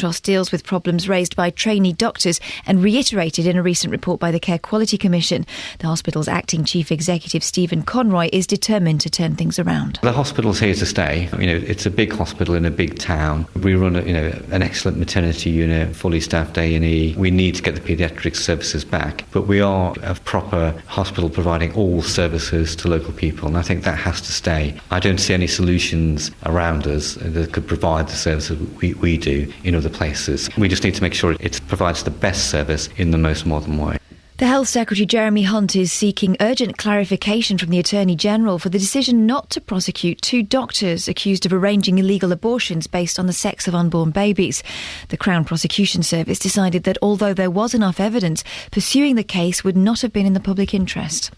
Trust deals with problems raised by trainee doctors and reiterated in a recent report by the Care Quality Commission. The hospital's acting chief executive, Stephen Conroy, is determined to turn things around. The hospital's here to stay. It's a big hospital in a big town. We run an excellent maternity unit, fully staffed A&E. We need to get the paediatric services back, but we are a proper hospital providing all services to local people, and I think that has to stay. I don't see any solutions around us that could provide the services we do in other places. We just need to make sure it provides the best service in the most modern way. The Health Secretary Jeremy Hunt is seeking urgent clarification from the Attorney-General for the decision not to prosecute 2 doctors accused of arranging illegal abortions based on the sex of unborn babies. The Crown Prosecution Service decided that although there was enough evidence, pursuing the case would not have been in the public interest.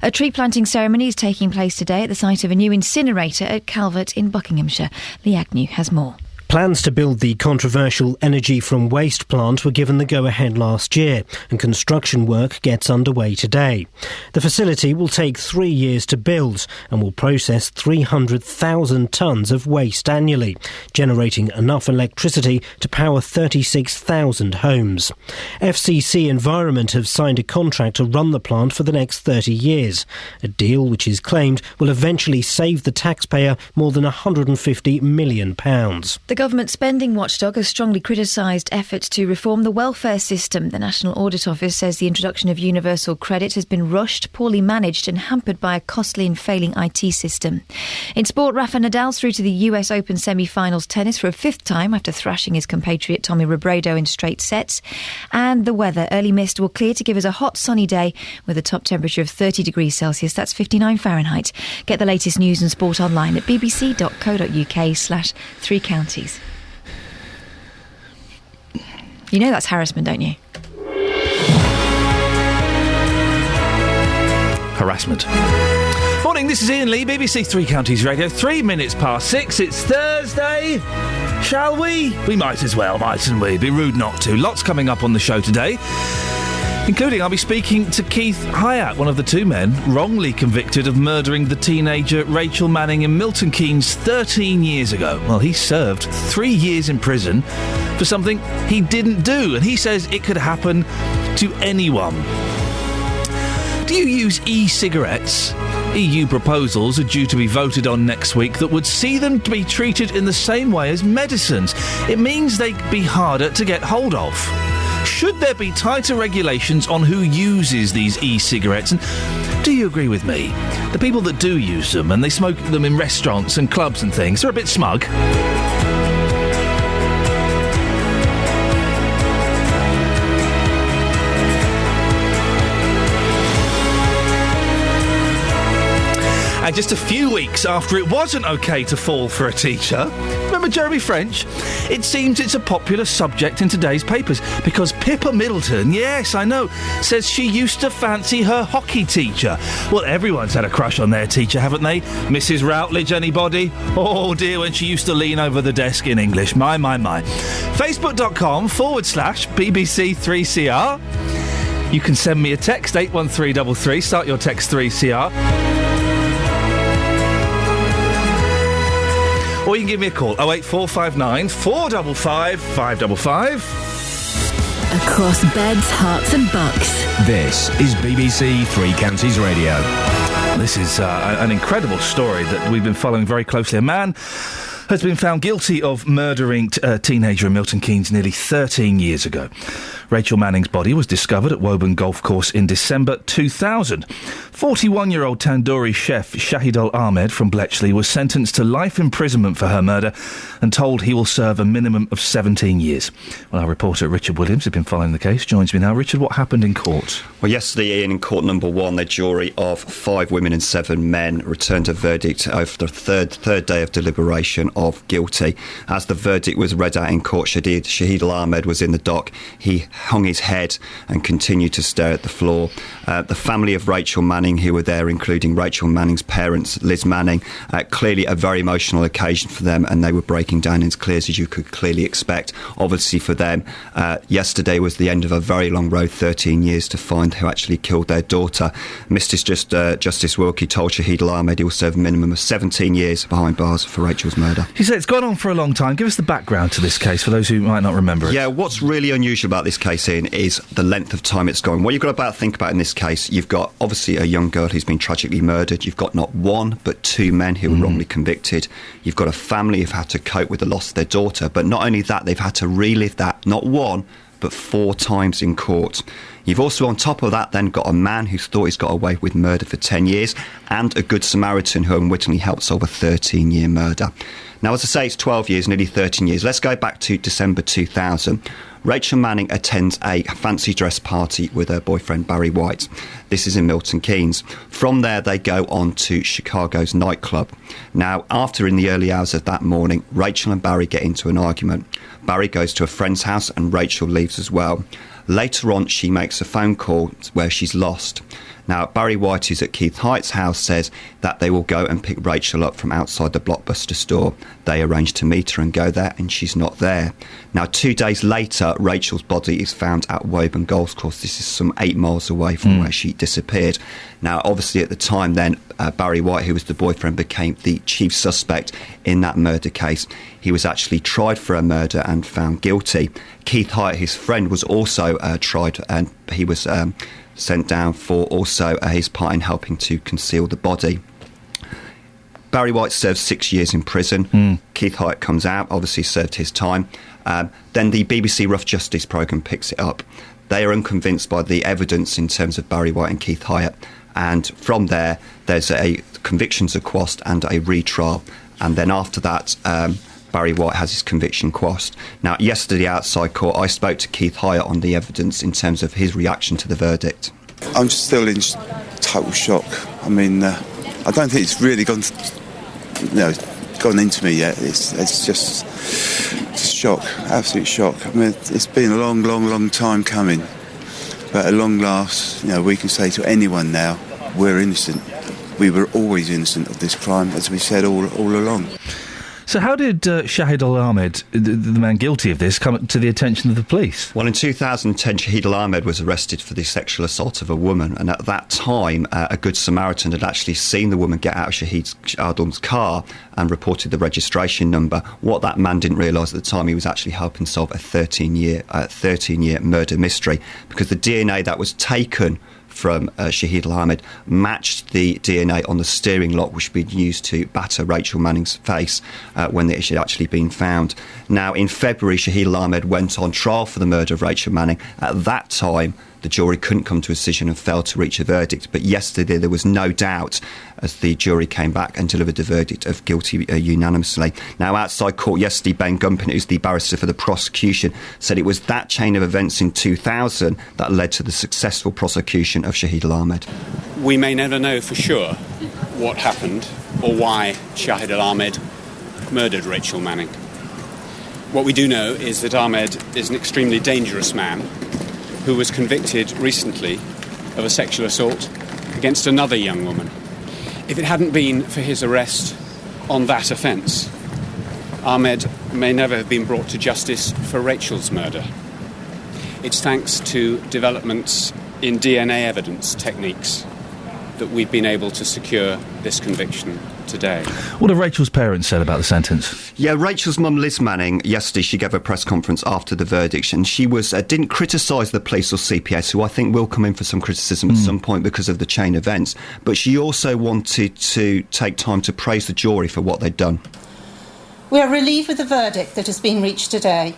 A tree planting ceremony is taking place today at the site of a new incinerator at Calvert in Buckinghamshire. Lee Agnew has more. Plans to build the controversial energy from waste plant were given the go-ahead last year, and construction work gets underway today. The facility will take 3 years to build and will process 300,000 tonnes of waste annually, generating enough electricity to power 36,000 homes. FCC Environment have signed a contract to run the plant for the next 30 years, a deal which is claimed will eventually save the taxpayer more than £150 million. The government spending watchdog has strongly criticised efforts to reform the welfare system. The National Audit Office says the introduction of universal credit has been rushed, poorly managed and hampered by a costly and failing IT system. In sport, Rafa Nadal's through to the US Open semi-finals tennis for a 5th time after thrashing his compatriot Tommy Robredo in straight sets. And the weather, early mist will clear to give us a hot sunny day with a top temperature of 30 degrees Celsius. That's 59 Fahrenheit. Get the latest news and sport online at bbc.co.uk/3 counties. You know that's harassment, don't you? Harassment. Morning, this is Iain Lee, BBC Three Counties Radio. 3 minutes past 6. It's Thursday. Shall we? We might as well, mightn't we? Be rude not to. Lots coming up on the show today, including I'll be speaking to Keith Hyatt, one of the 2 men wrongly convicted of murdering the teenager Rachel Manning in Milton Keynes 13 years ago. Well, he served 3 years in prison for something he didn't do, and he says it could happen to anyone. Do you use e-cigarettes? EU proposals are due to be voted on next week that would see them to be treated in the same way as medicines. It means they'd be harder to get hold of. Should there be tighter regulations on who uses these e-cigarettes? And do you agree with me? The people that do use them, and they smoke them in restaurants and clubs and things, they're a bit smug. And just a few weeks after it wasn't OK to fall for a teacher, remember Jeremy French? It seems it's a popular subject in today's papers because Pippa Middleton, yes, I know, says she used to fancy her hockey teacher. Well, everyone's had a crush on their teacher, haven't they? Mrs. Routledge, anybody? Oh dear, when she used to lean over the desk in English. My. Facebook.com/BBC3CR. You can send me a text, 81333, start your text 3CR. Or you can give me a call, 08459 455 555. Across beds, hearts and bucks. This is BBC Three Counties Radio. This is an incredible story that we've been following very closely. A man has been found guilty of murdering a teenager in Milton Keynes nearly 13 years ago. Rachel Manning's body was discovered at Woburn Golf Course in December 2000. 41-year-old tandoori chef Shahidul Ahmed from Bletchley was sentenced to life imprisonment for her murder and told he will serve a minimum of 17 years. Well, our reporter Richard Williams has been following the case, joins me now. Richard, what happened in court? Well, yesterday, Ian, in court number 1, the jury of 5 women and 7 men returned a verdict after the third day of deliberation of guilty. As the verdict was read out in court, Shahidul Ahmed was in the dock. He hung his head and continued to stare at the floor. The family of Rachel Manning, who were there, including Rachel Manning's parents, Liz Manning, clearly a very emotional occasion for them, and they were breaking down as clear as you could clearly expect. Obviously for them, yesterday was the end of a very long road, 13 years to find who actually killed their daughter. Justice Wilkie told Shahid Al-Ahmed he will serve a minimum of 17 years behind bars for Rachel's murder. You say it's gone on for a long time. Give us the background to this case for those who might not remember it. Yeah, what's really unusual about this case, Ian, is the length of time it's gone. What you've got to think about in this case, you've got obviously a young girl who's been tragically murdered. You've got not one but two men who were wrongly convicted. You've got a family who've had to cope with the loss of their daughter. But not only that, they've had to relive that not one but 4 times in court. You've also, on top of that, then got a man who thought he's got away with murder for 10 years and a good Samaritan who unwittingly helped solve a 13-year murder. Now, as I say, it's 12 years, nearly 13 years. Let's go back to December 2000. Rachel Manning attends a fancy dress party with her boyfriend Barry White. This is in Milton Keynes. From there, they go on to Chicago's nightclub. Now, in the early hours of that morning, Rachel and Barry get into an argument. Barry goes to a friend's house and Rachel leaves as well. Later on, she makes a phone call where she's lost. Now, Barry White, who's at Keith Heights' house, says that they will go and pick Rachel up from outside the Blockbuster store. They arrange to meet her and go there, and she's not there. Now, 2 days later, Rachel's body is found at Woburn Golf Course. This is some 8 miles away from where she disappeared. Now, obviously, at the time then, Barry White, who was the boyfriend, became the chief suspect in that murder case. He was actually tried for a murder and found guilty. Keith Height, his friend, was also tried, and he was sent down for also his part in helping to conceal the body. Barry White served 6 years in prison. Keith Height comes out, obviously served his time. Then the BBC Rough Justice programme picks it up. They are unconvinced by the evidence in terms of Barry White and Keith Height. And from there, there's convictions are quashed and a retrial. And then after that, Barry White has his conviction quashed. Now, yesterday outside court, I spoke to Keith Height on the evidence in terms of his reaction to the verdict. I'm still in total shock. I mean, I don't think it's really gone into me yet. It's just shock, absolute shock. I mean, it's been a long time coming. But at long last, we can say to anyone now, we're innocent. We were always innocent of this crime, as we said all along. So how did Shahid Al-Ahmed, the man guilty of this, come to the attention of the police? Well, in 2010, Shahid Al-Ahmed was arrested for the sexual assault of a woman, and at that time, a good Samaritan had actually seen the woman get out of Shahid Adam's car and reported the registration number. What that man didn't realise at the time, he was actually helping solve a 13-year murder mystery, because the DNA that was taken from Shahid Al-Ahmed matched the DNA on the steering lock which had been used to batter Rachel Manning's face when it had actually been found. Now, in February, Shahid Al-Ahmed went on trial for the murder of Rachel Manning. At that time, the jury couldn't come to a decision and failed to reach a verdict. But yesterday, there was no doubt as the jury came back and delivered a verdict of guilty unanimously. Now, outside court yesterday, Ben Gumpin, who's the barrister for the prosecution, said it was that chain of events in 2000 that led to the successful prosecution of Shahid Al-Ahmed. We may never know for sure what happened or why Shahid Al-Ahmed murdered Rachel Manning. What we do know is that Ahmed is an extremely dangerous man who was convicted recently of a sexual assault against another young woman. If it hadn't been for his arrest on that offence, Ahmed may never have been brought to justice for Rachel's murder. It's thanks to developments in DNA evidence techniques that we've been able to secure this conviction today. What have Rachel's parents said about the sentence? Yeah, Rachel's mum, Liz Manning, yesterday she gave a press conference after the verdict, and she didn't criticise the police or CPS, who I think will come in for some criticism at some point because of the chain events, but she also wanted to take time to praise the jury for what they'd done. We are relieved with the verdict that has been reached today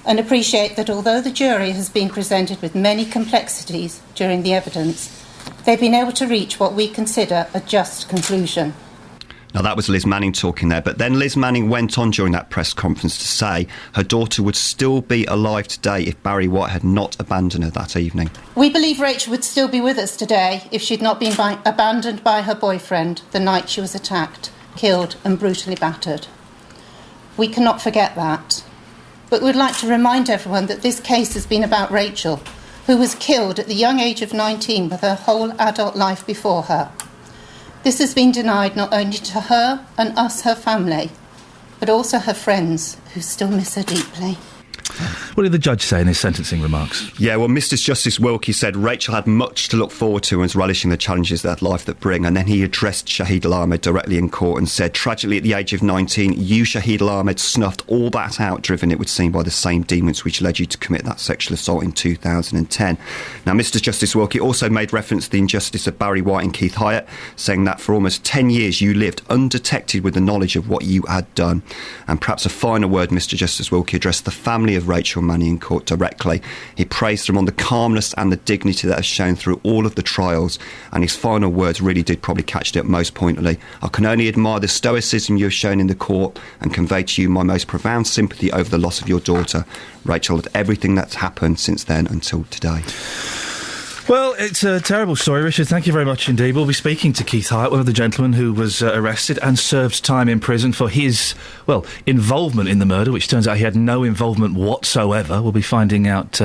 and appreciate that although the jury has been presented with many complexities during the evidence, they've been able to reach what we consider a just conclusion. Now, that was Liz Manning talking there, but then Liz Manning went on during that press conference to say her daughter would still be alive today if Barry White had not abandoned her that evening. We believe Rachel would still be with us today if she'd not been abandoned by her boyfriend the night she was attacked, killed and brutally battered. We cannot forget that. but we'd like to remind everyone that this case has been about Rachel, who was killed at the young age of 19 with her whole adult life before her. This has been denied not only to her and us, her family, but also her friends, who still miss her deeply. What did the judge say in his sentencing remarks? Yeah, well, Mr. Justice Wilkie said Rachel had much to look forward to and was relishing the challenges that life that bring. And then he addressed Shahid Al-Ahmed directly in court and said, tragically, at the age of 19, you, Shahid Al-Ahmed, snuffed all that out, driven, it would seem, by the same demons which led you to commit that sexual assault in 2010. Now, Mr. Justice Wilkie also made reference to the injustice of Barry White and Keith Hyatt, saying that for almost 10 years you lived undetected with the knowledge of what you had done. And perhaps a final word, Mr. Justice Wilkie addressed the family of Rachel Manning in court directly. He praised them on the calmness and the dignity that has shown through all of the trials, and his final words really did probably catch it up most pointedly. I can only admire the stoicism you have shown in the court and convey to you my most profound sympathy over the loss of your daughter, Rachel, and everything that's happened since then until today. Well, it's a terrible story, Richard. Thank you very much indeed. We'll be speaking to Keith Hyatt, one of the gentlemen who was arrested and served time in prison for his, well, involvement in the murder, which turns out he had no involvement whatsoever. We'll be finding out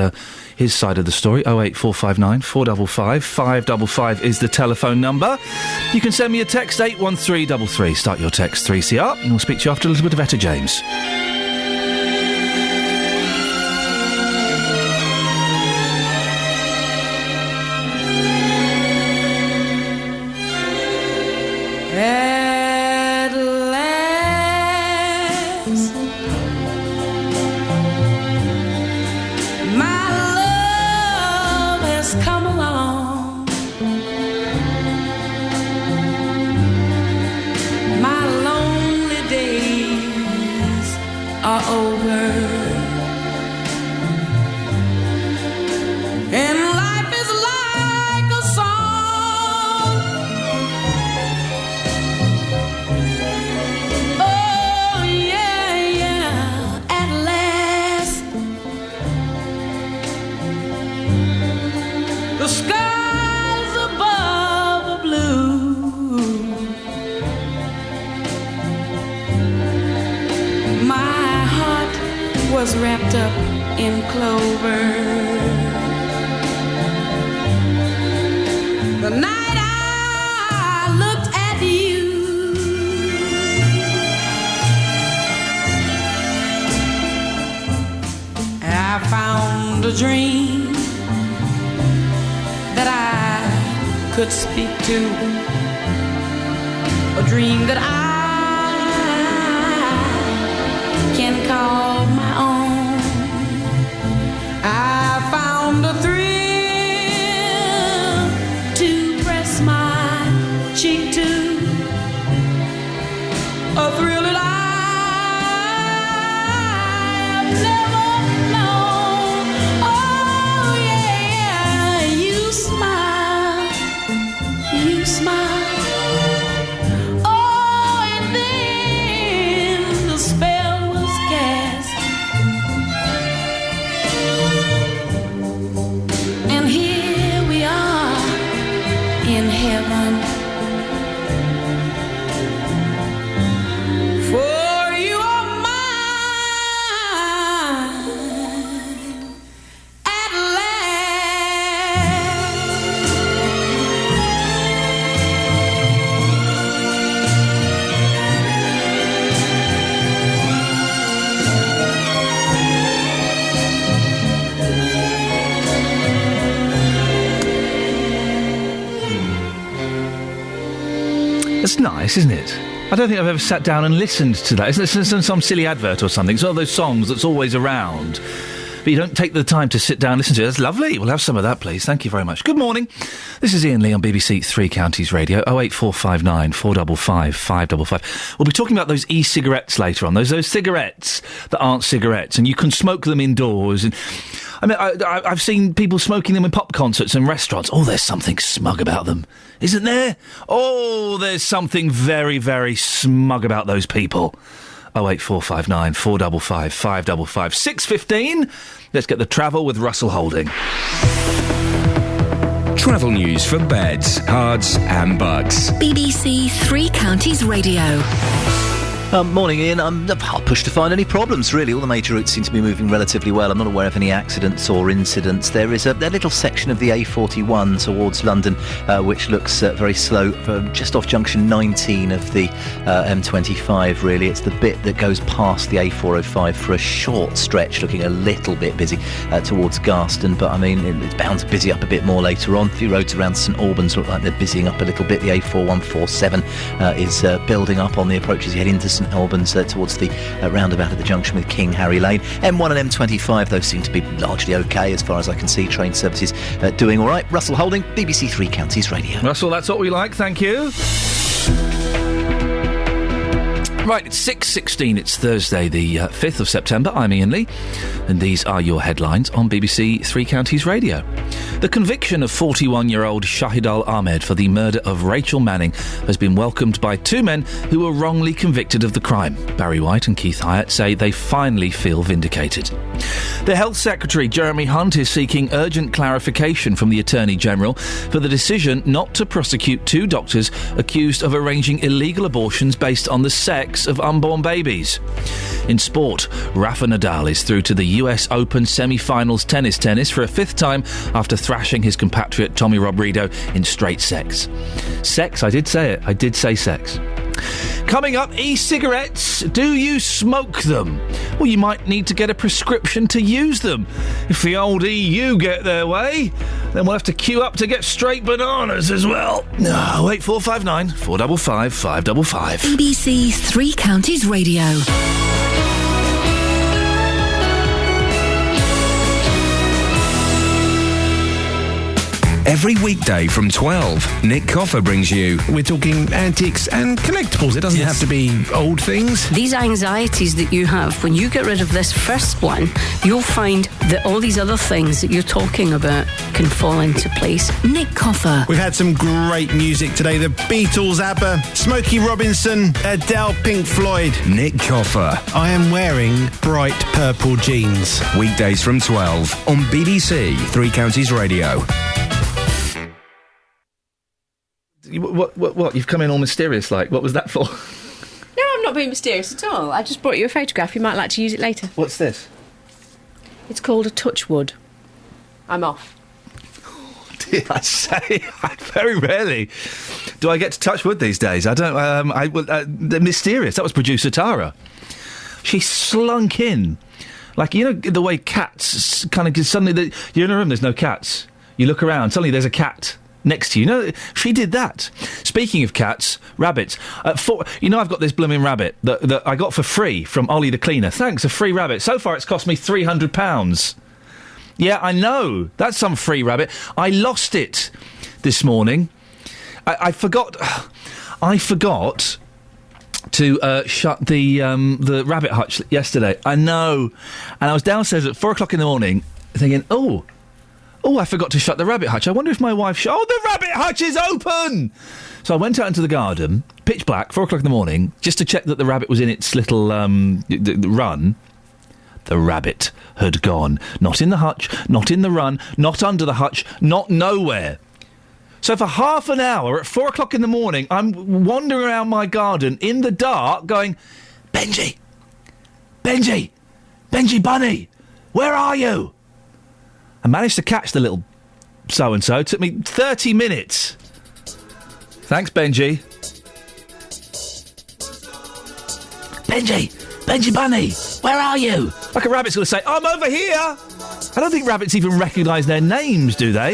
his side of the story. 08459 455 555 is the telephone number. You can send me a text, 81333. Start your text 3CR, and we'll speak to you after a little bit of Etta James. At last, my love has come along. My lonely days are over, and life is like a song. Skies above are blue. My heart was wrapped up in clover. The night I looked at you, I found a dream that I could speak to, a dream that I can call my own. I found a thrill to press my cheek to, a thrill that I've never known. Oh yeah, you smile, you smile. Oh, and then the spell was cast, and here we are in heaven. For you are mine at It's nice, isn't it? I don't think I've ever sat down and listened to that. It's some silly advert or something. It's one of those songs that's always around, but you don't take the time to sit down and listen to it. That's lovely. We'll have some of that, please. Thank you very much. Good morning. This is Iain Lee on BBC Three Counties Radio, 08459 455 555. We'll be talking about those e-cigarettes later on. Those cigarettes that aren't cigarettes, and you can smoke them indoors. And I mean, I've seen people smoking them in pop concerts and restaurants. Oh, there's something smug about them, isn't there? Oh, there's something very, very smug about those people. 08459 455 555. 6:15. Let's get the travel with Russell Holding. Travel news for beds, cards and bugs. BBC Three Counties Radio. Morning, Ian. I'm hard pushed to find any problems, really. All the major routes seem to be moving relatively well. I'm not aware of any accidents or incidents. There is a little section of the A41 towards London which looks very slow, just off junction 19 of the M25, really. It's the bit that goes past the A405 for a short stretch, looking a little bit busy towards Garston. But, I mean, it's bound to busy up a bit more later on. A few roads around St Albans look like they're busying up a little bit. The A4147 is building up on the approach as you head into St Albans towards the roundabout at the junction with King Harry Lane. M1 and M25, those seem to be largely OK as far as I can see. Train services doing all right. Russell Holding, BBC Three Counties Radio. Russell, that's what we like, thank you. Right, it's 6:16, it's Thursday the 5th of September. I'm Iain Lee, and these are your headlines on BBC Three Counties Radio. The conviction of 41-year-old Shahid Al-Ahmed for the murder of Rachel Manning has been welcomed by two men who were wrongly convicted of the crime. Barry White and Keith Hyatt say they finally feel vindicated. The Health Secretary, Jeremy Hunt, is seeking urgent clarification from the Attorney-General for the decision not to prosecute two doctors accused of arranging illegal abortions based on the sex of unborn babies. In sport, Rafa Nadal is through to the US Open semi-finals tennis for a fifth time after thrashing his compatriot Tommy Robredo in straight sets. Sex, I did say it. I did say sex. Coming up, e-cigarettes. Do you smoke them? Well, you might need to get a prescription to use them. If the old EU get their way, then we'll have to queue up to get straight bananas as well. No, 8459 455 555. BBC Three Counties Radio. Every weekday from 12, Nick Coffer brings you... We're talking antiques and collectibles. It doesn't have to be old things. These anxieties that you have, when you get rid of this first one, you'll find that all these other things that you're talking about can fall into place. Nick Coffer. We've had some great music today. The Beatles, ABBA, Smokey Robinson, Adele, Pink Floyd. Nick Coffer. I am wearing bright purple jeans. Weekdays from 12 on BBC Three Counties Radio. What? You've come in all mysterious like. What was that for? No, I'm not being mysterious at all. I just brought you a photograph. You might like to use it later. What's this? It's called a touchwood. I'm off. Did I say? Very rarely do I get to touch wood these days. I don't. They're mysterious. That was producer Tara. She slunk in. Like, you know, the way cats kind of... Suddenly, you're in a room, there's no cats. You look around, suddenly there's a cat next to you. No, she did that. Speaking of cats, rabbits. I've got this blooming rabbit that I got for free from Ollie the cleaner. Thanks, a free rabbit. So far it's cost me £300. Yeah, I know. That's some free rabbit. I lost it this morning. I forgot to shut the rabbit hutch yesterday. I know. And I was downstairs at 4 o'clock in the morning thinking, Oh, I forgot to shut the rabbit hutch. I wonder if my wife... the rabbit hutch is open! So I went out into the garden, pitch black, 4 o'clock in the morning, just to check that the rabbit was in its little the run. The rabbit had gone. Not in the hutch, not in the run, not under the hutch, not nowhere. So for half an hour at 4 o'clock in the morning, I'm wandering around my garden in the dark going, Benji Bunny, where are you? I managed to catch the little so-and-so. It took me 30 minutes. Thanks, Benji. Benji Bunny, where are you? Like a rabbit's going to say, I'm over here. I don't think rabbits even recognise their names, do they?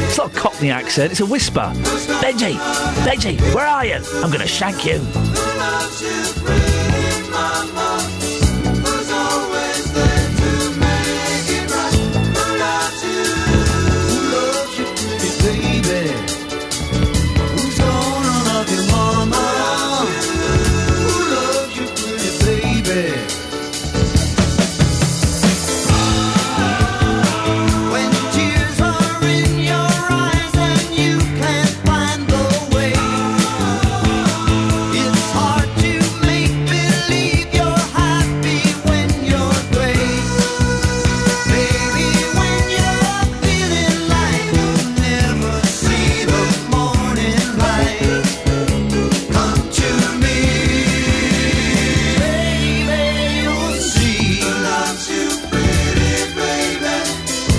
It's not a Cockney accent, it's a whisper. Benji, where are you? I'm going to shank you. It's hard to make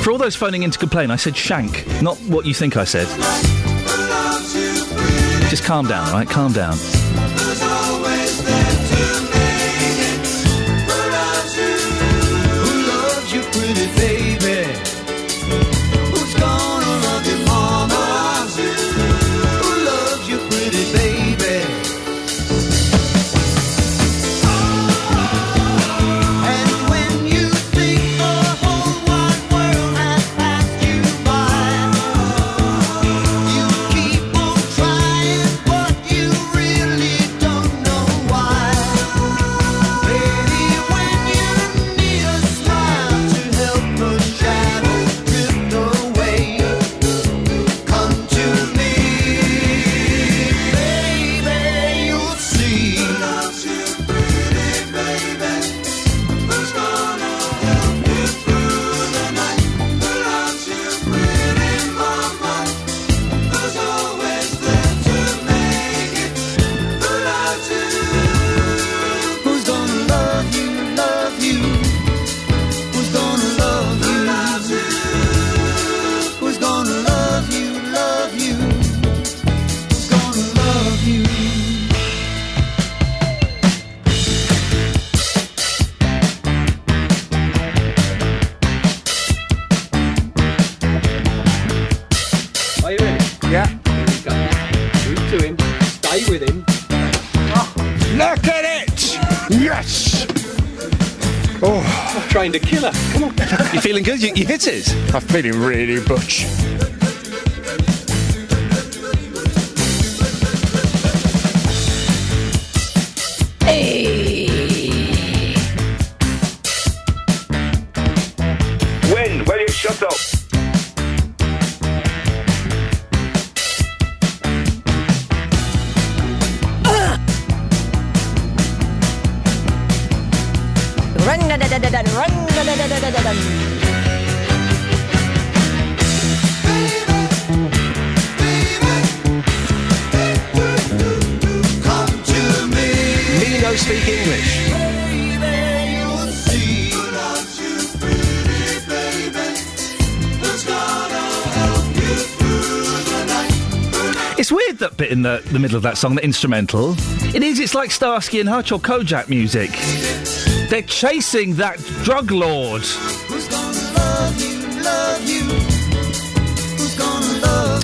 For all those phoning in to complain, I said shank, not what you think I said. Just calm down, all right? Calm down. To kill her. Come on. You feeling good? You hit it? I'm feeling really butch. Hey. When? Will you shut up? Run. Me no speak English. It's weird, that bit in the middle of that song, the instrumental. It is, it's like Starsky and Hutch or Kojak music. They're chasing that drug lord.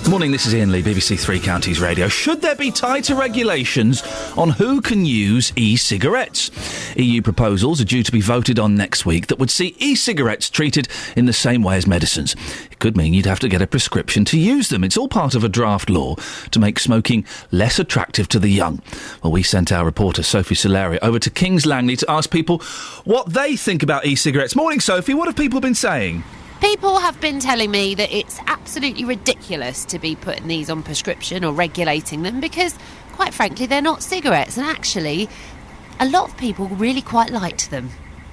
Morning, this is Iain Lee, BBC Three Counties Radio. Should there be tighter regulations on who can use e-cigarettes? EU proposals are due to be voted on next week that would see e-cigarettes treated in the same way as medicines. It could mean you'd have to get a prescription to use them. It's all part of a draft law to make smoking less attractive to the young. Well, we sent our reporter Sophie Solaria over to Kings Langley to ask people what they think about e-cigarettes. Morning, Sophie. What have people been saying? People have been telling me that it's absolutely ridiculous to be putting these on prescription or regulating them because, quite frankly, they're not cigarettes. And actually, a lot of people really quite liked them.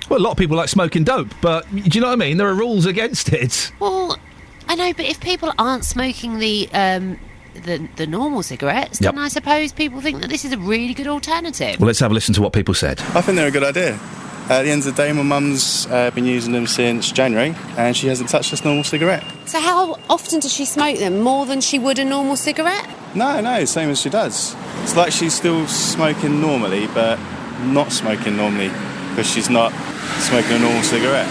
Well, a lot of people like smoking dope, but do you know what I mean? There are rules against it. Well, I know, but if people aren't smoking the normal cigarettes, then I suppose people think that this is a really good alternative. Well, let's have a listen to what people said. I think they're a good idea. At the end of the day, my mum's been using them since January, and she hasn't touched this normal cigarette. So how often does she smoke them? More than she would a normal cigarette? No, same as she does. It's like she's still smoking normally, but not smoking normally, because she's not smoking a normal cigarette.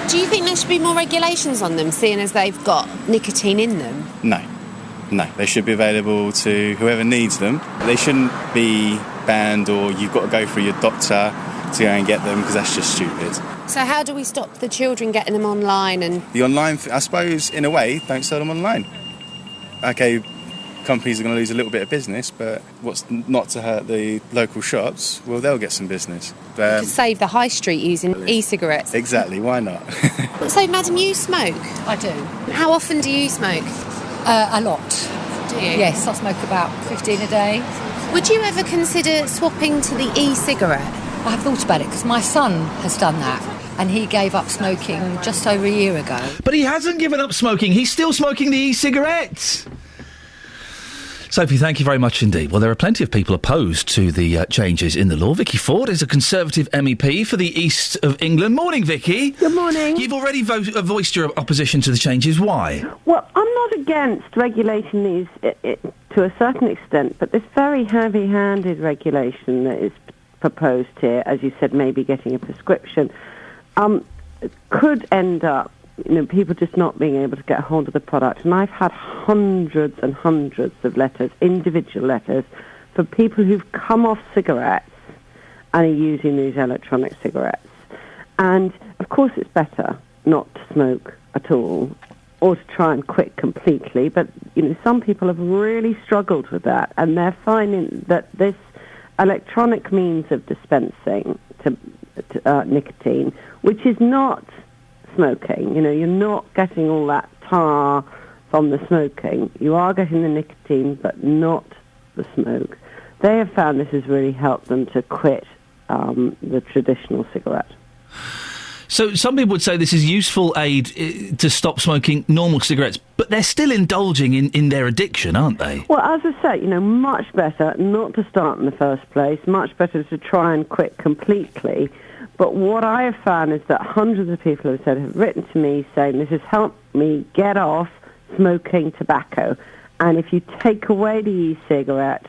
Do you think there should be more regulations on them, seeing as they've got nicotine in them? No, they should be available to whoever needs them. They shouldn't be banned, or you've got to go through your doctor to go and get them, because that's just stupid. So how do we stop the children getting them online? And the online, I suppose, in a way, don't sell them online. OK, companies are going to lose a little bit of business, but what's not to hurt the local shops, well, they'll get some business. You could save the high street using e-cigarettes. Exactly, why not? So, madam, you smoke? I do. How often do you smoke? A lot. Do you? Yes, I smoke about 15 a day. Would you ever consider swapping to the e-cigarette? I have thought about it, because my son has done that, and he gave up smoking just over a year ago. But he hasn't given up smoking, he's still smoking the e-cigarettes. Sophie, thank you very much indeed. Well, there are plenty of people opposed to the changes in the law. Vicky Ford is a Conservative MEP for the East of England. Morning, Vicky. Good morning. You've already voiced your opposition to the changes. Why? Well, I'm not against regulating these to a certain extent, but this very heavy-handed regulation that is proposed here, as you said, maybe getting a prescription, could end up, people just not being able to get hold of the product. And I've had hundreds and hundreds of letters, individual letters, for people who've come off cigarettes and are using these electronic cigarettes. And, of course, it's better not to smoke at all or to try and quit completely. But, some people have really struggled with that, and they're finding that this electronic means of dispensing to nicotine, which is not smoking. You're not getting all that tar from the smoking. You are getting the nicotine, but not the smoke. They have found this has really helped them to quit the traditional cigarette. So some people would say this is useful aid to stop smoking normal cigarettes, but they're still indulging in their addiction, aren't they? Well, as I say, much better not to start in the first place, much better to try and quit completely. But what I have found is that hundreds of people have written to me saying this has helped me get off smoking tobacco. And if you take away the e-cigarettes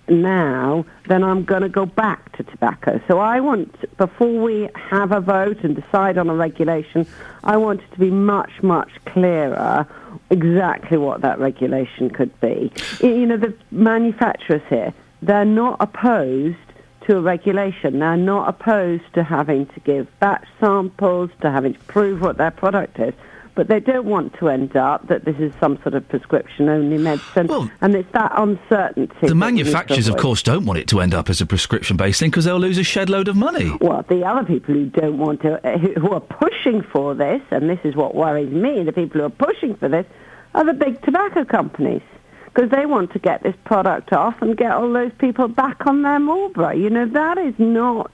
now, then I'm going to go back to tobacco. So I want, before we have a vote and decide on a regulation, I want it to be much, much clearer exactly what that regulation could be. The manufacturers here, they're not opposed to a regulation. They're not opposed to having to give batch samples, to having to prove what their product is. But they don't want to end up that this is some sort of prescription-only medicine, and it's that uncertainty. The manufacturers, of course, don't want it to end up as a prescription-based thing because they'll lose a shed load of money. Well, the other people who don't want to, who are pushing for this, and this is what worries me, the people who are pushing for this, are the big tobacco companies, because they want to get this product off and get all those people back on their Marlboro. That is not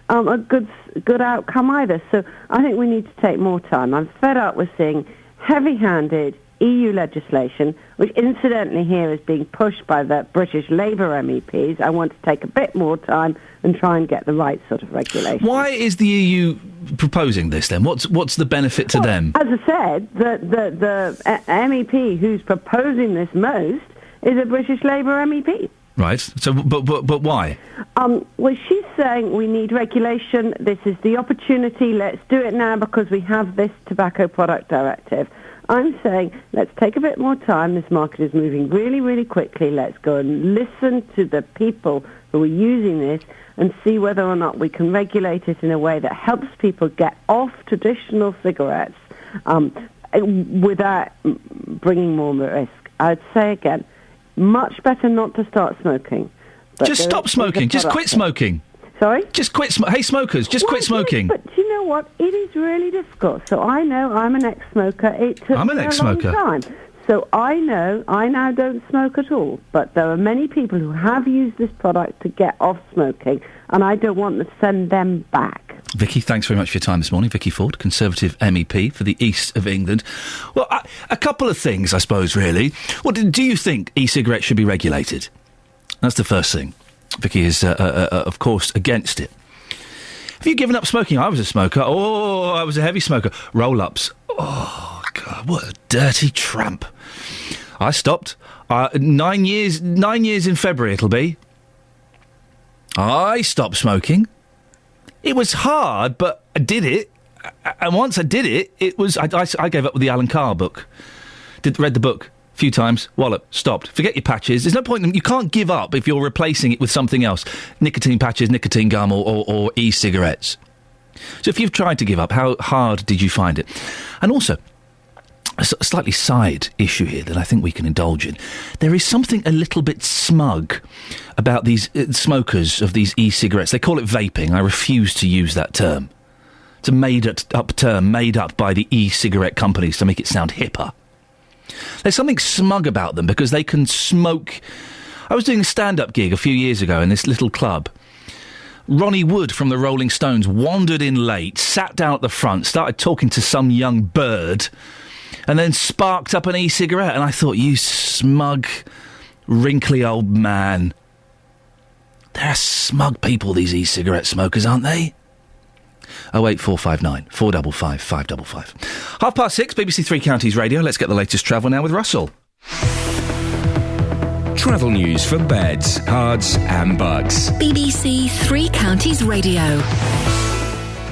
a good outcome either. So I think we need to take more time. I'm fed up with seeing heavy-handed EU legislation, which incidentally here is being pushed by the British Labour MEPs. I want to take a bit more time and try and get the right sort of regulation. Why is the EU proposing this then? What's the benefit to them? As I said, the MEP who's proposing this most is a British Labour MEP. Right. So, but why? Well, she's saying we need regulation. This is the opportunity. Let's do it now because we have this tobacco product directive. I'm saying let's take a bit more time. This market is moving really, really quickly. Let's go and listen to the people who are using this and see whether or not we can regulate it in a way that helps people get off traditional cigarettes without bringing more risk. I'd say again, much better not to start smoking. Just stop smoking. Just quit smoking. Sorry? Just quit Hey, smokers, just quit smoking. But you know what? It is really difficult. So I know I'm an ex-smoker. It took me a long time. So I know I now don't smoke at all. But there are many people who have used this product to get off smoking, and I don't want to send them back. Vicky, thanks very much for your time this morning. Vicky Ford, Conservative MEP for the East of England. Well, a couple of things, I suppose, really. Well, do you think e-cigarettes should be regulated? That's the first thing. Vicky is, of course, against it. Have you given up smoking? I was a smoker. Oh, I was a heavy smoker. Roll-ups. Oh, God, what a dirty tramp. I stopped. 9 years in February it'll be. I stopped smoking. It was hard, but I did it. And once I did it, it was... I gave up with the Alan Carr book. Read the book a few times. Wallop. Stopped. Forget your patches. There's no point in... You can't give up if you're replacing it with something else. Nicotine patches, nicotine gum, or e-cigarettes. So if you've tried to give up, how hard did you find it? And also, a slightly side issue here that I think we can indulge in. There is something a little bit smug about these smokers of these e-cigarettes. They call it vaping. I refuse to use that term. It's a made-up term made up by the e-cigarette companies to make it sound hipper. There's something smug about them because they can smoke... I was doing a stand-up gig a few years ago in this little club. Ronnie Wood from the Rolling Stones wandered in late, sat down at the front, started talking to some young bird... and then sparked up an e-cigarette, and I thought, you smug wrinkly old man. They're smug people, these e-cigarette smokers, aren't they? 08459 455 555. 6:30, BBC Three Counties Radio. Let's get the latest travel now with Russell. Travel news for beds, cards and bugs. BBC Three Counties Radio.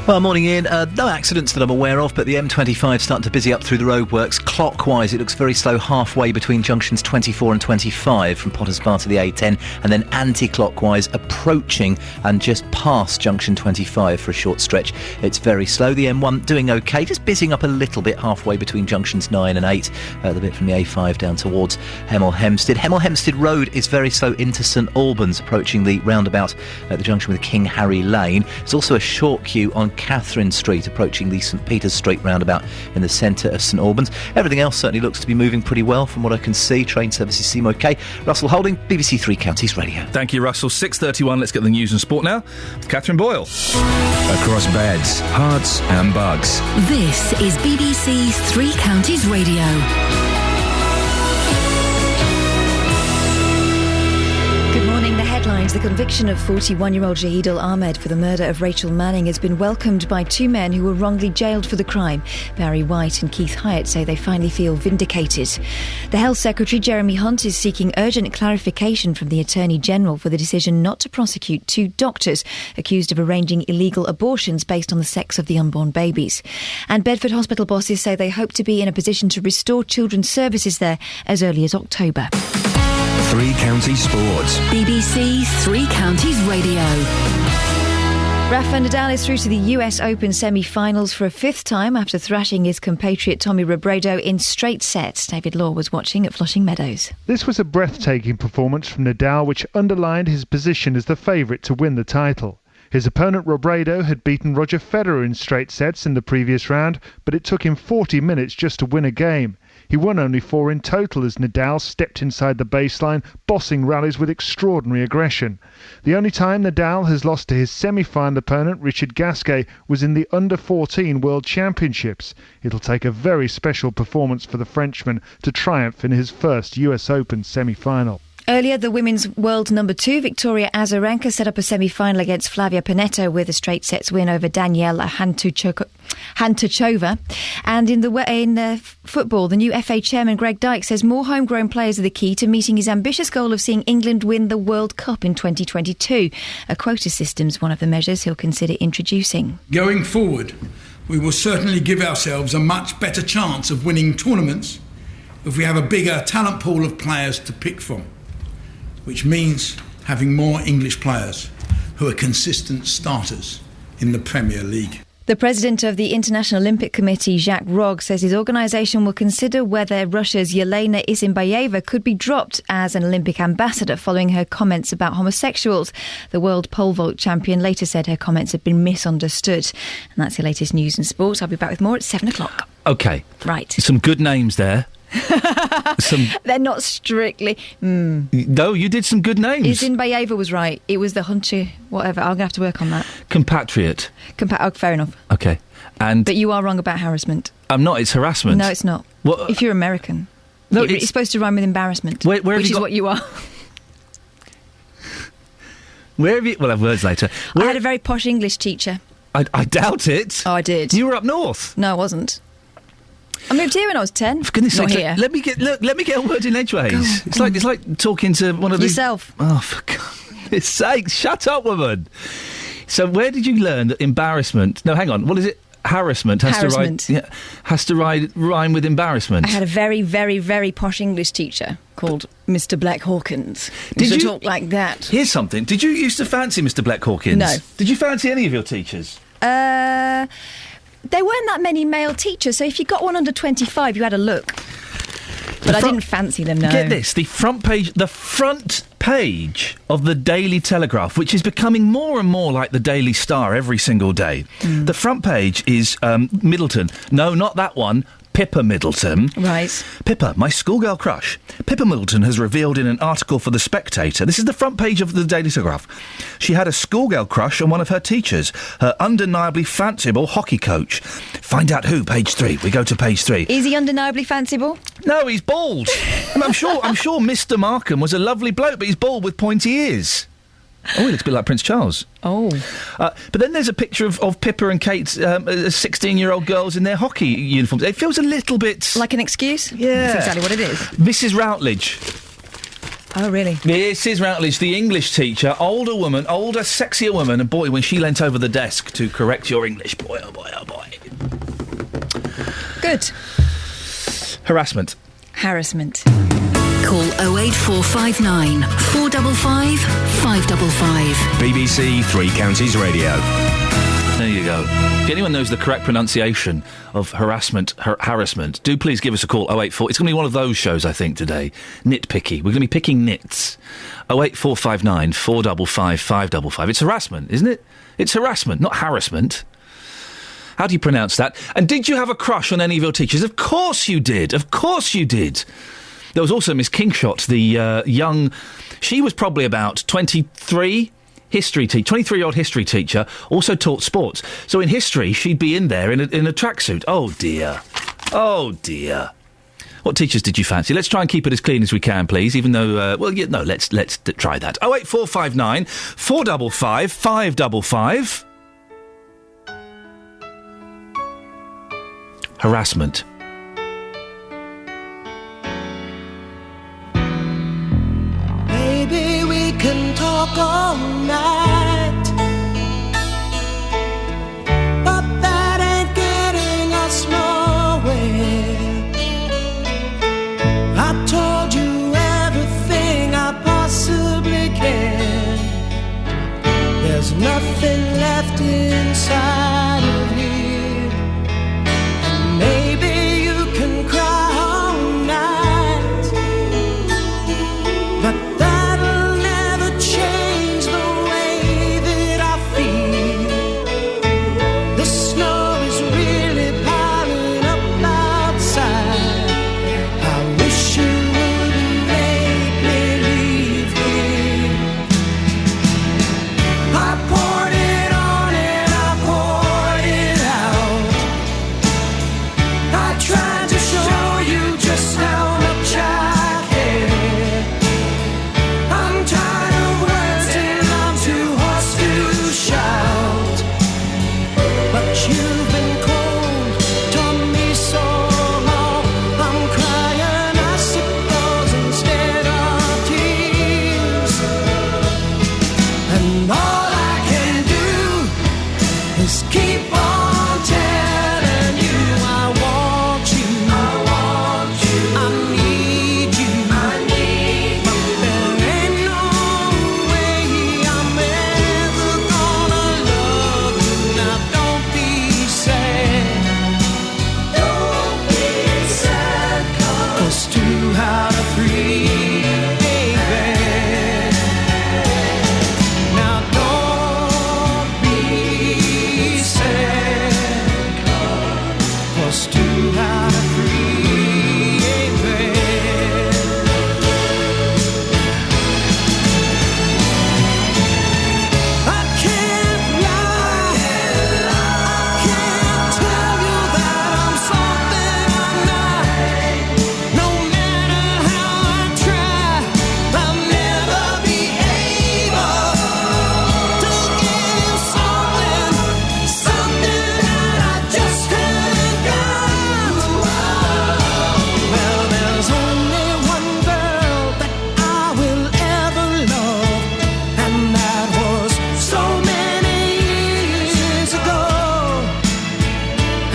Well, morning Ian. No accidents that I'm aware of, but the M25 starting to busy up through the roadworks. Clockwise, it looks very slow halfway between junctions 24 and 25 from Potters Bar to the A10, and then anti-clockwise approaching and just past junction 25 for a short stretch. It's very slow. The M1 doing okay, just busying up a little bit halfway between junctions 9 and 8, the bit from the A5 down towards Hemel Hempstead. Hemel Hempstead Road is very slow into St Albans, approaching the roundabout at the junction with King Harry Lane. There's also a short queue on Catherine Street, approaching the St Peter's Street roundabout in the centre of St Albans. Everything else certainly looks to be moving pretty well from what I can see. Train services seem okay. Russell Holding, BBC Three Counties Radio. Thank you, Russell. 6:31, let's get the news and sport now with Catherine Boyle. Across beds, hearts and bugs. This is BBC Three Counties Radio. Good morning. The headlines. The conviction of 41-year-old Shahid Al-Ahmed for the murder of Rachel Manning has been welcomed by two men who were wrongly jailed for the crime. Barry White and Keith Hyatt say they finally feel vindicated. The Health Secretary, Jeremy Hunt, is seeking urgent clarification from the Attorney General for the decision not to prosecute two doctors accused of arranging illegal abortions based on the sex of the unborn babies. And Bedford Hospital bosses say they hope to be in a position to restore children's services there as early as October. Three Counties Sports. BBC Three Counties Radio. Rafa Nadal is through to the US Open semi-finals for a fifth time after thrashing his compatriot Tommy Robredo in straight sets. David Law was watching at Flushing Meadows. This was a breathtaking performance from Nadal, which underlined his position as the favourite to win the title. His opponent Robredo had beaten Roger Federer in straight sets in the previous round, but it took him 40 minutes just to win a game. He won only 4 in total as Nadal stepped inside the baseline, bossing rallies with extraordinary aggression. The only time Nadal has lost to his semi-final opponent, Richard Gasquet, was in the Under-14 World Championships. It'll take a very special performance for the Frenchman to triumph in his first US Open semi-final. Earlier, the women's world number 2, Victoria Azarenka, set up a semi-final against Flavia Pennetta with a straight sets win over Daniela Hantuchova. And in football, the new FA chairman Greg Dyke says more homegrown players are the key to meeting his ambitious goal of seeing England win the World Cup in 2022. A quota system's one of the measures he'll consider introducing. Going forward, we will certainly give ourselves a much better chance of winning tournaments if we have a bigger talent pool of players to pick from, which means having more English players who are consistent starters in the Premier League. The president of the International Olympic Committee, Jacques Rogge, says his organisation will consider whether Russia's Yelena Isinbayeva could be dropped as an Olympic ambassador following her comments about homosexuals. The world pole vault champion later said her comments had been misunderstood. And that's the latest news and sport. I'll be back with more at 7 o'clock. OK. Right. Some good names there. They're not strictly... No, you did some good names. Isinbayeva was right. It was the Hunter, whatever. I'm going to have to work on that. Compatriot. Fair enough. OK. But you are wrong about harassment. I'm not. It's harassment. No, it's not. What? If you're American. No, it's supposed to rhyme with embarrassment, where which is what you are. Where have you... We'll have words later. I had a very posh English teacher. I doubt it. Oh, I did. You were up north? No, I wasn't. I moved here when I was 10. For goodness sake, let me get a word in edgeways. It's like talking to one of these... Yourself. Oh, for goodness sake, shut up, woman. So where did you learn that embarrassment... No, hang on, what is it? Harassment has to rhyme with embarrassment. I had a very, very, very posh English teacher called Mr. Black Hawkins. Did you talk like that? Here's something. Did you used to fancy Mr. Black Hawkins? No. Did you fancy any of your teachers? There weren't that many male teachers, so if you got one under 25, you had a look. But I didn't fancy them, no. Get this, the front page of the Daily Telegraph, which is becoming more and more like the Daily Star every single day. The front page is Middleton. No, not that one. Pippa Middleton. Right. Pippa, my schoolgirl crush. Pippa Middleton has revealed in an article for The Spectator, this is the front page of the Daily Telegraph, she had a schoolgirl crush on one of her teachers, her undeniably fanciful hockey coach. Find out who, page 3. We go to page 3. Is he undeniably fanciful? No, he's bald. I'm sure Mr. Markham was a lovely bloke, but he's bald with pointy ears. Oh, he looks a bit like Prince Charles. Oh. But then there's a picture of Pippa and Kate's 16-year-old girls in their hockey uniforms. It feels a little bit... Like an excuse? Yeah. That's exactly what it is. Mrs. Routledge. Oh, really? Mrs. Routledge, the English teacher, older, sexier woman, and boy, when she leant over the desk to correct your English, boy, oh boy, oh boy. Good. Harassment. Call 08459 455 555. BBC Three Counties Radio. There you go. If anyone knows the correct pronunciation of harassment, do please give us a call, 084. It's going to be one of those shows, I think, today. Nitpicky. We're going to be picking nits. 08459 455 555. It's harassment, isn't it? It's harassment, not harassment. How do you pronounce that? And did you have a crush on any of your teachers? Of course you did. Of course you did. There was also Miss Kingshot, the young... She was probably about 23... 23-year-old history teacher, also taught sports. So in history, she'd be in there in a tracksuit. Oh, dear. Oh, dear. What teachers did you fancy? Let's try and keep it as clean as we can, please, even though... let's try that. 08459 455 555. Harassment. Maybe we can talk all night, but that ain't getting us nowhere. I told you everything I possibly can. There's nothing left inside of here. And maybe you can cry all night, but that'll never change the way that I feel. The snow is really piling up outside. I wish you wouldn't make me leave here. I poured it on and I poured it out. I tried to show you just how much I care. I'm tired of words and I'm too hoarse to shout. But you've been cold to me so long. I'm crying icicles instead of tears. And all I can do is keep on telling you I want you. I want you. I need you. I need you. But there ain't no way I'm ever gonna love you. Now don't be sad. Don't be sad, 'cause 2 out of 3 ain't bad. Now don't be sad, 'cause 2 out of 3 ain't bad. I can't lie, I can't tell you that I'm something I'm not. No matter how I try, I'll never be able to give you something that I just haven't got. Well, there's only one girl that I will ever love, and that was so many years ago.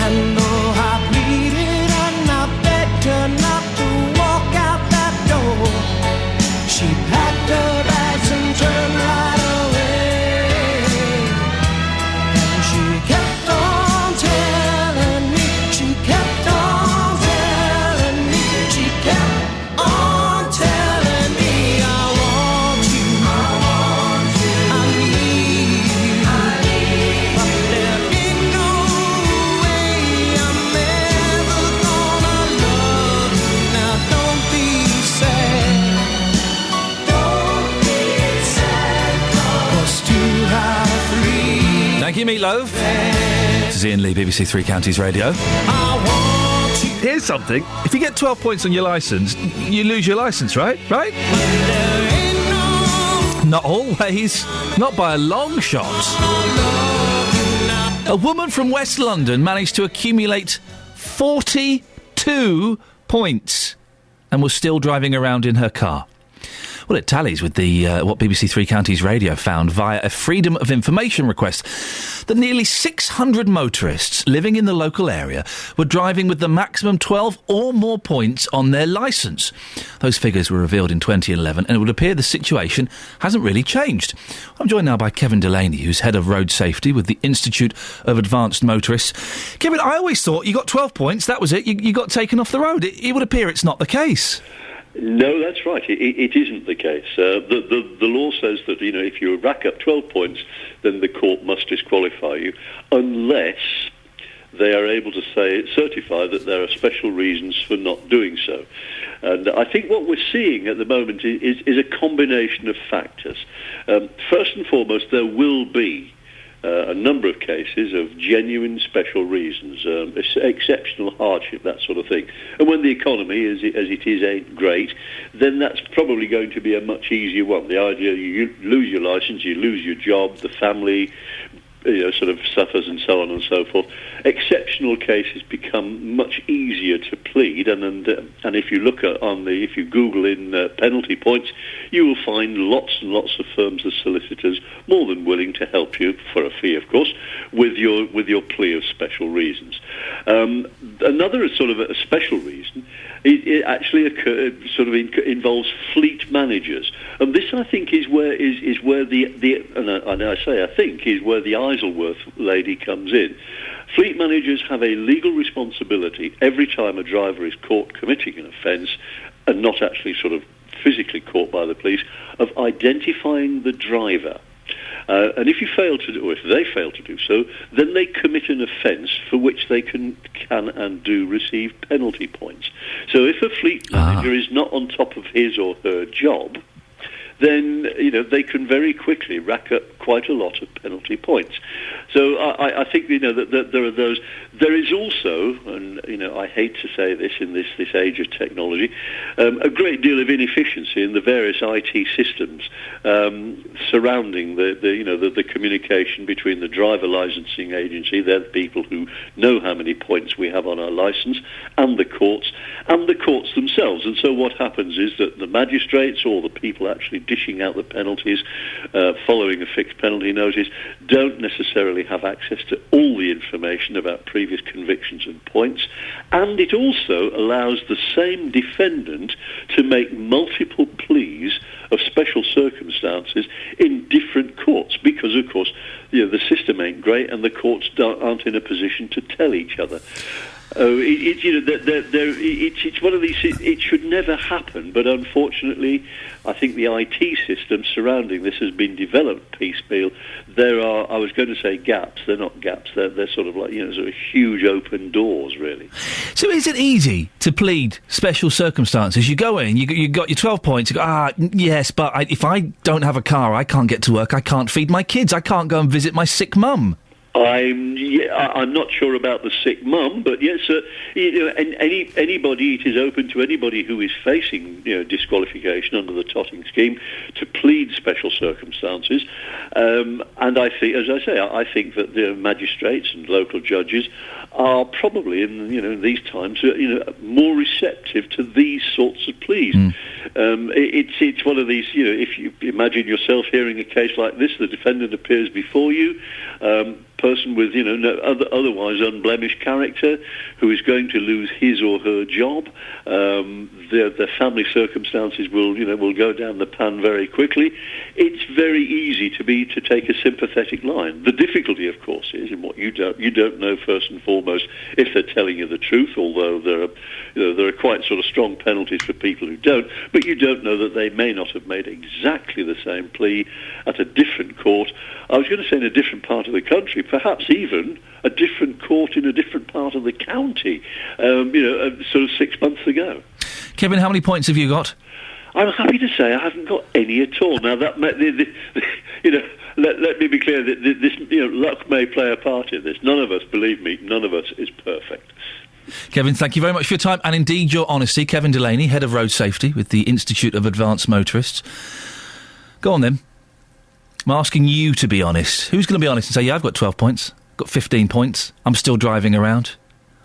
And though I pleaded and I begged her not to walk out that door, she packed her bags and turned right away. And she kept on telling me, she kept on telling me, she kept on telling me, I want you, I want you, I need you, I need you. But there ain't no way I'm ever gonna love you. Now don't be sad, don't be sad, 'cause 2 out of 3. Thank you, Meatloaf. This is Iain Lee, BBC Three Counties Radio. Here's something. If you get 12 points on your licence, you lose your licence, right? Right? Not always. Not by a long shot. A woman from West London managed to accumulate 42 points and was still driving around in her car. Well, it tallies with what BBC Three Counties Radio found via a Freedom of Information request that nearly 600 motorists living in the local area were driving with the maximum 12 or more points on their licence. Those figures were revealed in 2011, and it would appear the situation hasn't really changed. I'm joined now by Kevin Delaney, who's Head of Road Safety with the Institute of Advanced Motorists. Kevin, I always thought you got 12 points, that was it, you got taken off the road. It would appear it's not the case. No, that's right. It isn't the case. The law says that, if you rack up 12 points, then the court must disqualify you, unless they are able to certify that there are special reasons for not doing so. And I think what we're seeing at the moment is a combination of factors. First and foremost, there will be a number of cases of genuine special reasons, exceptional hardship, that sort of thing. And when the economy, as it is, ain't great, then that's probably going to be a much easier one. The idea you lose your licence, you lose your job, the family sort of suffers and so on and so forth. Exceptional cases become much easier to plead, and if you look if you Google in penalty points, you will find lots and lots of firms of solicitors more than willing to help you, for a fee of course, with your plea of special reasons. Another sort of a special reason, it actually involves fleet managers, and this I think is where the Isleworth lady comes in. Fleet managers have a legal responsibility every time a driver is caught committing an offence and not actually sort of physically caught by the police, of identifying the driver. And if you fail to do, or if they fail to do so, then they commit an offence for which they can and do receive penalty points. So if a fleet manager is not on top of his or her job, then they can very quickly rack up quite a lot of penalty points. So I think that there are those. There is also, and I hate to say this in this age of technology, a great deal of inefficiency in the various IT systems surrounding the communication between the driver licensing agency, they're the people who know how many points we have on our licence, and the courts themselves. And so what happens is that the magistrates or the people actually dishing out the penalties following a fixed penalty notice don't necessarily have access to all the information about previous convictions and points, and it also allows the same defendant to make multiple pleas of special circumstances in different courts, because of course the system ain't great and the courts aren't in a position to tell each other. It's one of these. It should never happen, but unfortunately, I think the IT system surrounding this has been developed piecemeal. There are, I was going to say gaps. They're not gaps. They're sort of like sort of huge open doors, really. So, is it easy to plead special circumstances? You go in, you got your 12 points. You go, yes, but if I don't have a car, I can't get to work. I can't feed my kids. I can't go and visit my sick mum. I'm not sure about the sick mum, but yes, anybody. It is open to anybody who is facing disqualification under the Totting scheme to plead special circumstances. And I think, as I say, I think that the magistrates and local judges are probably in these times more receptive to these sorts of pleas. It's one of these. If you imagine yourself hearing a case like this, the defendant appears before you. Person with otherwise unblemished character who is going to lose his or her job. Their family circumstances will go down the pan very quickly. It's very easy to take a sympathetic line. The difficulty, of course, is in what you don't know first and foremost if they're telling you the truth. Although there are quite sort of strong penalties for people who don't, but you don't know that they may not have made exactly the same plea at a different court. I was going to say in a different part of the country, perhaps even a different court in a different part of the county, sort of 6 months ago. Kevin, how many points have you got? I'm happy to say I haven't got any at all. Now that let me be clear that this, luck may play a part in this. None of us, believe me, none of us is perfect. Kevin, thank you very much for your time and indeed your honesty. Kevin Delaney, Head of Road Safety with the Institute of Advanced Motorists. Go on then. I'm asking you to be honest. Who's going to be honest and say, yeah, I've got 12 points, got 15 points, I'm still driving around?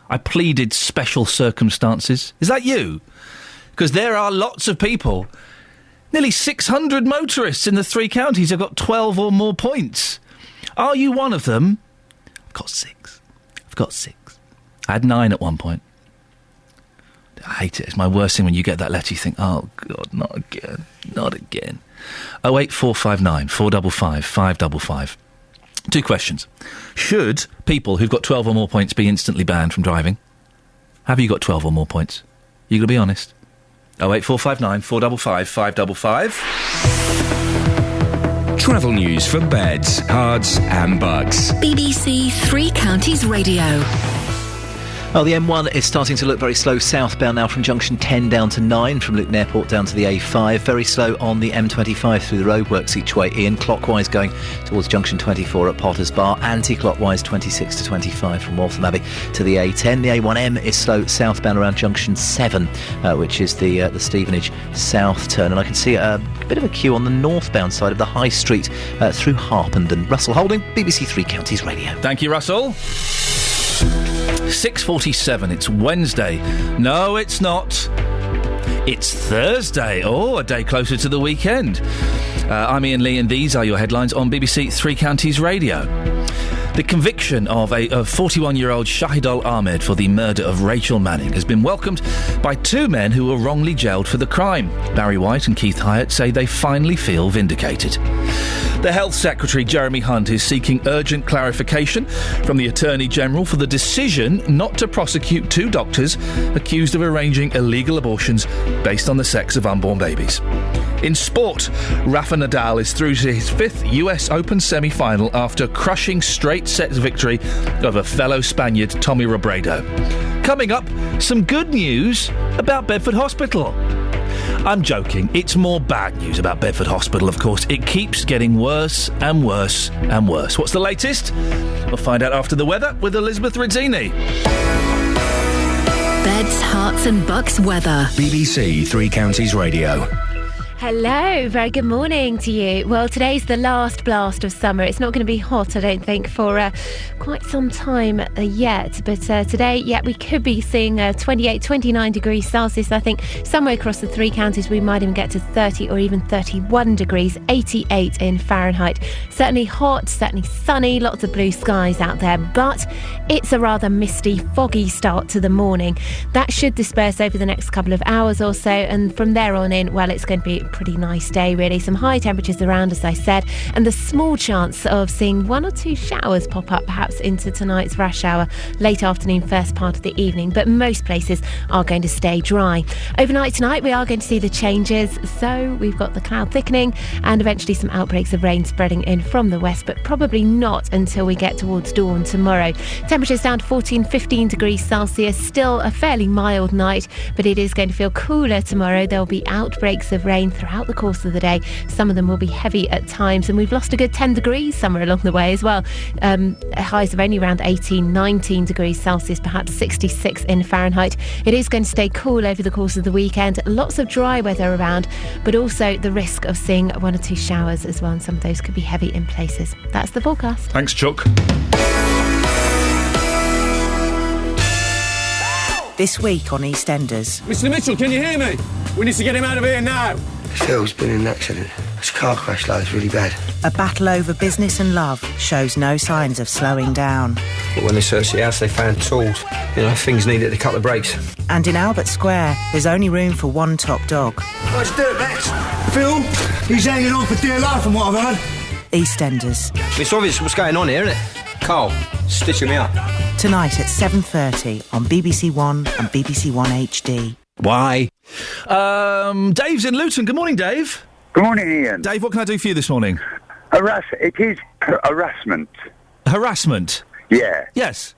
I pleaded special circumstances. Is that you? Because there are lots of people, nearly 600 motorists in the 3 counties have got 12 or more points. Are you one of them? I've got 6. I had 9 at one point. I hate it. It's my worst thing when you get that letter. You think, oh, God, not again. 08459 455 555. 2 questions. Should people who've got 12 or more points be instantly banned from driving? Have you got 12 or more points? You got to be honest. 08459 455 555. Travel news for beds, cards and bugs. BBC Three Counties Radio. Well, the M1 is starting to look very slow southbound now from junction 10 down to 9, from Luton Airport down to the A5. Very slow on the M25 through the roadworks each way. Iain, clockwise going towards junction 24 at Potters Bar, anti-clockwise 26 to 25 from Waltham Abbey to the A10. The A1M is slow southbound around junction 7, which is the Stevenage south turn. And I can see a bit of a queue on the northbound side of the High Street through Harpenden. Russell Holding, BBC Three Counties Radio. Thank you, Russell. 6:47, it's Wednesday. No, it's not. It's Thursday. Oh, a day closer to the weekend. I'm Iain Lee and these are your headlines on BBC Three Counties Radio. The conviction of 41-year-old Shahidul Ahmed for the murder of Rachel Manning has been welcomed by 2 men who were wrongly jailed for the crime. Barry White and Keith Hyatt say they finally feel vindicated. The Health Secretary, Jeremy Hunt, is seeking urgent clarification from the Attorney-General for the decision not to prosecute 2 doctors accused of arranging illegal abortions based on the sex of unborn babies. In sport, Rafa Nadal is through to his 5th US Open semi-final after crushing straight-sets victory over fellow Spaniard Tommy Robredo. Coming up, some good news about Bedford Hospital. I'm joking. It's more bad news about Bedford Hospital, of course. It keeps getting worse and worse and worse. What's the latest? We'll find out after the weather with Elizabeth Rizzini. Beds, Hearts and Bucks weather. BBC Three Counties Radio. Hello, very good morning to you. Well, today's the last blast of summer. It's not going to be hot, I don't think, for quite some time yet. But today, we could be seeing 28, 29 degrees Celsius. I think somewhere across the 3 counties we might even get to 30 or even 31 degrees, 88 in Fahrenheit. Certainly hot, certainly sunny, lots of blue skies out there. But it's a rather misty, foggy start to the morning. That should disperse over the next couple of hours or so. And from there on in, well, it's going to be pretty nice day, really. Some high temperatures around, as I said, and the small chance of seeing 1 or 2 showers pop up perhaps into tonight's rush hour, late afternoon, first part of the evening, but most places are going to stay dry. Overnight tonight we are going to see the changes, so we've got the cloud thickening and eventually some outbreaks of rain spreading in from the west, but probably not until we get towards dawn tomorrow. Temperatures down to 14, 15 degrees Celsius, still a fairly mild night, but it is going to feel cooler tomorrow. There'll be outbreaks of rain throughout the course of the day. Some of them will be heavy at times, and we've lost a good 10 degrees somewhere along the way as well. Highs of only around 18, 19 degrees Celsius, perhaps 66 in Fahrenheit. It is going to stay cool over the course of the weekend. Lots of dry weather around, but also the risk of seeing 1 or 2 showers as well, and some of those could be heavy in places. That's the forecast. Thanks, Chuck. This week on EastEnders. Mr. Mitchell, can you hear me? We need to get him out of here now. Phil's been in an accident. His car crash is really bad. A battle over business and love shows no signs of slowing down. But when they searched the house, they found tools. Things needed a couple of breaks. And in Albert Square, there's only room for 1 top dog. Let's do it, Max. Phil, he's hanging on for dear life from what I've heard. EastEnders. It's obvious what's going on here, isn't it? Carl, stitching me up. Tonight at 7:30 on BBC One and BBC One HD. Why? Dave's in Luton. Good morning, Dave. Good morning, Iain. Dave, what can I do for you this morning? It is harassment. Harassment? Yeah. Yes.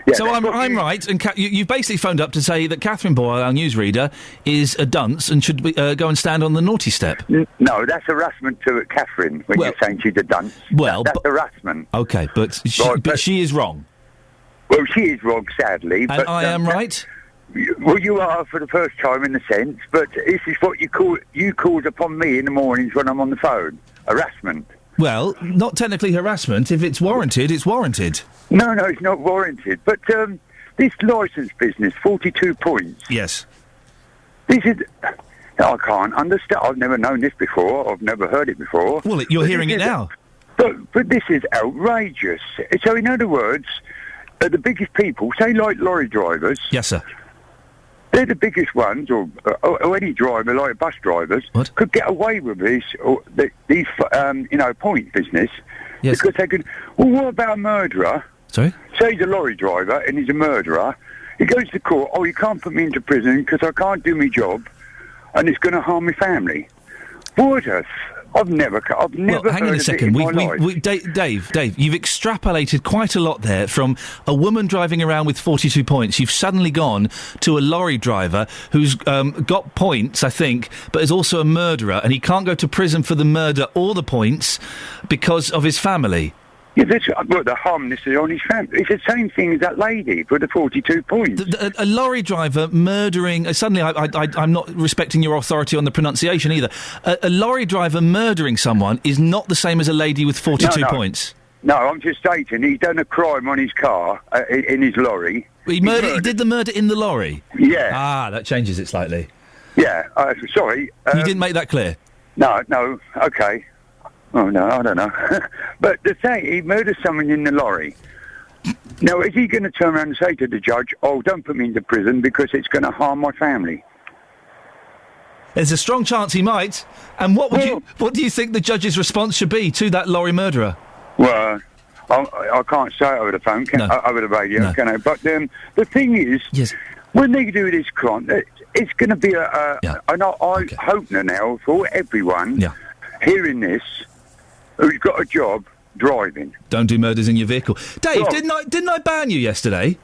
Yeah, So I'm right, and you've basically phoned up to say that Catherine Boyle, our newsreader, is a dunce and should go and stand on the naughty step. No, that's harassment to Catherine when you're saying she's a dunce. Well, that's harassment. Okay, but she is wrong. Well, she is wrong, sadly. And but, I am right? Well, you are for the first time in a sense, but this is what you called upon me in the mornings when I'm on the phone. Harassment. Well, not technically harassment. If it's warranted, it's warranted. No, it's not warranted. But this licence business, 42 points. Yes. This is... I can't understand. I've never known this before. I've never heard it before. Well, you're hearing it now. But this is outrageous. So, in other words, the biggest people, say like lorry drivers... Yes, sir. They're the biggest ones, or any driver, like bus drivers, could get away with this, these point business, because they could... Well, what about a murderer? Sorry? Say he's a lorry driver and he's a murderer. He goes to court, you can't put me into prison because I can't do my job and it's going to harm my family. What a... I've never hang on a second. Dave, you've extrapolated quite a lot there from a woman driving around with 42 points. You've suddenly gone to a lorry driver who's got points, I think, but is also a murderer, and he can't go to prison for the murder or the points because of his family. Yeah, the harmless is on his family. It's the same thing as that lady for the 42 points. A lorry driver murdering... suddenly, I'm not respecting your authority on the pronunciation either. A lorry driver murdering someone is not the same as a lady with 42 points. No, I'm just stating he's done a crime on his car, in his lorry. He did the murder in the lorry? Yeah. Ah, that changes it slightly. Yeah, sorry. You didn't make that clear? No, OK. Oh, no, I don't know. But the thing, he murdered someone in the lorry. Now, is he going to turn around and say to the judge, don't put me into prison because it's going to harm my family? There's a strong chance he might. And what do you think the judge's response should be to that lorry murderer? Well, I can't say it over the phone, over the radio, can I? But the thing is, when they do this crime, it's going to be and I hope now for everyone hearing this, who's got a job driving. Don't do murders in your vehicle. Dave, didn't I ban you yesterday?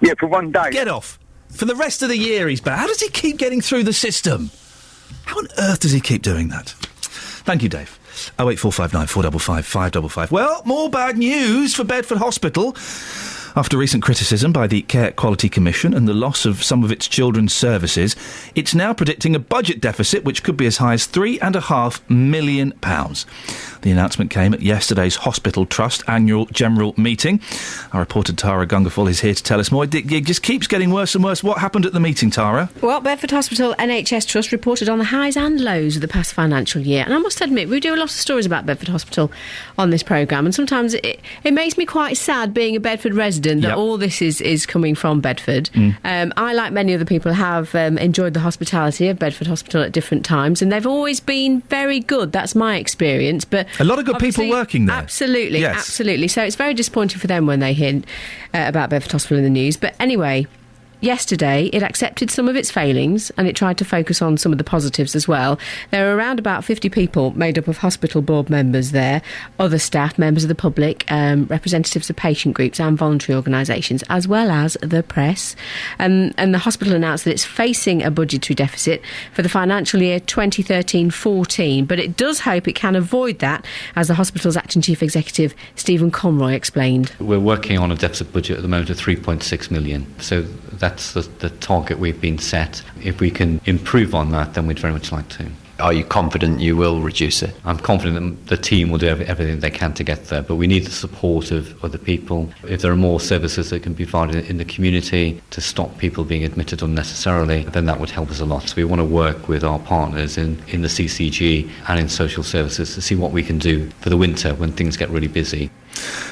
Yeah, for one day. Get off. For the rest of the year he's banned. How does he keep getting through the system? How on earth does he keep doing that? Thank you, Dave. 08459 455 555. Well, more bad news for Bedford Hospital. After recent criticism by the Care Quality Commission and the loss of some of its children's services, it's now predicting a budget deficit which could be as high as £3.5 million. The announcement came at yesterday's Hospital Trust annual general meeting. Our reporter Tara Gungaful is here to tell us more. It just keeps getting worse and worse. What happened at the meeting, Tara? Well, Bedford Hospital NHS Trust reported on the highs and lows of the past financial year. And I must admit, we do a lot of stories about Bedford Hospital on this programme, and sometimes it makes me quite sad being a Bedford resident that all this is coming from Bedford. I, like many other people, have enjoyed the hospitality of Bedford Hospital at different times, and they've always been very good. That's my experience. But a lot of good people working there. Absolutely, yes. Absolutely. So it's very disappointing for them when they hear about Bedford Hospital in the news. But anyway, yesterday it accepted some of its failings and it tried to focus on some of the positives as well. There are around about 50 people made up of hospital board members there, other staff, members of the public, representatives of patient groups and voluntary organisations, as well as the press. And the hospital announced that it's facing a budgetary deficit for the financial year 2013-14, but it does hope it can avoid that, as the hospital's acting chief executive Stephen Conroy explained. We're working on a deficit budget at the moment of 3.6 million, so that's the target we've been set. If we can improve on that, then we'd very much like to. Are you confident you will reduce it? I'm confident that the team will do everything they can to get there, but we need the support of other people. If there are more services that can be provided in the community to stop people being admitted unnecessarily, then that would help us a lot. So we want to work with our partners in the CCG and in social services to see what we can do for the winter when things get really busy.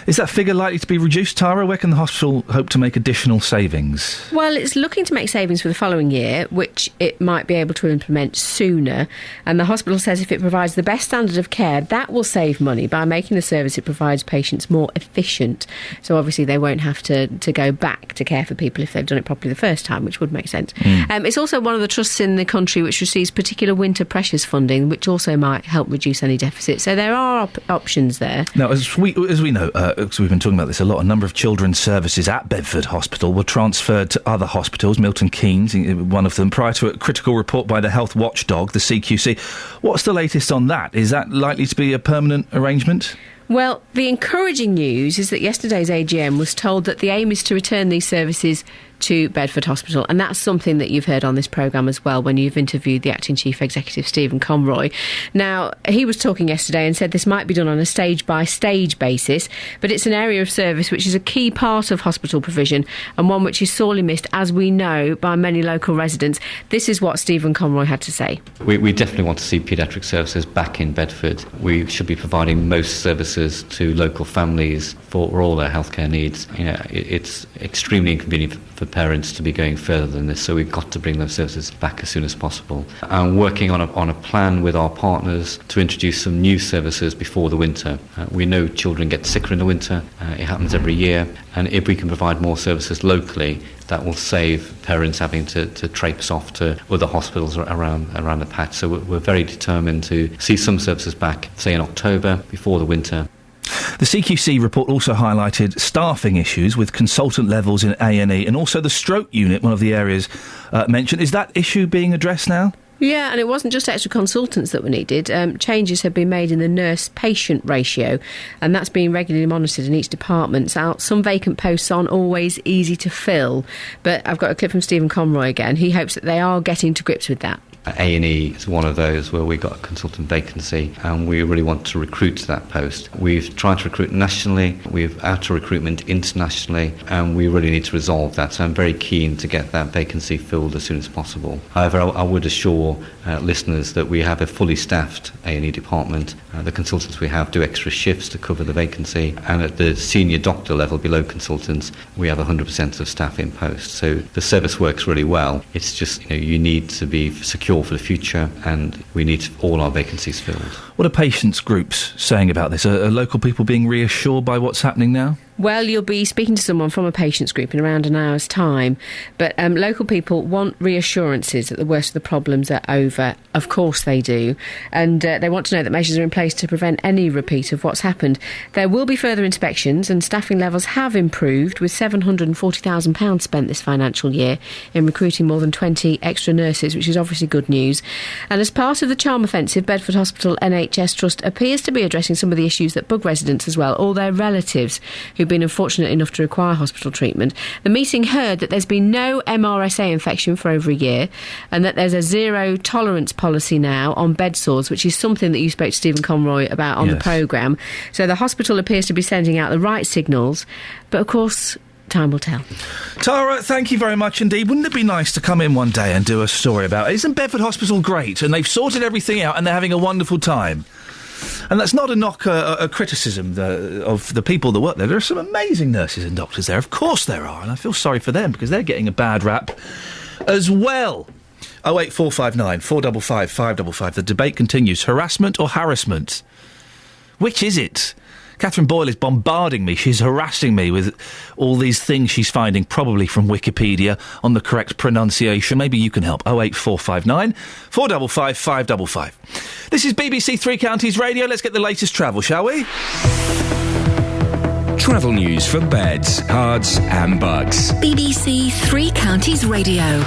Is that figure likely to be reduced, Tara? Where can the hospital hope to make additional savings? Well, it's looking to make savings for the following year, which it might be able to implement sooner. And the hospital says if it provides the best standard of care, that will save money by making the service it provides patients more efficient. So obviously they won't have to go back to care for people if they've done it properly the first time, which would make sense. It's also one of the trusts in the country which receives particular winter pressures funding, which also might help reduce any deficit. So there are options there. Now, as we we know, because we've been talking about this a lot, a number of children's services at Bedford Hospital were transferred to other hospitals, Milton Keynes, one of them, prior to a critical report by the health watchdog, the CQC. What's the latest on that? Is that likely to be a permanent arrangement? Well, the encouraging news is that yesterday's AGM was told that the aim is to return these services to Bedford Hospital, and that's something that you've heard on this programme as well when you've interviewed the Acting Chief Executive, Stephen Conroy. Now, he was talking yesterday and said this might be done on a stage-by-stage basis, but it's an area of service which is a key part of hospital provision and one which is sorely missed, as we know, by many local residents. This is what Stephen Conroy had to say. We definitely want to see paediatric services back in Bedford. We should be providing most services to local families for all their healthcare needs. You know, it's extremely inconvenient for parents to be going further than this, so we've got to bring those services back as soon as possible. I'm working on a plan with our partners to introduce some new services before the winter. We know children get sicker in the winter, it happens every year, and if we can provide more services locally, that will save parents having to traipse off to other hospitals around the patch. So we're very determined to see some services back, say in October, before the winter. The CQC report also highlighted staffing issues with consultant levels in A&E and also the stroke unit, one of the areas mentioned. Is that issue being addressed now? Yeah, and it wasn't just extra consultants that were needed. Changes have been made in the nurse-patient ratio, and that's being regularly monitored in each department. So some vacant posts aren't always easy to fill, but I've got a clip from Stephen Conroy again. He hopes that they are getting to grips with that. A&E is one of those where we've got a consultant vacancy and we really want to recruit to that post. We've tried to recruit nationally, we've out to recruitment internationally, and we really need to resolve that. So I'm very keen to get that vacancy filled as soon as possible. However, I would assure listeners that we have a fully staffed A&E department. The consultants we have do extra shifts to cover the vacancy, and at the senior doctor level below consultants we have 100% of staff in post. So the service works really well. It's just, you need to be secure for the future, and we need all our vacancies filled. What are patients' groups saying about this? Are local people being reassured by what's happening now? Well, you'll be speaking to someone from a patients group in around an hour's time, but local people want reassurances that the worst of the problems are over. Of course they do, and they want to know that measures are in place to prevent any repeat of what's happened. There will be further inspections, and staffing levels have improved, with £740,000 spent this financial year in recruiting more than 20 extra nurses, which is obviously good news. And as part of the charm offensive, Bedford Hospital NHS Trust appears to be addressing some of the issues that bug residents as well, or their relatives who've been unfortunate enough to require hospital treatment. The meeting heard that there's been no MRSA infection for over a year, and that there's a zero tolerance policy now on bed sores, which is something that you spoke to Stephen Conroy about on the programme. So the hospital appears to be sending out the right signals, but of course time will tell. Tara, thank you very much indeed. Wouldn't it be nice to come in one day and do a story about it? Isn't Bedford Hospital great? And they've sorted everything out and they're having a wonderful time. And that's not a knock, a criticism of the people that work there. There are some amazing nurses and doctors there. Of course there are. And I feel sorry for them because they're getting a bad rap as well. 08459 455 555. The debate continues. Harassment or harassment? Which is it? Catherine Boyle is bombarding me. She's harassing me with all these things she's finding, probably from Wikipedia, on the correct pronunciation. Maybe you can help. 08459 455 555. This is BBC Three Counties Radio. Let's get the latest travel, shall we? Travel news for beds, cards and bugs. BBC Three Counties Radio.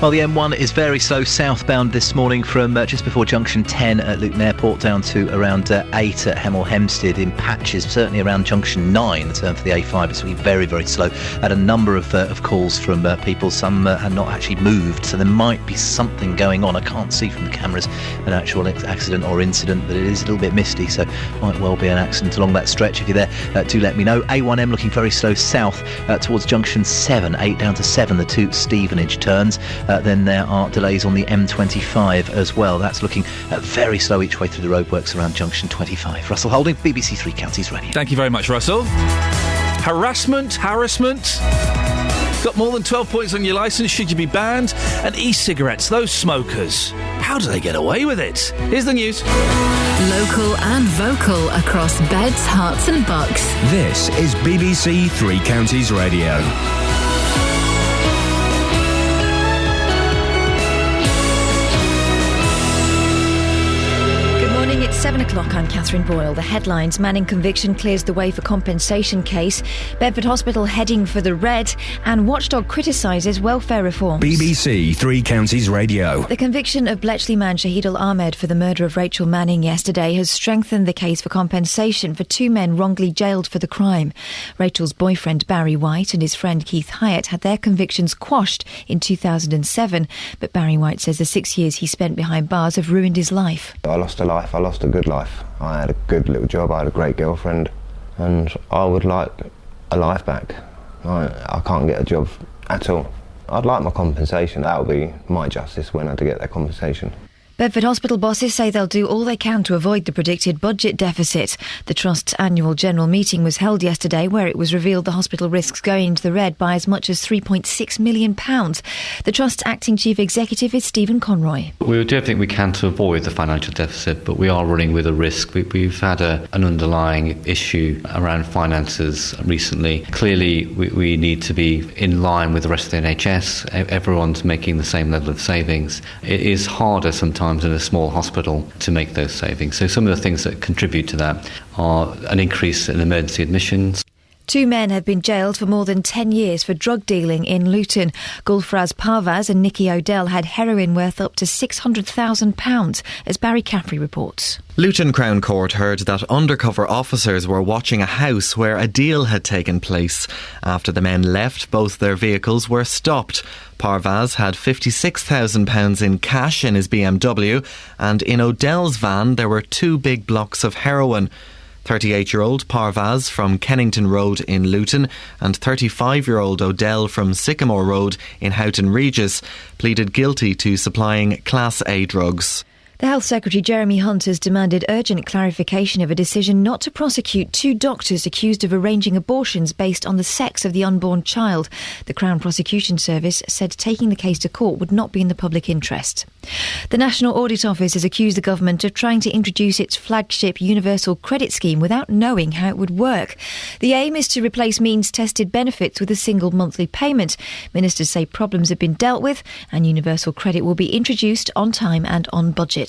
Well, the M1 is very slow southbound this morning from just before junction 10 at Luton Airport down to around 8 at Hemel Hempstead in patches, certainly around junction 9, the turn for the A5. It's really very, very slow. Had a number of calls from people. Some had not actually moved, so there might be something going on. I can't see from the cameras an actual accident or incident, but it is a little bit misty, so might well be an accident along that stretch. If you're there, do let me know. A1M looking very slow south towards junction 7, 8 down to 7, the two Stevenage turns. Then there are delays on the M25 as well. That's looking very slow each way through the roadworks around junction 25. Russell Holding, BBC Three Counties Radio. Thank you very much, Russell. Harassment? Got more than 12 points on your licence, should you be banned? And e-cigarettes, those smokers. How do they get away with it? Here's the news. Local and vocal across beds, hearts and bucks. This is BBC Three Counties Radio. 7 o'clock, I'm Catherine Boyle. The headlines: Manning conviction clears the way for compensation case, Bedford Hospital heading for the red, and Watchdog criticises welfare reform. BBC Three Counties Radio. The conviction of Bletchley man Shahid Al-Ahmed for the murder of Rachel Manning yesterday has strengthened the case for compensation for two men wrongly jailed for the crime. Rachel's boyfriend Barry White and his friend Keith Hyatt had their convictions quashed in 2007, but Barry White says the 6 years he spent behind bars have ruined his life. I lost a life, I lost a good life. I had a good little job, I had a great girlfriend, and I would like a life back. I can't get a job at all. I'd like my compensation. That would be my justice when I had to get that compensation. Bedford Hospital bosses say they'll do all they can to avoid the predicted budget deficit. The Trust's annual general meeting was held yesterday, where it was revealed the hospital risks going into the red by as much as £3.6 million. The Trust's acting chief executive is Stephen Conroy. We do everything we can to avoid the financial deficit, but we are running with a risk. We've had an underlying issue around finances recently. Clearly, we need to be in line with the rest of the NHS. Everyone's making the same level of savings. It is harder sometimes in a small hospital to make those savings. So some of the things that contribute to that are an increase in emergency admissions. Two men have been jailed for more than 10 years for drug dealing in Luton. Gulfraz Parvaz and Nicky O'Dell had heroin worth up to £600,000, as Barry Caffrey reports. Luton Crown Court heard that undercover officers were watching a house where a deal had taken place. After the men left, both their vehicles were stopped. Parvaz had £56,000 in cash in his BMW, and in O'Dell's van there were two big blocks of heroin. 38-year-old Parvaz from Kennington Road in Luton and 35-year-old O'Dell from Sycamore Road in Houghton Regis pleaded guilty to supplying Class A drugs. The Health Secretary Jeremy Hunt has demanded urgent clarification of a decision not to prosecute two doctors accused of arranging abortions based on the sex of the unborn child. The Crown Prosecution Service said taking the case to court would not be in the public interest. The National Audit Office has accused the government of trying to introduce its flagship universal credit scheme without knowing how it would work. The aim is to replace means-tested benefits with a single monthly payment. Ministers say problems have been dealt with and universal credit will be introduced on time and on budget.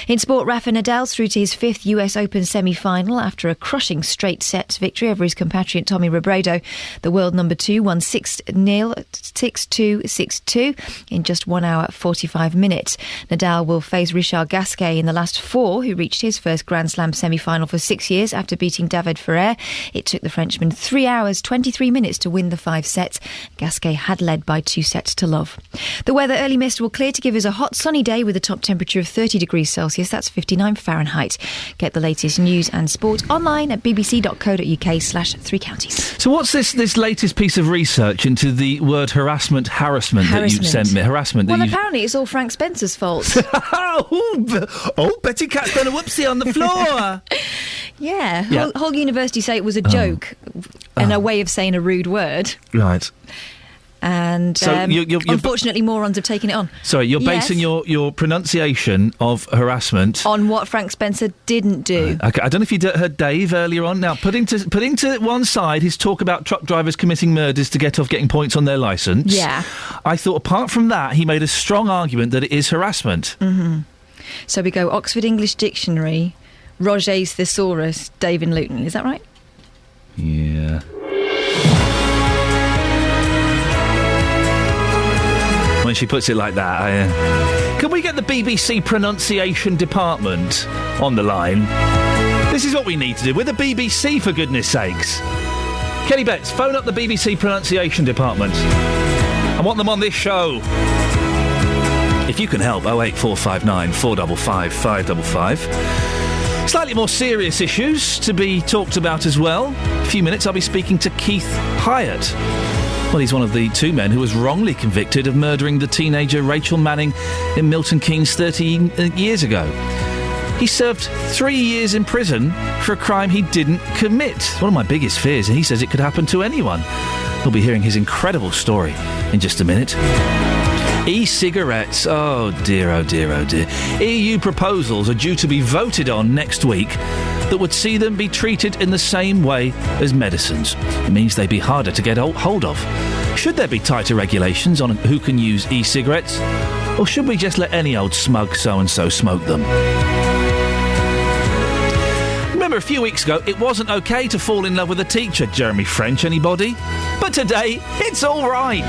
In sport, Rafa Nadal's through to his fifth US Open semi-final after a crushing straight sets victory over his compatriot Tommy Robredo. The world number 2 won 6-0, 6-2, 6-2 in just 1 hour 45 minutes. Nadal will face Richard Gasquet in the last four, who reached his first Grand Slam semi-final for 6 years after beating David Ferrer. It took the Frenchman 3 hours 23 minutes to win the 5 sets. Gasquet had led by 2 sets to love. The weather: early mist will clear to give us a hot sunny day with a top temperature of 30 degrees Celsius, that's 59 Fahrenheit. Get the latest news and sport online at bbc.co.uk/3 counties. So what's this latest piece of research into the word harassment that you sent me? Harassment. Well, apparently it's all Frank Spencer's fault. Betty Cat's done a whoopsie on the floor. Yeah. Whole university say it was a joke and a way of saying a rude word. Right. And so unfortunately morons have taken it on. Sorry, you're basing your pronunciation of harassment on what Frank Spencer didn't do. Okay, I don't know if you heard Dave earlier on. Now, putting to one side his talk about truck drivers committing murders to get off getting points on their licence. Yeah. I thought apart from that, he made a strong argument that it is harassment. Mm-hmm. So we go Oxford English Dictionary, Roget's Thesaurus, Dave in Luton. Is that right? Yeah. When she puts it like that, can we get the BBC pronunciation department on the line? This is what we need to do. We're the BBC, for goodness sakes. Kelly Betts, phone up the BBC pronunciation department. I want them on this show. If you can help, 08459 455 555. Slightly more serious issues to be talked about as well. In a few minutes, I'll be speaking to Keith Hyatt. Well, he's one of the two men who was wrongly convicted of murdering the teenager Rachel Manning in Milton Keynes 30 years ago. He served 3 years in prison for a crime he didn't commit. One of my biggest fears, and he says it could happen to anyone. We'll be hearing his incredible story in just a minute. E-cigarettes. Oh dear, oh dear, oh dear. EU proposals are due to be voted on next week that would see them be treated in the same way as medicines. It means they'd be harder to get hold of. Should there be tighter regulations on who can use e-cigarettes? Or should we just let any old smug so-and-so smoke them? remember a few weeks ago, it wasn't okay to fall in love with a teacher, Jeremy French, anybody? But today, it's all right.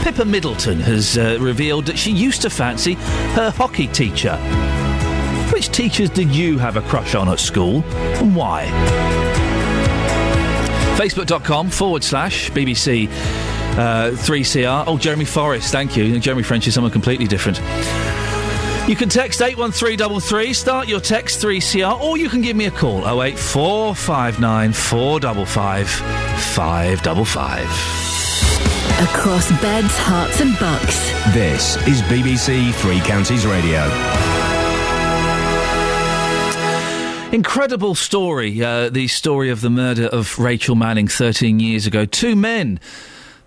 Pippa Middleton has revealed that she used to fancy her hockey teacher. Which teachers did you have a crush on at school, and why? Facebook.com/BBC 3CR. Oh, Jeremy Forrest, thank you. Jeremy French is someone completely different. You can text 81333, start your text 3CR, or you can give me a call, 08459 455 555. Across beds, hearts and bucks. This is BBC Three Counties Radio. Incredible story, the story of the murder of Rachel Manning 13 years ago. Two men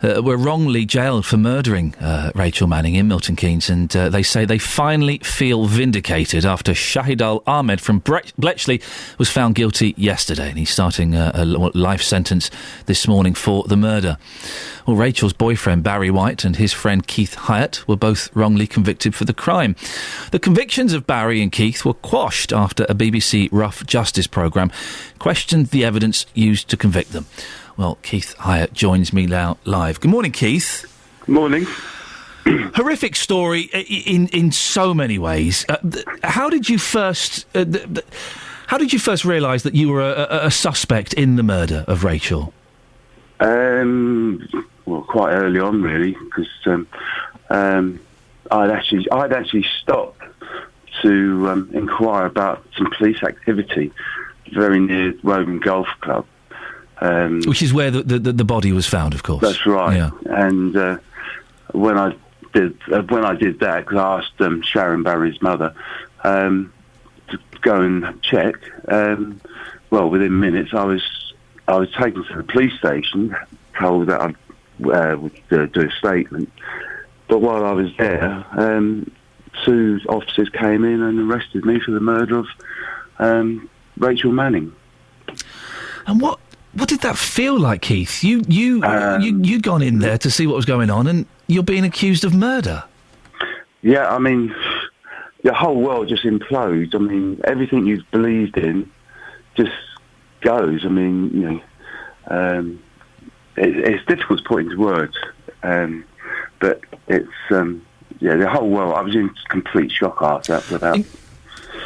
were wrongly jailed for murdering Rachel Manning in Milton Keynes, and they say they finally feel vindicated after Shahidul Ahmed from Bletchley was found guilty yesterday, and he's starting a life sentence this morning for the murder. Well, Rachel's boyfriend Barry White and his friend Keith Hyatt were both wrongly convicted for the crime. The convictions of Barry and Keith were quashed after a BBC Rough Justice programme questioned the evidence used to convict them. Well, Keith Hyatt joins me now live. Good morning, Keith. Good morning. Horrific story in so many ways. How did you first realise that you were a suspect in the murder of Rachel? Well, quite early on, really, because I'd actually stopped to inquire about some police activity very near Woburn Golf Club. Which is where the body was found, of course. That's right. Yeah. And when I did that, because I asked Sharon Barry's mother to go and check. Well, within minutes, I was taken to the police station, told that I would do a statement. But while I was there, two officers came in and arrested me for the murder of Rachel Manning. And what did that feel like, Keith? You'd gone in there to see what was going on, and you're being accused of murder. Yeah, I mean, the whole world just implodes. I mean, everything you've believed in just goes. I mean, you know, it's difficult to put into words, but it's the whole world. I was in complete shock after that.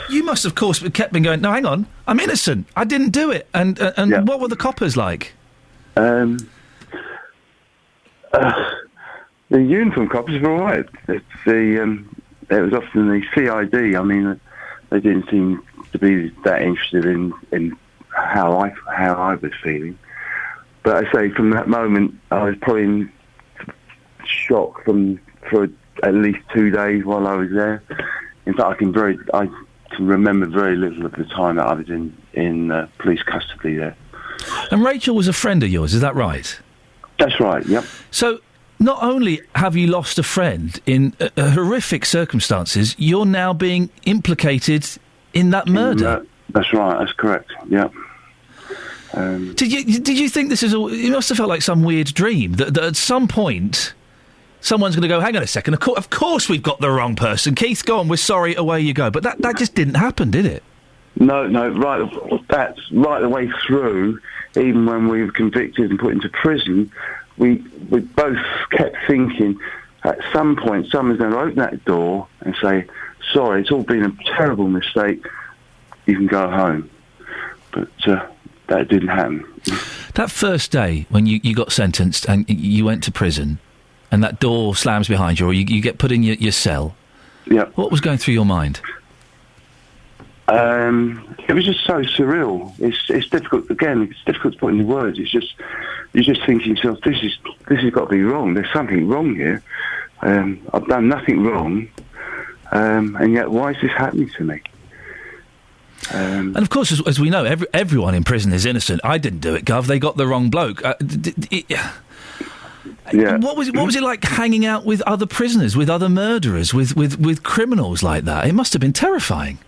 You must, of course, have kept going, no, hang on, I'm innocent, I didn't do it. And what were the coppers like? The uniform coppers were all right. It was often the CID. I mean, they didn't seem to be that interested in how I was feeling. But I say, from that moment, I was probably in shock for at least 2 days while I was there. In fact, I can remember very little of the time that I was in police custody there. And Rachel was a friend of yours, is that right? That's right, yep. So, not only have you lost a friend in horrific circumstances, you're now being implicated in that murder. That's right, that's correct, yep. Did you think this is it must have felt like some weird dream, that at some point someone's going to go, hang on a second, of course we've got the wrong person. Keith, go on, we're sorry, away you go. But that just didn't happen, did it? No, that's right the way through. Even when we were convicted and put into prison, we both kept thinking, at some point someone's going to open that door and say, sorry, it's all been a terrible mistake, you can go home. But that didn't happen. That first day when you got sentenced and you went to prison, and that door slams behind you, or you get put in your cell. Yeah. What was going through your mind? It was just so surreal. It's difficult. Again, it's difficult to put into words. It's just you're just thinking to yourself, this has got to be wrong. There's something wrong here. I've done nothing wrong, and yet why is this happening to me? And of course, as we know, everyone in prison is innocent. I didn't do it, Gov. They got the wrong bloke. Yeah. What was it like hanging out with other prisoners, with other murderers, with criminals like that? It must have been terrifying.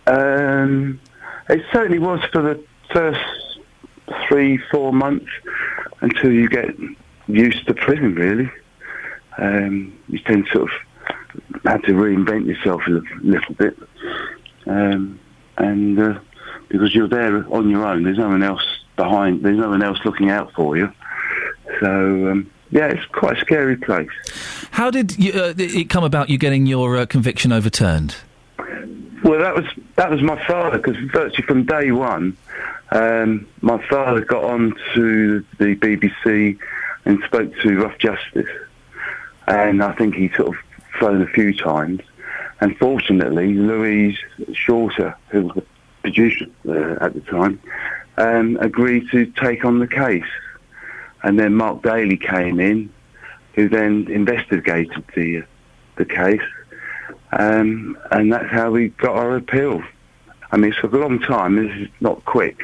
It certainly was for the first 3-4 months until you get used to prison, really. You tend to sort of have to reinvent yourself a little bit. But because you're there on your own. There's no one else behind. There's no one else looking out for you. So it's quite a scary place. How did it come about? You getting your conviction overturned? Well, that was my father, because virtually from day one, my father got on to the BBC and spoke to Rough Justice, and I think he sort of phoned a few times. And fortunately, Louise Shorter, who was the producer at the time, agreed to take on the case. And then Mark Daly came in, who then investigated the case, and that's how we got our appeal. I mean, it took a long time. This is not quick.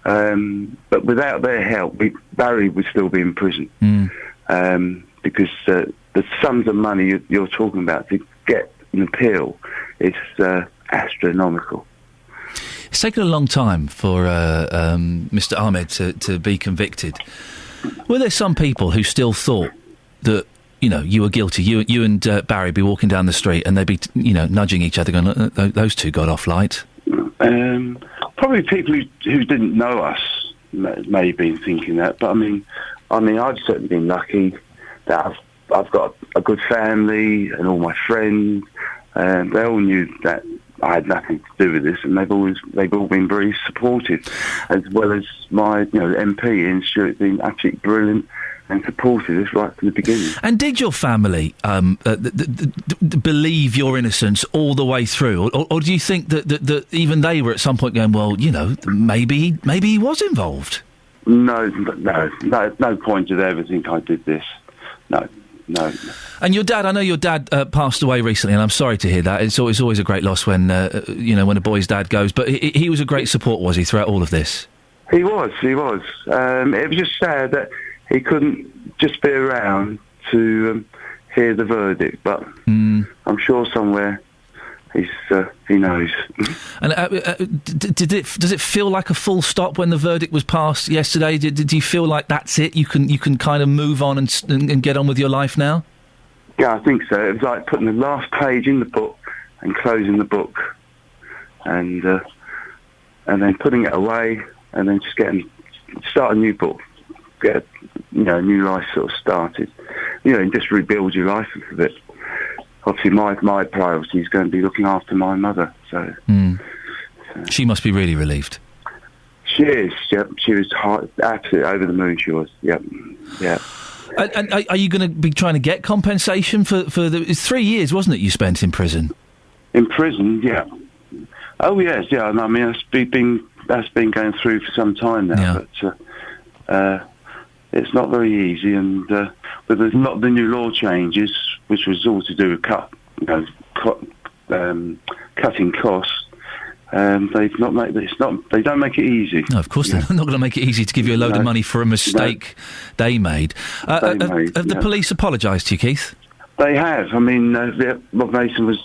But without their help, Barry would still be in prison. Because the sums of money you're talking about to get an appeal is astronomical. It's taken a long time for Mr. Ahmed to be convicted. Were there some people who still thought that, you were guilty? You and Barry be walking down the street and they'd be, nudging each other, going, "Those two got off light." Probably people who didn't know us may have been thinking that. But I mean, I've certainly been lucky that I've got a good family and all my friends, and they all knew that I had nothing to do with this, and they've all been very supportive, as well as my MP Iain Stewart being absolutely brilliant and supported us right from the beginning. And did your family believe your innocence all the way through, or do you think that even they were at some point going, well, maybe he was involved? No point did they ever think I did this. No. And your dad, I know your dad passed away recently, and I'm sorry to hear that. It's always a great loss when when a boy's dad goes. But he was a great support, was he, throughout all of this? He was. It was just sad that he couldn't just be around to hear the verdict. But I'm sure somewhere he knows. And does it feel like a full stop when the verdict was passed yesterday? Did you feel like that's it? You can kind of move on and get on with your life now? Yeah, I think so. It was like putting the last page in the book and closing the book, and then putting it away, and then just start a new book, get a new life sort of started, and just rebuild your life a little bit. Obviously, my priority is going to be looking after my mother. So she must be really relieved. She is. Yep. She was absolutely over the moon. She was. Yep. Yeah. And are you going to be trying to get compensation for it's 3 years, wasn't it? You spent in prison. In prison, yeah. Oh yes, yeah. I mean, that's been going through for some time now. Yeah. But it's not very easy, and but there's not the new law changes, which was all to do with cutting costs. They don't make it easy. No, of course they're not going to make it easy to give you a load of money for a mistake they made. Have the police apologised to you, Keith? They have. I mean, Rob Mason was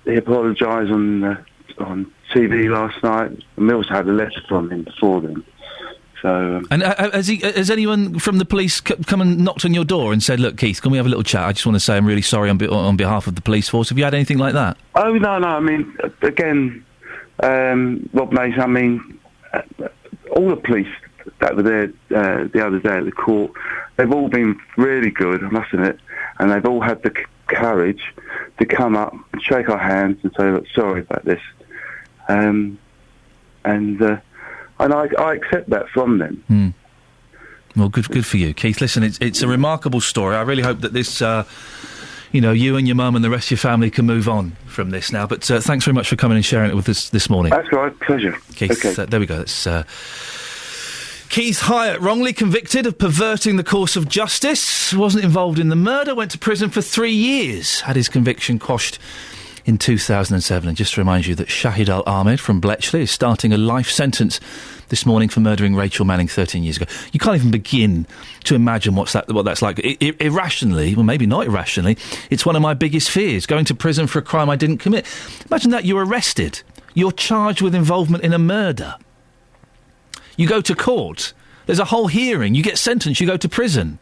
he apologised on TV last night, and we also had a letter from him before then. So, and has anyone from the police come and knocked on your door and said, "Look, Keith, can we have a little chat? I just want to say I'm really sorry on behalf of the police force." Have you had anything like that? Oh no. I mean, again, Rob Mason. I mean, all the police that were there the other day at the court, they've all been really good, I must admit, and they've all had the courage to come up and shake our hands and say, "Look, sorry about this," and I accept that from them. Well, good for you, Keith. Listen, it's a remarkable story. I really hope that this, you and your mum and the rest of your family can move on from this now. But thanks very much for coming and sharing it with us this morning. That's right, pleasure. Keith, okay. There we go. That's Keith Hyatt, wrongly convicted of perverting the course of justice, wasn't involved in the murder, went to prison for 3 years, had his conviction quashed in 2007. And just to remind you that Shahid Al-Ahmed from Bletchley is starting a life sentence this morning for murdering Rachel Manning 13 years ago. You can't even begin to imagine what that's like. Irrationally, well, maybe not irrationally, it's one of my biggest fears, going to prison for a crime I didn't commit. Imagine that, you're arrested. You're charged with involvement in a murder. You go to court. There's a whole hearing. You get sentenced. You go to prison.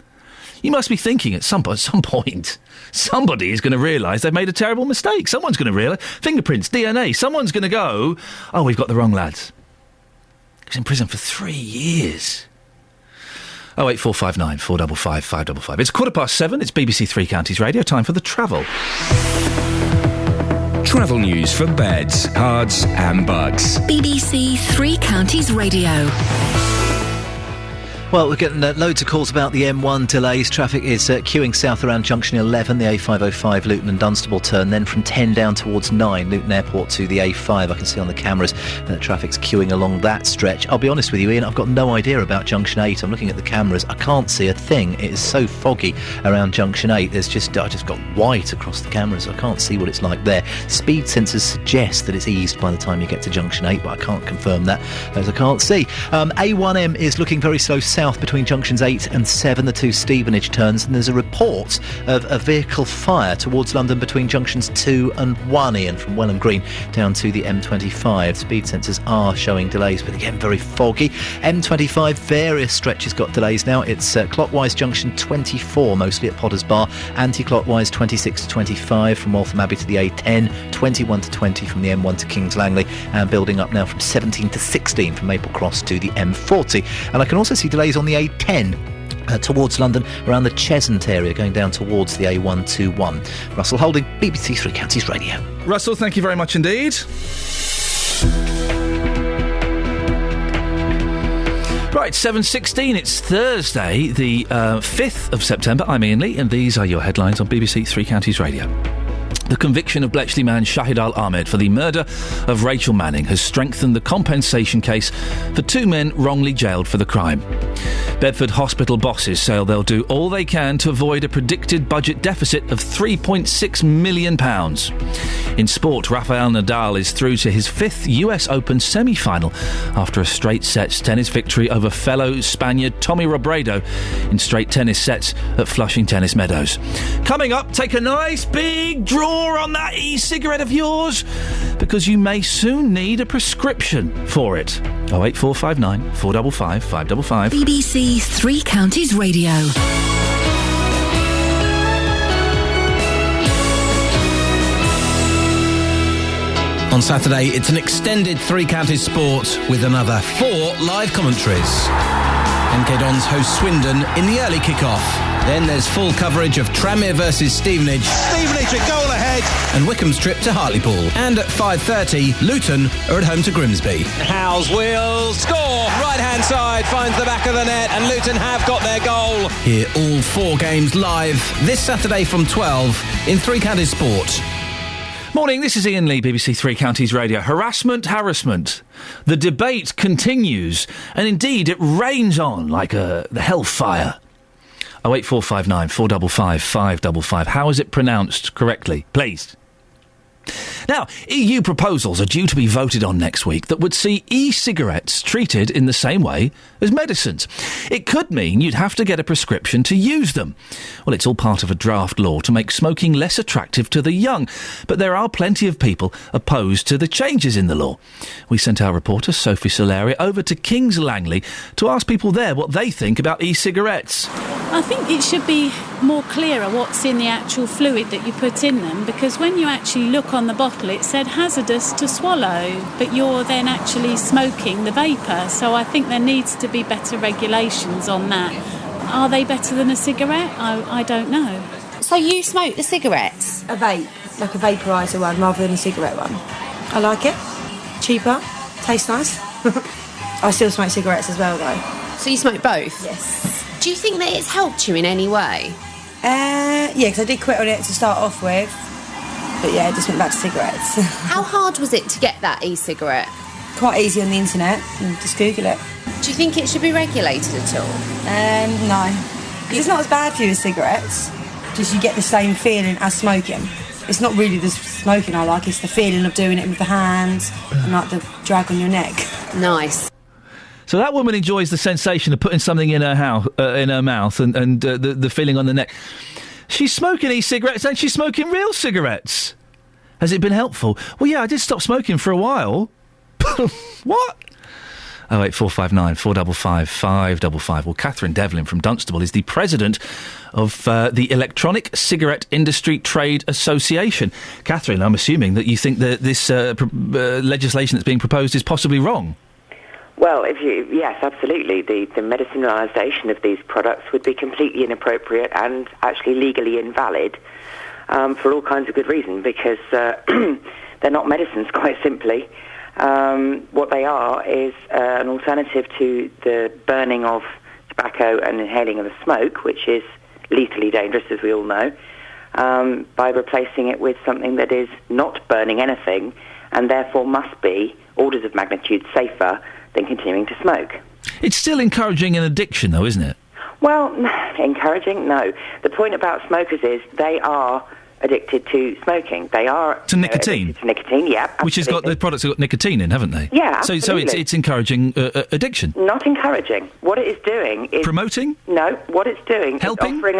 You must be thinking at some point, somebody is going to realise they've made a terrible mistake. Someone's going to realise. Fingerprints, DNA. Someone's going to go, oh, we've got the wrong lads. He's in prison for 3 years. 08459 455 555. It's 7:15. It's BBC Three Counties Radio. Time for the travel. Travel news for beds, cards and bugs. BBC Three Counties Radio. Well, we're getting loads of calls about the M1 delays. Traffic is queuing south around junction 11, the A505 Luton and Dunstable turn, then from 10 down towards 9, Luton Airport to the A5. I can see on the cameras that traffic's queuing along that stretch. I'll be honest with you, Ian, I've got no idea about junction 8. I'm looking at the cameras. I can't see a thing. It is so foggy around junction 8. I just got white across the cameras. I can't see what it's like there. Speed sensors suggest that it's eased by the time you get to junction 8, but I can't confirm that as I can't see. A1M is looking very slow south between junctions 8 and 7, the two Stevenage turns, and there's a report of a vehicle fire towards London between junctions 2 and 1, Ian, from Welham Green down to the M25. Speed sensors are showing delays, but again, very foggy. M25, various stretches got delays now. It's clockwise junction 24, mostly at Potters Bar, anti-clockwise 26 to 25 from Waltham Abbey to the A10, 21 to 20 from the M1 to Kings Langley, and building up now from 17 to 16 from Maple Cross to the M40. And I can also see delays on the A10 towards London around the Cheshunt area, going down towards the A121. Russell Holding, BBC Three Counties Radio. Russell, thank you very much indeed. Right, 7:16, it's Thursday, the 5th of September. I'm Iain Lee, and these are your headlines on BBC Three Counties Radio. The conviction of Bletchley man Shahid Al-Ahmed for the murder of Rachel Manning has strengthened the compensation case for two men wrongly jailed for the crime. Bedford hospital bosses say they'll do all they can to avoid a predicted budget deficit of £3.6 million. In sport, Rafael Nadal is through to his 5th US Open semi-final after a straight sets tennis victory over fellow Spaniard Tommy Robredo in straight tennis sets at Flushing Tennis Meadows. Coming up, take a nice big draw on that e-cigarette of yours, because you may soon need a prescription for it. 08459 455 555. BBC Three Counties Radio. On Saturday, it's an extended Three Counties sport with another 4 live commentaries. MK Dons host Swindon in the early kick-off. Then there's full coverage of Tranmere versus Stevenage. Stevenage a goal ahead. And Wycombe's trip to Hartlepool. And at 5:30, Luton are at home to Grimsby. Howes will score. Right-hand side finds the back of the net, and Luton have got their goal. Hear all 4 games live this Saturday from 12 in Three Counties Sport. Morning, this is Iain Lee, BBC Three Counties Radio. Harassment. The debate continues, and indeed it rains on like the hellfire. 08459 455 555. How is it pronounced correctly, please? Now, EU proposals are due to be voted on next week that would see e-cigarettes treated in the same way as medicines. It could mean you'd have to get a prescription to use them. Well, it's all part of a draft law to make smoking less attractive to the young, but there are plenty of people opposed to the changes in the law. We sent our reporter, Sophie Solaria, over to Kings Langley to ask people there what they think about e-cigarettes. I think it should be more clearer what's in the actual fluid that you put in them, because when you actually look on the bottle it said hazardous to swallow, but you're then actually smoking the vapour, so I think there needs to be better regulations on that. Are they better than a cigarette? I don't know. So you smoke the cigarettes? A vape, like a vaporiser one rather than a cigarette one. I like it. Cheaper, tastes nice. I still smoke cigarettes as well though. So you smoke both? Yes. Do you think that it's helped you in any way? Yeah, because I did quit on it to start off with. But yeah, I just went back to cigarettes. How hard was it to get that e-cigarette? Quite easy on the internet. Just Google it. Do you think it should be regulated at all? No. Because it's not as bad for you as cigarettes. Just you get the same feeling as smoking. It's not really the smoking I like, it's the feeling of doing it with the hands and like the drag on your neck. Nice. So that woman enjoys the sensation of putting something in her mouth and the feeling on the neck. She's smoking e-cigarettes and she's smoking real cigarettes. Has it been helpful? Well, yeah, I did stop smoking for a while. What? 08459 455 555. Well, Catherine Devlin from Dunstable is the president of the Electronic Cigarette Industry Trade Association. Catherine, I'm assuming that you think that this legislation that's being proposed is possibly wrong. Well, yes, absolutely. The medicalisation of these products would be completely inappropriate and actually legally invalid for all kinds of good reason, because they're not medicines, quite simply. What they are is an alternative to the burning of tobacco and inhaling of the smoke, which is lethally dangerous, as we all know, by replacing it with something that is not burning anything and therefore must be orders of magnitude safer than continuing to smoke. It's still encouraging an addiction, though, isn't it? Well, encouraging? No. The point about smokers is they are addicted to smoking. They are... To nicotine? To nicotine, yeah. Absolutely. Which has got... The products have got nicotine in, haven't they? Yeah, absolutely. So it's encouraging addiction? Not encouraging. What it is doing is... Promoting? No. What it's doing helping? is offering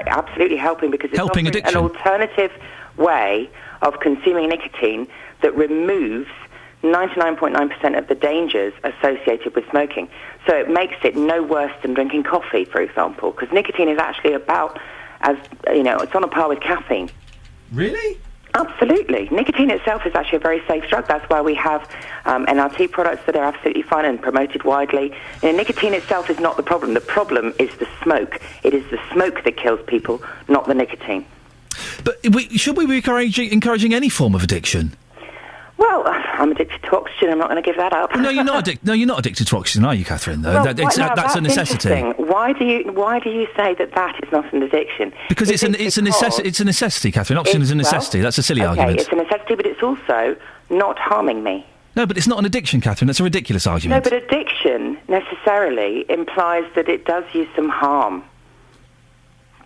absolutely helping, because it's helping offering addiction. an alternative way of consuming nicotine that removes 99.9% of the dangers associated with smoking. So it makes it no worse than drinking coffee, for example, because nicotine is actually about, as you know, it's on a par with caffeine. Really? Absolutely. Nicotine itself is actually a very safe drug. That's why we have NRT products that are absolutely fine and promoted widely. You know, nicotine itself is not the problem. The problem is the smoke. It is the smoke that kills people, not the nicotine. But should we be encouraging any form of addiction? Well, I'm addicted to oxygen. I'm not going to give that up. No, you're not addicted. No, you're not addicted to oxygen, are you, Catherine? Though well, that's a necessity. Why do you say that is not an addiction? Because it's a necessity, Catherine. Oxygen is a necessity. That's a silly argument. It's a necessity, but it's also not harming me. No, but it's not an addiction, Catherine. That's a ridiculous argument. No, but addiction necessarily implies that it does you some harm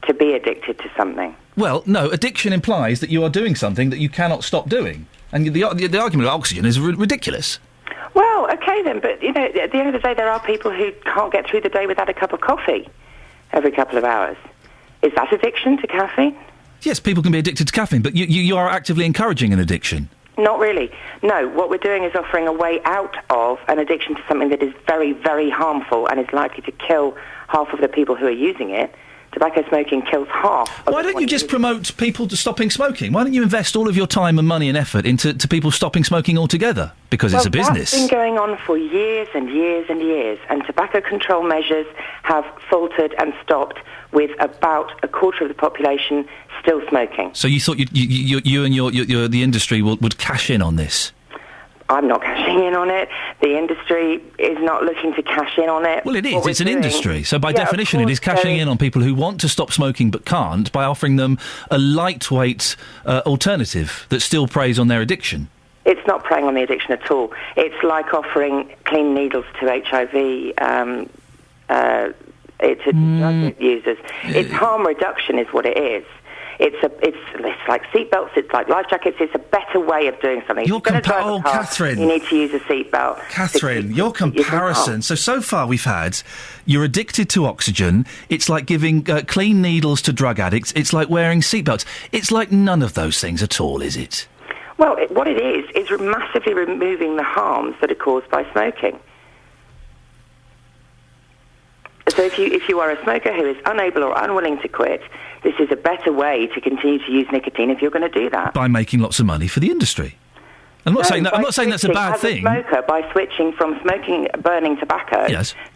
to be addicted to something. Well, no, addiction implies that you are doing something that you cannot stop doing. And the argument about oxygen is ridiculous. Well, okay then, but, you know, at the end of the day, there are people who can't get through the day without a cup of coffee every couple of hours. Is that addiction to caffeine? Yes, people can be addicted to caffeine, but you are actively encouraging an addiction. Not really. No, what we're doing is offering a way out of an addiction to something that is very, very harmful and is likely to kill half of the people who are using it. Tobacco smoking kills half. Why don't you just promote people to stopping smoking? Why don't you invest all of your time and money and effort into people stopping smoking altogether? Because it's a business. That's been going on for years and years and years, and tobacco control measures have faltered and stopped with about a quarter of the population still smoking. So you thought you and the industry would cash in on this? I'm not cashing in on it. The industry is not looking to cash in on it. Well, it is. It's an industry. So by definition, it is cashing in on people who want to stop smoking but can't by offering them a lightweight alternative that still preys on their addiction. It's not preying on the addiction at all. It's like offering clean needles to HIV drug users. It's harm reduction is what it is. It's like seatbelts, it's like life jackets, it's a better way of doing something. Catherine. You need to use a seatbelt. Catherine, your comparison. So far we've had, you're addicted to oxygen, it's like giving clean needles to drug addicts, it's like wearing seatbelts. It's like none of those things at all, is it? Well, what it is massively removing the harms that are caused by smoking. So if you are a smoker who is unable or unwilling to quit, this is a better way to continue to use nicotine if you're going to do that. By making lots of money for the industry. I'm not saying that's a bad thing. As a smoker, by switching from burning tobacco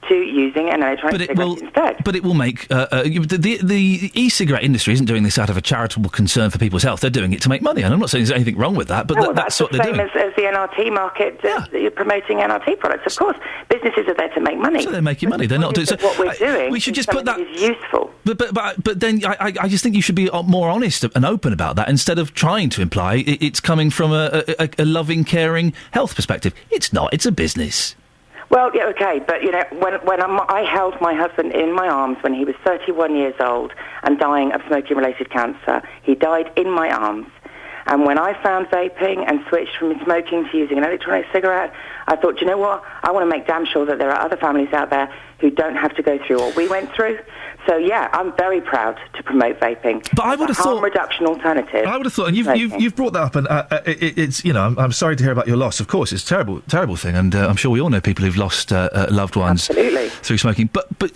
to using an electronic cigarette instead. But it will make... the e-cigarette industry isn't doing this out of a charitable concern for people's health. They're doing it to make money. And I'm not saying there's anything wrong with that, but that's what they're doing. That's the same as the NRT market. You're promoting NRT products. Of course, businesses are there to make money. So they're making money. They're not doing... what we're doing we should just put that... is useful. But then I just think you should be more honest and open about that instead of trying to imply it's coming from a loving, caring health perspective. It's not. It's a business. Well, yeah, okay, but, you know, when I held my husband in my arms when he was 31 years old and dying of smoking-related cancer, he died in my arms, And when I found vaping and switched from smoking to using an electronic cigarette, I thought, do you know what? I want to make damn sure that there are other families out there who don't have to go through what we went through. So, yeah, I'm very proud to promote vaping. But I would have thought... harm reduction alternative. I would have thought, and you've brought that up, and it's, you know, I'm sorry to hear about your loss. Of course, it's a terrible thing, and I'm sure we all know people who've lost loved ones through smoking. But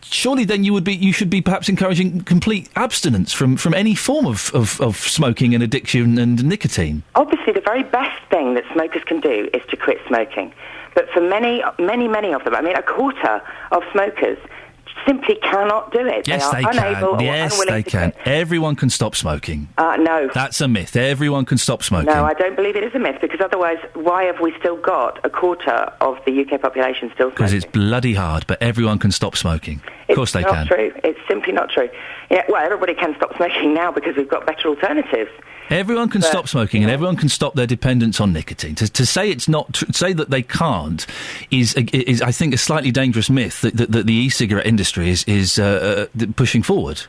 surely then you should be perhaps encouraging complete abstinence from any form of smoking and addiction and nicotine. Obviously, the very best thing that smokers can do is to quit smoking. But for many of them, I mean, a quarter of smokers simply cannot do it. Yes, they are unable or unwilling to can. quit. Everyone can stop smoking. No. That's a myth. Everyone can stop smoking. No, I don't believe it is a myth, because otherwise, why have we still got a quarter of the UK population still smoking? Because it's bloody hard, but everyone can stop smoking. Of course they can. It's not true. It's simply not true. Yeah, well, everybody can stop smoking now because we've got better alternatives. Everyone can stop smoking, and everyone can stop their dependence on nicotine. To say it's not say that they can't is I think a slightly dangerous myth that the e-cigarette industry is pushing forward.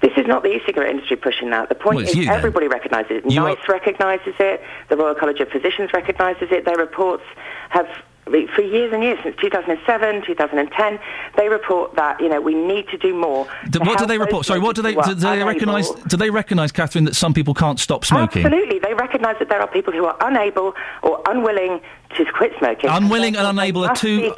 This is not the e-cigarette industry pushing that. The point is everybody recognises it. NICE recognises it. The Royal College of Physicians recognises it. Their reports have, for years and years, since 2007, 2010, they report that, you know, we need to do more. What do they report? Sorry, what do they recognise? Do they recognise, Catherine, that some people can't stop smoking? Absolutely. They recognise that there are people who are unable or unwilling to quit smoking. Unwilling and unable are two.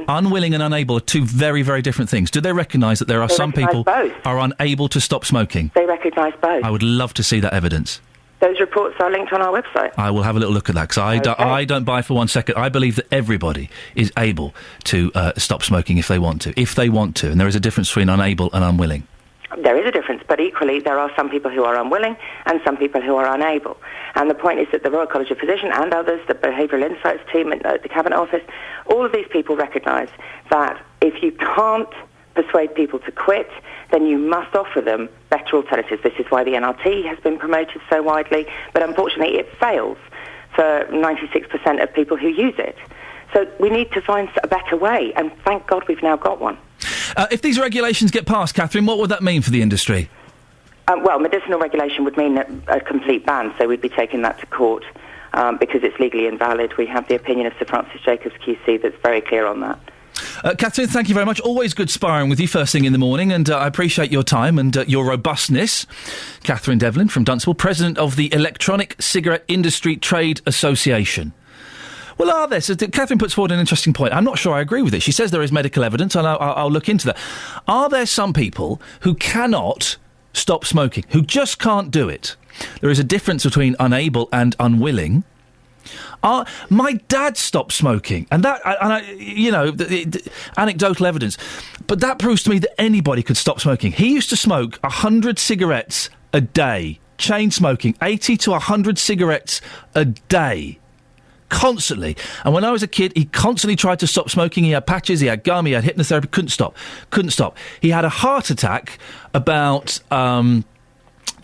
Unwilling and unable are two very, very different things. Do they recognise that there are some people who are unable to stop smoking? They recognise both. I would love to see that evidence. Those reports are linked on our website. I will have a little look at that, because I don't buy for 1 second. I believe that everybody is able to stop smoking if they want to. And there is a difference between unable and unwilling. There is a difference, but equally there are some people who are unwilling and some people who are unable. And the point is that the Royal College of Physicians and others, the Behavioural Insights team at the Cabinet Office, all of these people recognise that if you can't persuade people to quit, then you must offer them better alternatives. This is why the NRT has been promoted so widely, but unfortunately it fails for 96% of people who use it. So we need to find a better way, and thank God we've now got one. If these regulations get passed, Catherine, what would that mean for the industry? Well, medicinal regulation would mean a complete ban, so we'd be taking that to court because it's legally invalid. We have the opinion of Sir Francis Jacobs QC that's very clear on that. Catherine, thank you very much. Always good sparring with you first thing in the morning, and I appreciate your time and your robustness. Catherine Devlin from Dunstable, President of the Electronic Cigarette Industry Trade Association. Well, are there? So Catherine puts forward an interesting point. I'm not sure I agree with it. She says there is medical evidence, and I'll look into that. Are there some people who cannot stop smoking, who just can't do it? There is a difference between unable and unwilling. My dad stopped smoking, and anecdotal evidence, but that proves to me that anybody could stop smoking. He used to smoke 100 cigarettes a day, chain smoking, 80 to 100 cigarettes a day, constantly. And when I was a kid, he constantly tried to stop smoking. He had patches, he had gum, he had hypnotherapy, couldn't stop. He had a heart attack about, when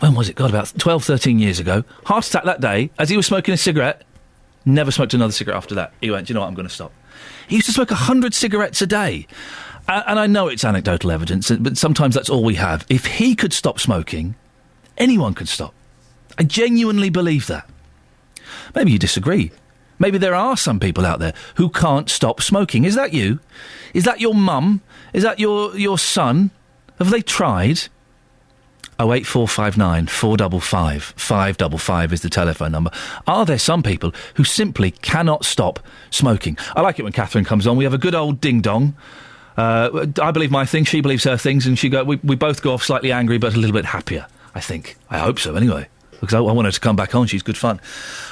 was it? God, about 12, 13 years ago. Heart attack that day, as he was smoking a cigarette. Never smoked another cigarette after that. He went, do you know what, I'm going to stop. He used to smoke 100 cigarettes a day. And I know it's anecdotal evidence, but sometimes that's all we have. If he could stop smoking, anyone could stop. I genuinely believe that. Maybe you disagree. Maybe there are some people out there who can't stop smoking. Is that you? Is that your mum? Is that your son? Have they tried? 08459 455 555 is the telephone number. Are there some people who simply cannot stop smoking? I like it when Catherine comes on. We have a good old ding-dong. I believe my things, she believes her things, and we both go off slightly angry but a little bit happier, I think. I hope so, anyway, because I want her to come back on. She's good fun.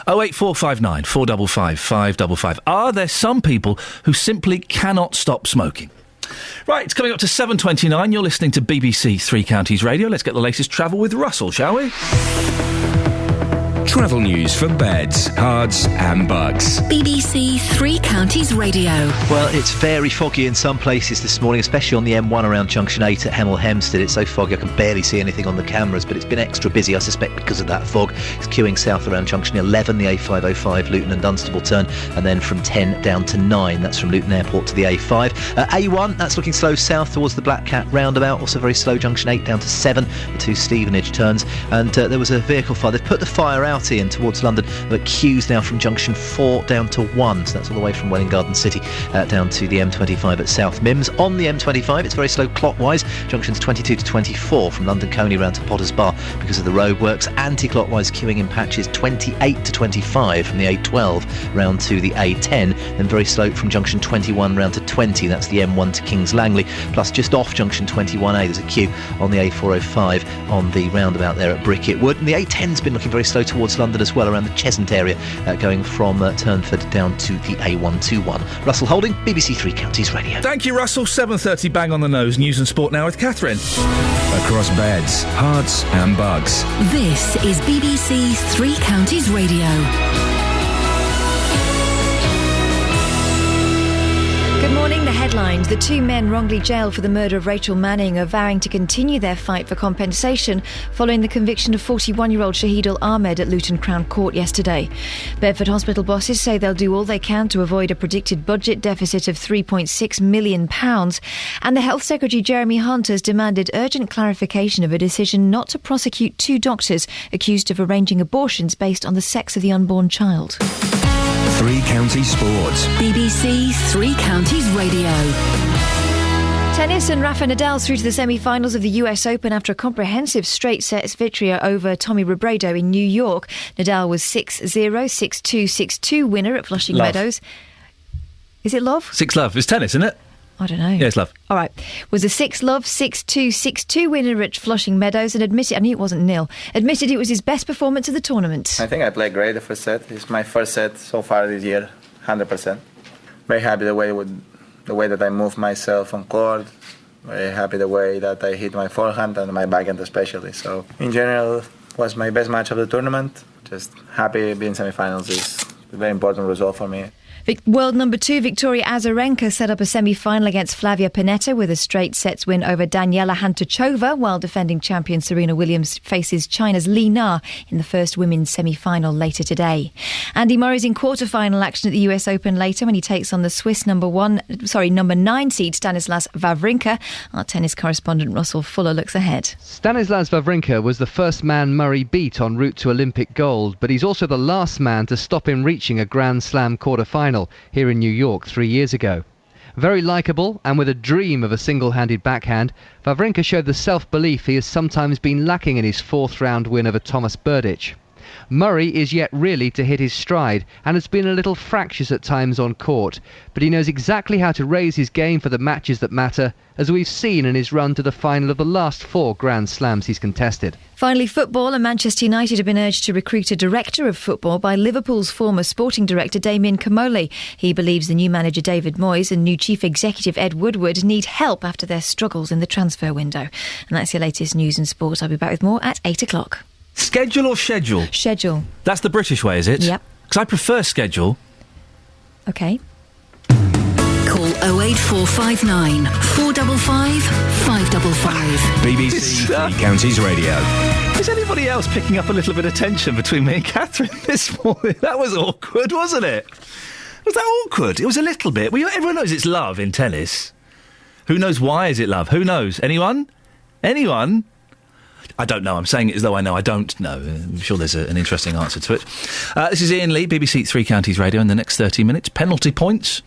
08459 455 555. Are there some people who simply cannot stop smoking? Right, it's coming up to 7:29. You're listening to BBC Three Counties Radio. Let's get the latest travel with Russell, shall we? Travel news for beds, cards and bugs. BBC Three Counties Radio. Well, it's very foggy in some places this morning, especially on the M1 around Junction 8 at Hemel Hempstead. It's so foggy I can barely see anything on the cameras, but it's been extra busy, I suspect, because of that fog. It's queuing south around Junction 11, the A505 Luton and Dunstable turn, and then from 10 down to 9. That's from Luton Airport to the A5. A1, that's looking slow south towards the Black Cat roundabout. Also very slow, Junction 8 down to 7, the two Stevenage turns. And there was a vehicle fire. They've put the fire out about, Iain, towards London, but queues now from junction 4 down to 1, so that's all the way from Welwyn Garden City down to the M25 at South Mims. On the M25, it's very slow clockwise, junctions 22 to 24 from London Coney round to Potters Bar because of the roadworks. Anti-clockwise queuing in patches 28 to 25 from the A12 round to the A10, then very slow from junction 21 round to 20, that's the M1 to Kings Langley, plus just off junction 21A there's a queue on the A405 on the roundabout there at Bricket Wood. And the A10's been looking very slow towards London as well, around the Cheshunt area, going from Turnford down to the A121. Russell Holding, BBC Three Counties Radio. Thank you, Russell. 7:30, bang on the nose. News and sport now with Catherine. Across beds, hearts and bugs. This is BBC Three Counties Radio. Good morning. The headlines. The two men wrongly jailed for the murder of Rachel Manning are vowing to continue their fight for compensation following the conviction of 41-year-old Shahidul Ahmed at Luton Crown Court yesterday. Bedford Hospital bosses say they'll do all they can to avoid a predicted budget deficit of £3.6 million. And the Health Secretary Jeremy Hunt has demanded urgent clarification of a decision not to prosecute two doctors accused of arranging abortions based on the sex of the unborn child. Three Counties Sports. BBC Three Counties Radio. Tennis, and Rafa Nadal's through to the semi-finals of the US Open after a comprehensive straight sets victory over Tommy Robredo in New York. Nadal was 6-0, 6-2, 6-2 winner at Flushing Meadows. Is it love? 6-love. It's tennis, isn't it? I don't know. Yeah, it's love. All right. Was a 6-love, 6-2, 6-2 winner at Flushing Meadows and admitted, I knew it wasn't nil, admitted it was his best performance of the tournament. I think I played great the first set. It's my first set so far this year, 100%. Very happy the way that I move myself on court. Very happy the way that I hit my forehand and my backhand especially. So in general, was my best match of the tournament. Just happy being semi-finals is a very important result for me. World number 2 Victoria Azarenka set up a semi-final against Flavia Pennetta with a straight sets win over Daniela Hantuchova, while defending champion Serena Williams faces China's Li Na in the first women's semi-final later today. Andy Murray's in quarter-final action at the US Open later when he takes on the Swiss number 9 seed Stanislas Wawrinka. Our tennis correspondent Russell Fuller looks ahead. Stanislas Wawrinka was the first man Murray beat en route to Olympic gold, but he's also the last man to stop him reaching a Grand Slam quarter-final here in New York 3 years ago. Very likeable and with a dream of a single-handed backhand, Wawrinka showed the self-belief he has sometimes been lacking in his fourth-round win over Thomas Berdych. Murray is yet really to hit his stride and has been a little fractious at times on court, but he knows exactly how to raise his game for the matches that matter, as we've seen in his run to the final of the last 4 Grand Slams he's contested. Finally, football, and Manchester United have been urged to recruit a director of football by Liverpool's former sporting director Damien Comolli. He believes the new manager David Moyes and new chief executive Ed Woodward need help after their struggles in the transfer window. And that's your latest news and sport. I'll be back with more at 8 o'clock. Schedule or schedule? Schedule. That's the British way, is it? Yep. Because I prefer schedule. OK. Call 08459 455 555. BBC Three Counties Radio. Is anybody else picking up a little bit of tension between me and Catherine this morning? That was awkward, wasn't it? Was that awkward? It was a little bit. Everyone knows it's love in tennis. Who knows why is it love? Who knows? Anyone? Anyone? I don't know. I'm saying it as though I know. I don't know. I'm sure there's an interesting answer to it. This is Iain Lee, BBC Three Counties Radio. In the next 30 minutes, penalty points,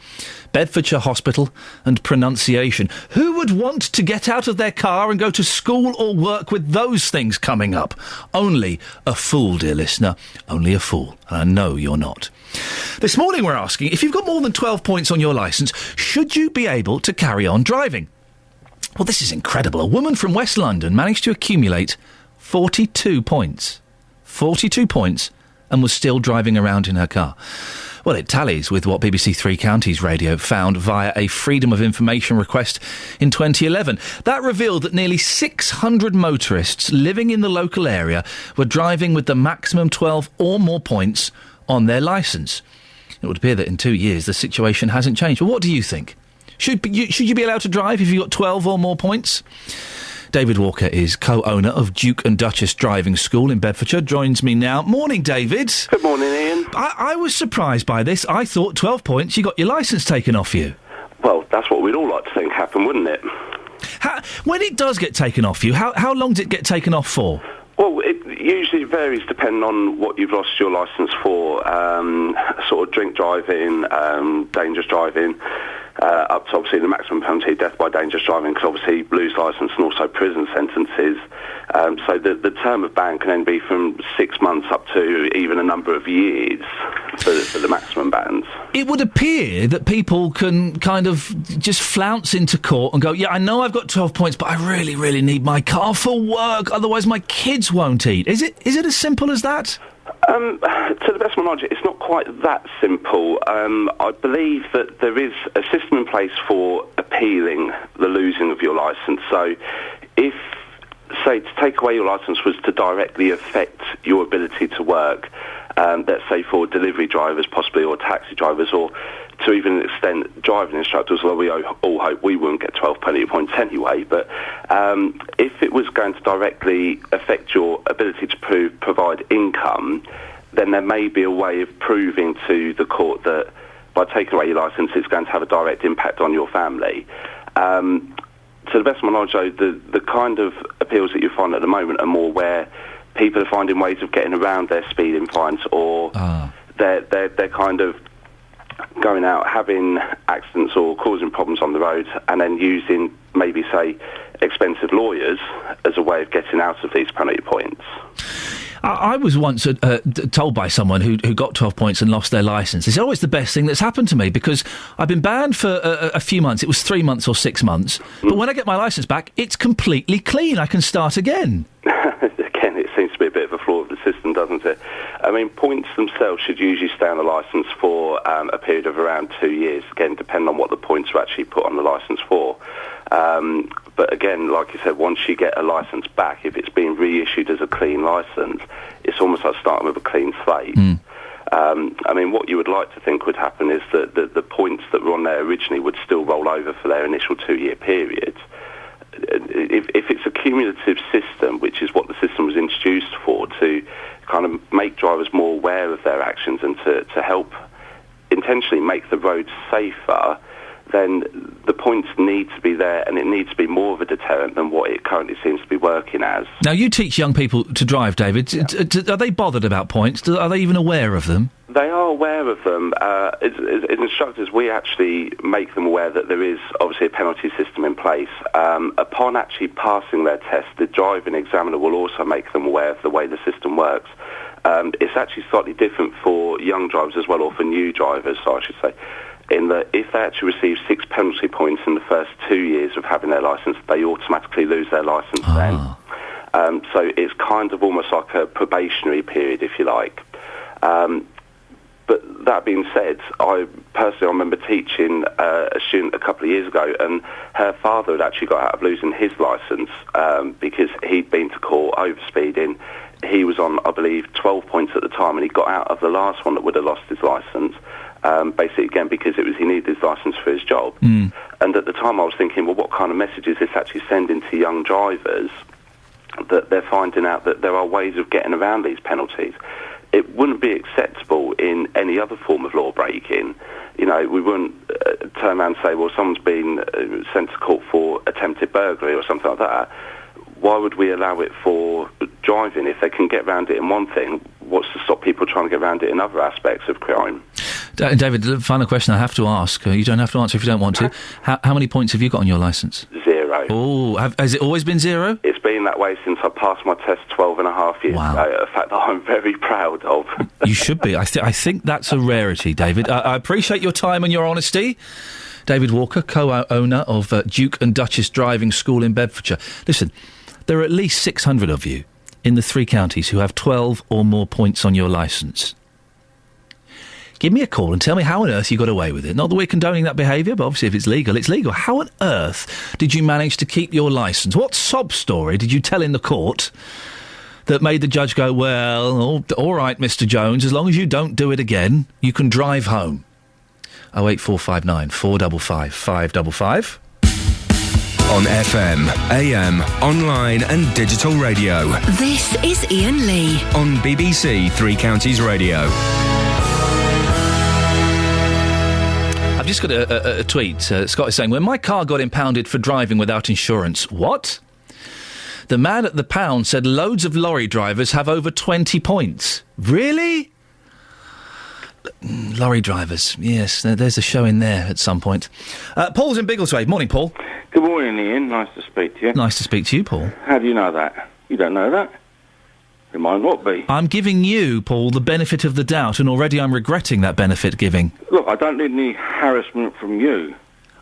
Bedfordshire Hospital and pronunciation. Who would want to get out of their car and go to school or work with those things coming up? Only a fool, dear listener. Only a fool. And I know you're not. This morning we're asking, if you've got more than 12 points on your licence, should you be able to carry on driving? Well, this is incredible. A woman from West London managed to accumulate 42 points. 42 points, and was still driving around in her car. Well, it tallies with what BBC Three Counties Radio found via a Freedom of Information request in 2011. That revealed that nearly 600 motorists living in the local area were driving with the maximum 12 or more points on their licence. It would appear that in 2 years the situation hasn't changed. Well, what do you think? Should you be allowed to drive if you've got 12 or more points? David Walker is co-owner of Duke and Duchess Driving School in Bedfordshire. Joins me now. Morning, David. Good morning, Iain. I was surprised by this. I thought 12 points, you got your licence taken off you. Well, that's what we'd all like to think happened, wouldn't it? When it does get taken off you, how long does it get taken off for? Well, Usually it varies depending on what you've lost your licence for. Sort of drink driving, dangerous driving, up to obviously the maximum penalty, death by dangerous driving, because obviously lose licence and also prison sentences. So the term of ban can then be from 6 months up to even a number of years for the maximum bans. It would appear that people can kind of just flounce into court and go, yeah, I know I've got 12 points, but I really, really need my car for work, otherwise my kids won't eat. Is it as simple as that? To the best of my knowledge, it's not quite that simple. I believe that there is a system in place for appealing the losing of your licence. So if, say, to take away your licence was to directly affect your ability to work, let's say for delivery drivers possibly, or taxi drivers, or to even an extent driving instructors, although we all hope we wouldn't get 12 penalty points anyway, but if it was going to directly affect your ability to provide income, then there may be a way of proving to the court that by taking away your licence it's going to have a direct impact on your family. To the best of my knowledge, though, the kind of appeals that you find at the moment are more where people are finding ways of getting around their speeding fines, or they're kind of going out, having accidents or causing problems on the road, and then using maybe, say, expensive lawyers as a way of getting out of these penalty points. I was once told by someone who got 12 points and lost their licence. It's always the best thing that's happened to me, because I've been banned for a few months. It was 3 months or 6 months. But when I get my licence back, it's completely clean. I can start again. Again, it seems to be a bit of a flaw of the system, doesn't it? I mean, points themselves should usually stay on the licence for a period of around 2 years, again, depending on what the points are actually put on the licence for. But again, like you said, once you get a licence back, if it's being reissued as a clean licence, it's almost like starting with a clean slate. I mean, what you would like to think would happen is that the points that were on there originally would still roll over for their initial 2-year period. If it's a cumulative system, which is what the system was introduced for, to kind of make drivers more aware of their actions and to help intentionally make the roads safer, then the points need to be there, and it needs to be more of a deterrent than what it currently seems to be working as. Now, you teach young people to drive, David. Yeah. Are they bothered about points? Are they even aware of them? They are aware of them. As instructors, we actually make them aware that there is obviously a penalty system in place. Upon actually passing their test, the driving examiner will also make them aware of the way the system works. It's actually slightly different for young drivers as well, or for new drivers, so I should say, in that if they actually receive 6 penalty points in the first 2 years of having their licence, they automatically lose their licence then. So it's kind of almost like a probationary period, if you like. But that being said, I remember teaching a student a couple of years ago, and her father had actually got out of losing his licence because he'd been to court over speeding. He was on, I believe, 12 points at the time, and he got out of the last one that would have lost his licence. Basically, again, because he needed his licence for his job. And at the time I was thinking, well, what kind of message is this actually sending to young drivers, that they're finding out that there are ways of getting around these penalties? It wouldn't be acceptable in any other form of law breaking. You know, we wouldn't turn around and say, well, someone's been sent to court for attempted burglary or something like that. Why would we allow it for driving? If they can get around it in one thing, what's to stop people trying to get around it in other aspects of crime? David, the final question I have to ask. You don't have to answer if you don't want to. How many points have you got on your licence? 0. Oh, has it always been 0? It's been that way since I passed my test 12 and a half years ago, a fact that I'm very proud of. You should be. I think that's a rarity, David. I appreciate your time and your honesty. David Walker, co-owner of Duke and Duchess Driving School in Bedfordshire. Listen, there are at least 600 of you in the 3 counties who have 12 or more points on your licence. Give me a call and tell me how on earth you got away with it. Not that we're condoning that behaviour, but obviously if it's legal, it's legal. How on earth did you manage to keep your licence? What sob story did you tell in the court that made the judge go, well, all right, Mr Jones, as long as you don't do it again, you can drive home? 08459 455 555. On FM, AM, online and digital radio. This is Iain Lee. On BBC 3 Counties Radio. I've just got a tweet. Scott is saying, when my car got impounded for driving without insurance. What? The man at the pound said loads of lorry drivers have over 20 points. Really? Lorry drivers, yes, there's a show in there at some point. Paul's in Biggleswade. Morning, Paul. Good morning, Ian. Nice to speak to you. Nice to speak to you, Paul. How do you know that? You don't know that? It might not be. I'm giving you, Paul, the benefit of the doubt, and already I'm regretting that benefit giving. Look, I don't need any harassment from you.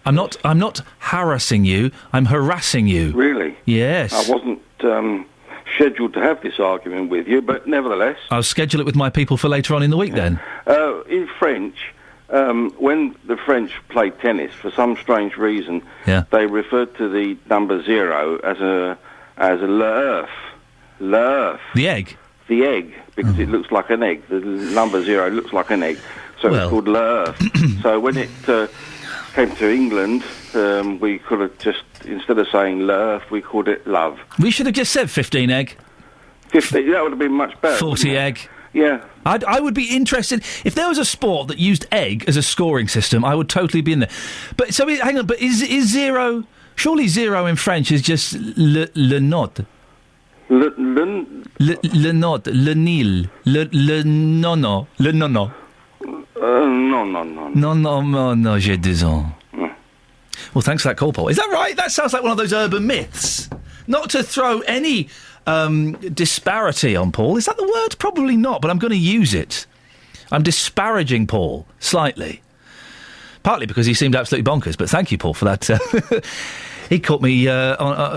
I'm not harassing you, I'm harassing you. Really? Yes. I wasn't scheduled to have this argument with you, but nevertheless... I'll schedule it with my people for later on in the week, then. In French, when the French played tennis, for some strange reason, they referred to the number 0 as a l'œuf. L'œuf. The egg? The egg, because it looks like an egg. The number 0 looks like an egg. So it's called l'œuf. So when it came to England, we could have just, instead of saying l'œuf, we called it love. We should have just said 15 egg. 15, that would have been much better. 40 egg. Yeah. I would be interested... If there was a sport that used egg as a scoring system, I would totally be in there. But, so, hang on, but is 0... Surely 0 in French is just le nod. Le nod, le nil, le nono, le nono. No, j'ai 2 ans. Well, thanks for that call, Paul. Is that right? That sounds like one of those urban myths. Not to throw any disparity on Paul. Is that the word? Probably not, but I'm going to use it. I'm disparaging Paul slightly. Partly because he seemed absolutely bonkers, but thank you, Paul, for that. He caught me.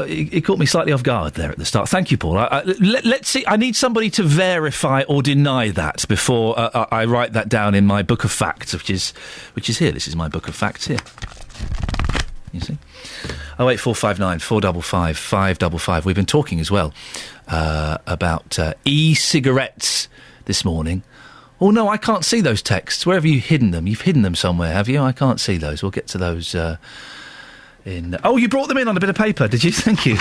He caught me slightly off guard there at the start. Thank you, Paul. Let's see. I need somebody to verify or deny that before I write that down in my book of facts, which is here. This is my book of facts here. You see. 08459 455 555. We've been talking as well about e-cigarettes this morning. Oh no, I can't see those texts. Where have you hidden them? You've hidden them somewhere, have you? I can't see those. We'll get to those. Oh, you brought them in on a bit of paper, did you? Thank you.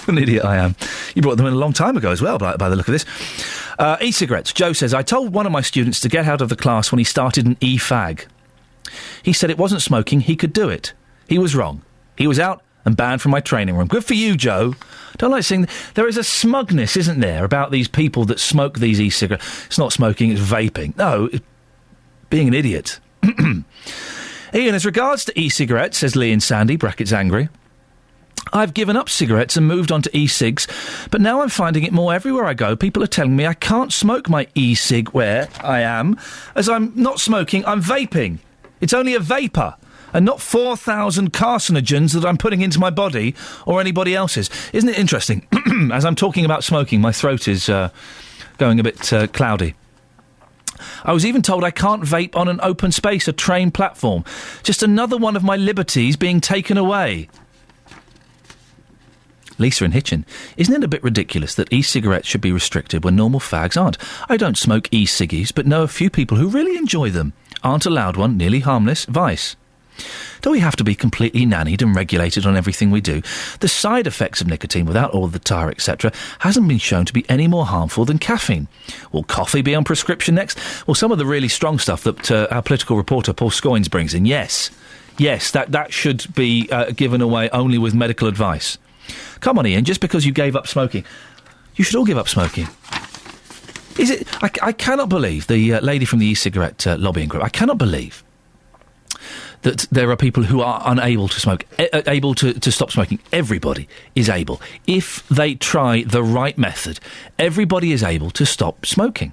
An idiot I am. You brought them in a long time ago as well, by the look of this. E-cigarettes. Joe says, I told one of my students to get out of the class when he started an e-fag. He said it wasn't smoking, he could do it. He was wrong. He was out and banned from my training room. Good for you, Joe. Don't like seeing... There is a smugness, isn't there, about these people that smoke these e-cigarettes. It's not smoking, it's vaping. No, it's being an idiot. Ian, as regards to e-cigarettes, says Lee in Sandy, brackets angry, I've given up cigarettes and moved on to e-cigs, but now I'm finding it more everywhere I go. People are telling me I can't smoke my e-cig where I am, as I'm not smoking, I'm vaping. It's only a vapour, and not 4,000 carcinogens that I'm putting into my body or anybody else's. Isn't it interesting? As I'm talking about smoking, my throat is going a bit cloudy. I was even told I can't vape on an open space, a train platform. Just another one of my liberties being taken away. Lisa in Hitchin. Isn't it a bit ridiculous that e-cigarettes should be restricted when normal fags aren't? I don't smoke e-ciggies, but know a few people who really enjoy them. Aren't allowed one, nearly harmless, vice. Do we have to be completely nannied and regulated on everything we do? The side effects of nicotine, without all the tar, etc., hasn't been shown to be any more harmful than caffeine. Will coffee be on prescription next? Well, some of the really strong stuff that our political reporter Paul Scoins brings in, yes, that should be given away only with medical advice. Come on, Ian, just because you gave up smoking, you should all give up smoking. Is it? I cannot believe the lady from the e-cigarette lobbying group. I cannot believe that there are people who are unable to smoke, able to stop smoking. Everybody is able. If they try the right method, everybody is able to stop smoking.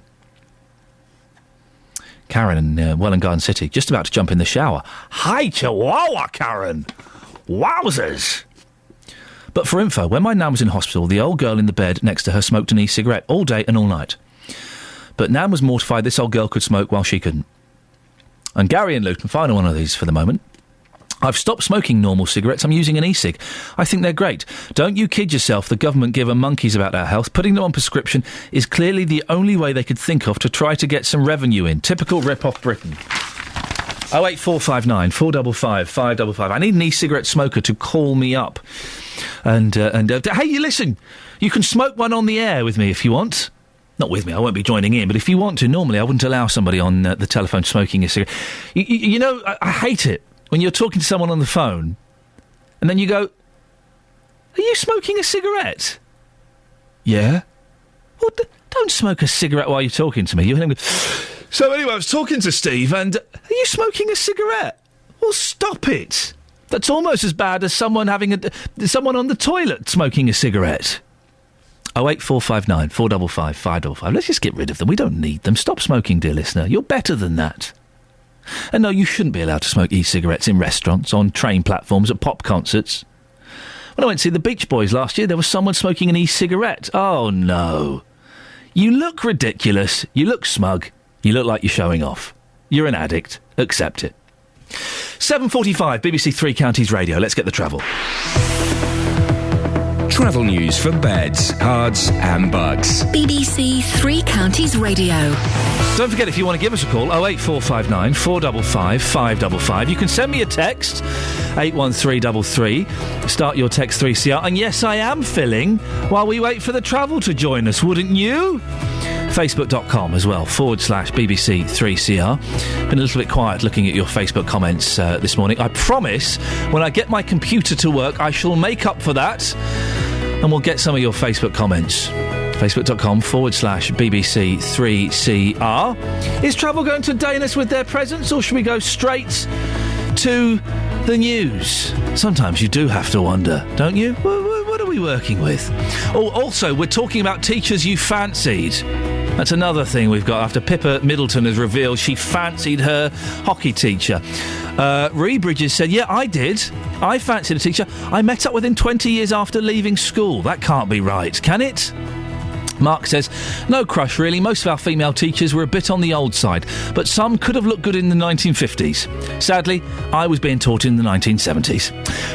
Karen in Welland Garden City, just about to jump in the shower. Hi, Chihuahua, Karen! Wowzers! But for info, when my nan was in hospital, the old girl in the bed next to her smoked an e-cigarette all day and all night. But nan was mortified this old girl could smoke while she couldn't. And Gary in Luton, final one of these for the moment. I've stopped smoking normal cigarettes. I'm using an e-cig. I think they're great. Don't you kid yourself. The government give a monkeys about our health. Putting them on prescription is clearly the only way they could think of to try to get some revenue in. Typical rip-off Britain. 08459 455 555. I need an e-cigarette smoker to call me up. And hey, you listen. You can smoke one on the air with me if you want. Not with me, I won't be joining in, but if you want to, normally I wouldn't allow somebody on the telephone smoking a cigarette. You know, I hate it when you're talking to someone on the phone, and then you go, Are you smoking a cigarette? Yeah. Well, don't smoke a cigarette while you're talking to me. So anyway, I was talking to Steve, and are you smoking a cigarette? Well, stop it. That's almost as bad as someone on the toilet smoking a cigarette. 08459 455 555. Let's just get rid of them. We don't need them. Stop smoking, dear listener. You're better than that. And no, you shouldn't be allowed to smoke e-cigarettes in restaurants, on train platforms, at pop concerts. When I went to see the Beach Boys last year, there was someone smoking an e-cigarette. Oh, no. You look ridiculous. You look smug. You look like you're showing off. You're an addict. Accept it. 7:45, BBC Three Counties Radio. Let's get the travel. Travel news for beds, cards and bugs. BBC Three Counties Radio. Don't forget, if you want to give us a call, 08459 455 555. You can send me a text, 81333. Start your text 3CR. And yes, I am filling while we wait for the travel to join us, wouldn't you? Facebook.com as well, /BBC 3CR. Been a little bit quiet looking at your Facebook comments this morning. I promise, when I get my computer to work, I shall make up for that, and we'll get some of your Facebook comments. Facebook.com /BBC 3CR. Is travel going to deign us with their presence, or should we go straight to the news? Sometimes you do have to wonder, don't you? What are we working with? Oh, also, we're talking about teachers you fancied. That's another thing we've got after Pippa Middleton has revealed she fancied her hockey teacher. Ree Bridges said, yeah, I did. I fancied a teacher. I met up with him 20 years after leaving school. That can't be right, can it? Mark says, no crush really. Most of our female teachers were a bit on the old side, but some could have looked good in the 1950s. Sadly, I was being taught in the 1970s.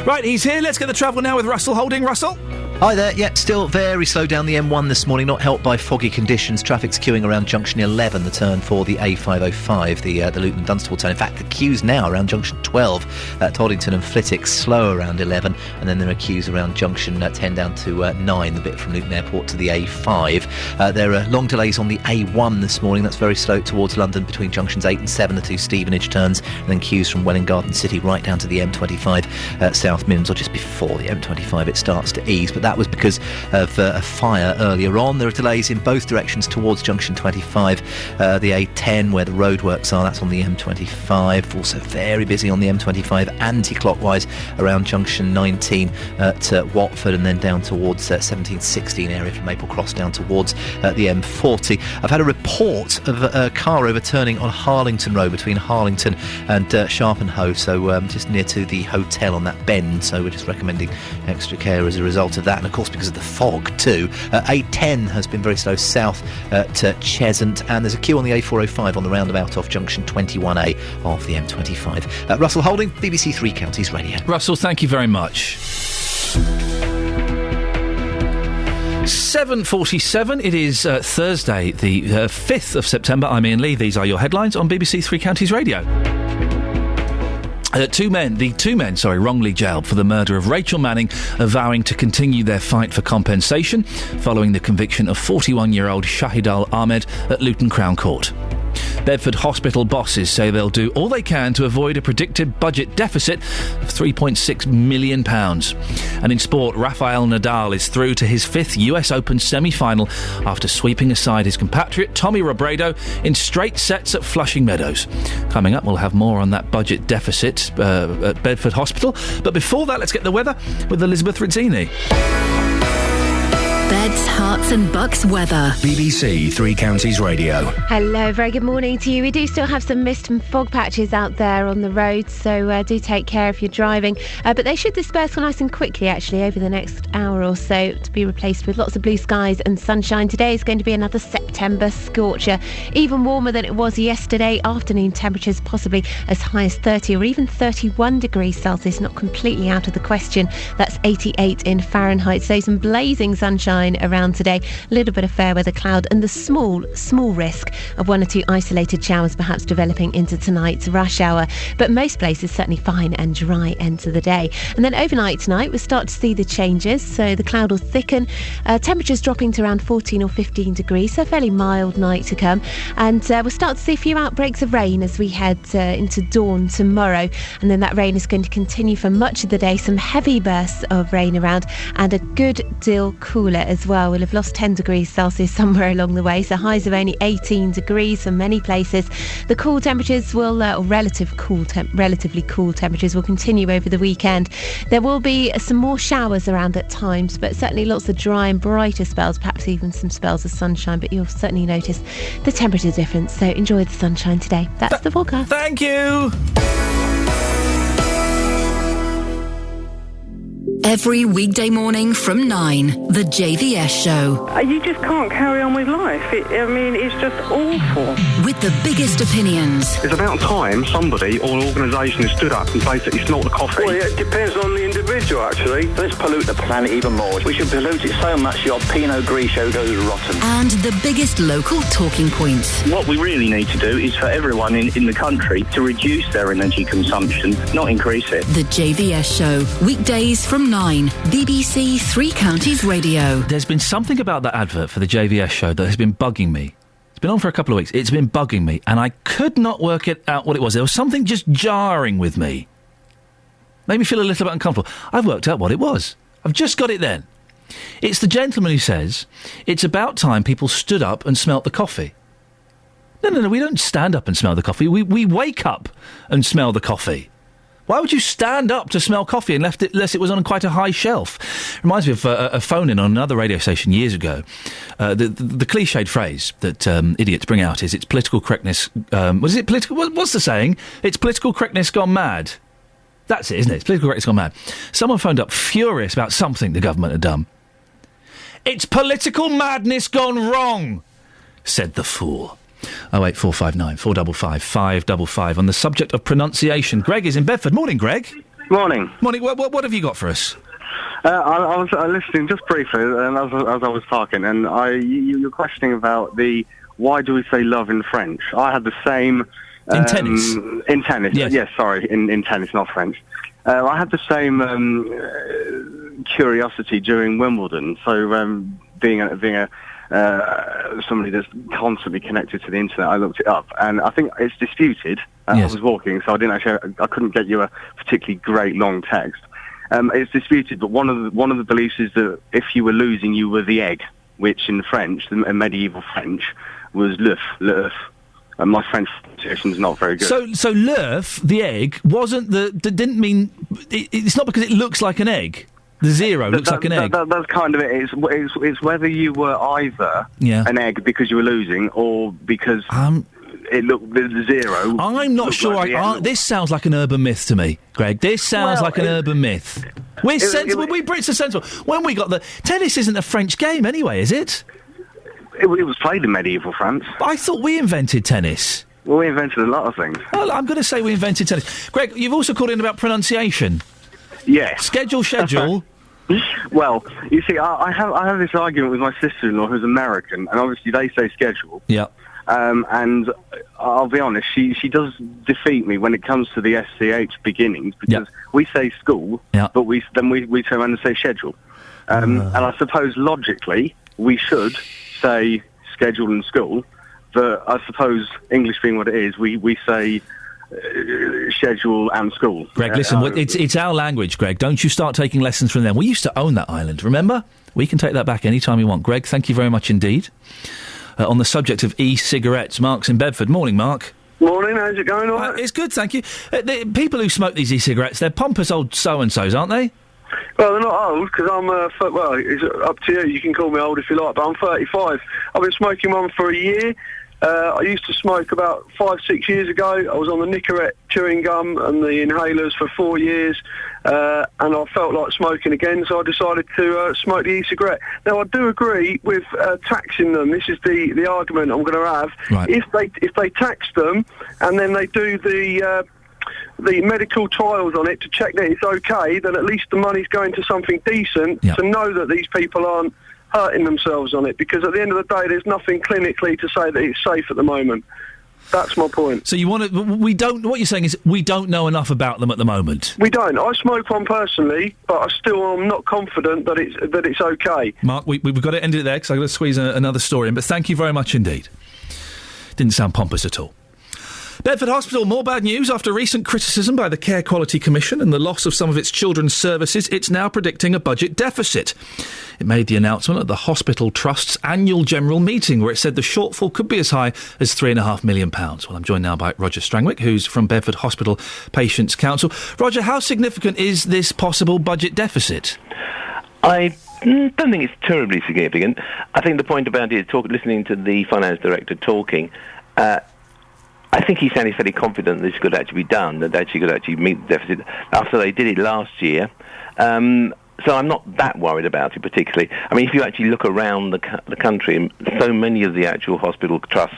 Right, he's here. Let's get the travel now with Russell Holding. Russell? Hi there. Yeah, still very slow down the M1 this morning, not helped by foggy conditions. Traffic's queuing around junction 11, the turn for the A505, the Luton Dunstable turn. In fact, the queues now around junction 12 at Toddington and Flitwick, slow around 11, and then there are queues around junction 10 down to 9, the bit from Luton Airport to the A5. There are long delays on the A1 this morning. That's very slow towards London between junctions 8 and 7, the two Stevenage turns, and then queues from Welwyn Garden City right down to the M25 South Mims, or just before the M25 it starts to ease, but that was because of a fire earlier on. There are delays in both directions towards junction 25, the A10 where the roadworks are, that's on the M25. Also very busy on the M25 anti-clockwise around junction 19 at Watford, and then down towards 17-16 area from Maple Cross down towards the M40. I've had a report of a car overturning on Harlington Road between Harlington and Sharpenhoe, so just near to the hotel on that bend, so we're just recommending extra care as a result of that, and of course because of the fog too. A10 has been very slow south to Cheshunt, and there's a queue on the A405 on the roundabout off junction 21A of the M25. Russell Holding, BBC Three Counties Radio. Russell, thank you very much. 7:47. It is Thursday, the 5th of September. I'm Iain Lee. These are your headlines on BBC Three Counties Radio. The two men, wrongly jailed for the murder of Rachel Manning, are vowing to continue their fight for compensation following the conviction of 41-year-old Shahidul Ahmed at Luton Crown Court. Bedford Hospital bosses say they'll do all they can to avoid a predicted budget deficit of £3.6 million. And in sport, Rafael Nadal is through to his 5th US Open semi-final after sweeping aside his compatriot Tommy Robredo in straight sets at Flushing Meadows. Coming up, we'll have more on that budget deficit at Bedford Hospital. But before that, let's get the weather with Elizabeth Rizzini. Beds, Herts and Bucks weather. BBC Three Counties Radio. Hello, very good morning to you. We do still have some mist and fog patches out there on the roads, so do take care if you're driving. But they should disperse nice and quickly, actually, over the next hour or so, to be replaced with lots of blue skies and sunshine. Today is going to be another September scorcher, even warmer than it was yesterday. Afternoon temperatures possibly as high as 30 or even 31 degrees Celsius, not completely out of the question. That's 88 in Fahrenheit. So some blazing sunshine around today. A little bit of fair weather cloud and the small risk of 1 or 2 isolated showers perhaps developing into tonight's rush hour. But most places certainly fine and dry end to the day. And then overnight tonight, we'll start to see the changes. So the cloud will thicken, temperatures dropping to around 14 or 15 degrees, so a fairly mild night to come. And we'll start to see a few outbreaks of rain as we head into dawn tomorrow. And then that rain is going to continue for much of the day. Some heavy bursts of rain around and a good deal cooler as well. We'll have lost 10 degrees Celsius somewhere along the way, so highs of only 18 degrees for many places. The cool temperatures will, or relatively cool temperatures will continue over the weekend. There will be some more showers around at times, but certainly lots of dry and brighter spells, perhaps even some spells of sunshine, but you'll certainly notice the temperature difference, so enjoy the sunshine today. That's the forecast. Thank you. Every weekday morning from 9, the JVS Show. You just can't carry on with life. It's just awful. With the biggest opinions. It's about time somebody or an organisation has stood up and basically smelt the coffee. Well, yeah, it depends on the individual, actually. Let's pollute the planet even more. We should pollute it so much your Pinot Grigio goes rotten. And the biggest local talking points. What we really need to do is for everyone in the country to reduce their energy consumption, not increase it. The JVS Show. Weekdays from 9, BBC Three Counties Radio. There's been something about that advert for the JVS Show that has been bugging me. It's been on for a couple of weeks. It's been bugging me, and I could not work it out what it was. There was something just jarring with me. Made me feel a little bit uncomfortable. I've worked out what it was. I've just got it then. It's the gentleman who says, it's about time people stood up and smelt the coffee. No, we don't stand up and smell the coffee. We wake up and smell the coffee. Why would you stand up to smell coffee unless it was on quite a high shelf? Reminds me of a phone-in on another radio station years ago. The cliched phrase that idiots bring out is, it's political correctness... What's the saying? It's political correctness gone mad. That's it, isn't it? It's political correctness gone mad. Someone phoned up furious about something the government had done. It's political madness gone wrong, said the fool. 08459 455 555 on the subject of pronunciation. Greg is in Bedford. Morning, Greg. Morning. Morning. What have you got for us? I was listening just briefly as I was talking, and you're questioning about why do we say love in French? I had the same... in tennis? In tennis, yes, sorry, in tennis, not French. I had the same curiosity during Wimbledon, so being somebody that's constantly connected to the internet, I looked it up, and I think it's disputed. I was walking, so I couldn't get you a particularly great long text. It's disputed, but one of the beliefs is that if you were losing, you were the egg, which in French, in medieval French, was l'œuf. And my French pronunciation is not very good. So l'œuf, the egg, didn't mean... It's not because it looks like an egg. The zero looks like an egg. That's kind of it. It's whether you were either an egg because you were losing, or because it looked the zero. I'm not sure. This sounds like an urban myth to me, Greg. This sounds like an urban myth. We're sensible. We Brits are sensible. When we got tennis isn't a French game anyway, is it? It was played in medieval France. I thought we invented tennis. Well, we invented a lot of things. Well, I'm going to say we invented tennis. Greg, you've also called in about pronunciation. Yes. Schedule. Well, you see, I have this argument with my sister-in-law who's American, and obviously they say schedule. Yeah. And I'll be honest, she does defeat me when it comes to the SCH beginnings, because we say school, but we turn around and say schedule. And I suppose logically we should say schedule and school, but I suppose English being what it is, we say schedule and school. Greg, listen, it's our language, Greg. Don't you start taking lessons from them. We used to own that island, remember? We can take that back any time we want. Greg, thank you very much indeed. On the subject of e-cigarettes, Mark's in Bedford. Morning, Mark. Morning, how's it going? All right? It's good, thank you. The people who smoke these e-cigarettes, they're pompous old so-and-sos, aren't they? Well, they're not old, because I'm, well, it's up to you. You can call me old if you like, but I'm 35. I've been smoking one for a year. I used to smoke about 5-6 years ago. I was on the Nicorette chewing gum and the inhalers for 4 years, and I felt like smoking again, so I decided to smoke the e-cigarette. Now, I do agree with taxing them. This is the argument I'm going to have. Right. If they tax them and then they do the medical trials on it to check that it's okay, then at least the money's going to something decent to know that these people aren't hurting themselves on it, because at the end of the day, there's nothing clinically to say that it's safe at the moment. That's my point. So you want to... We don't... What you're saying is we don't know enough about them at the moment. We don't. I smoke one personally, but I still am not confident that it's okay. Mark, we've got to end it there because I've got to squeeze another story in, but thank you very much indeed. Didn't sound pompous at all. Bedford Hospital, more bad news. After recent criticism by the Care Quality Commission and the loss of some of its children's services, it's now predicting a budget deficit. It made the announcement at the Hospital Trust's annual general meeting, where it said the shortfall could be as high as £3.5 million. Well, I'm joined now by Roger Strangwick, who's from Bedford Hospital Patients' Council. Roger, how significant is this possible budget deficit? I don't think it's terribly significant. I think the point about it is listening to the finance director talking, I think he sounded fairly confident this could actually be done, that actually could actually meet the deficit after they did it last year. So I'm not that worried about it particularly. I mean, if you actually look around the country, so many of the actual hospital trusts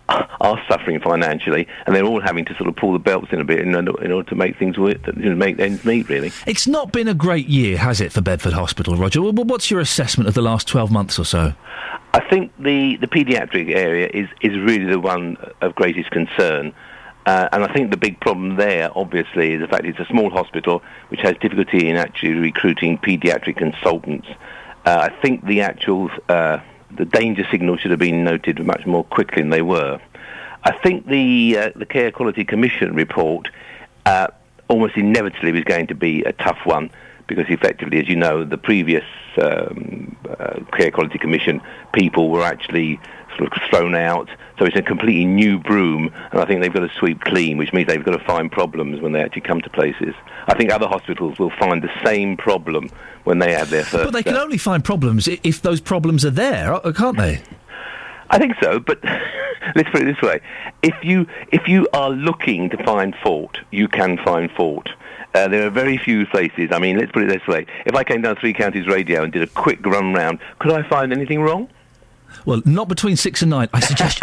are suffering financially, and they're all having to sort of pull the belts in a bit in order to make things work, make ends meet, really. It's not been a great year, has it, for Bedford Hospital, Roger? What's your assessment of the last 12 months or so? I think the paediatric area is really the one of greatest concern. And I think the big problem there, obviously, is the fact it's a small hospital which has difficulty in actually recruiting paediatric consultants. I think the actual the danger signal should have been noted much more quickly than they were. I think the Care Quality Commission report almost inevitably was going to be a tough one, because effectively, as you know, the previous Care Quality Commission people were actually sort of thrown out. So it's a completely new broom, and I think they've got to sweep clean, which means they've got to find problems when they actually come to places. I think other hospitals will find the same problem when they have their first... But they can only find problems if those problems are there, can't they? I think so, but let's put it this way. If you are looking to find fault, you can find fault. There are very few places. I mean, let's put it this way. If I came down Three Counties Radio and did a quick run round, could I find anything wrong? Well, not between 6 and 9. I suggest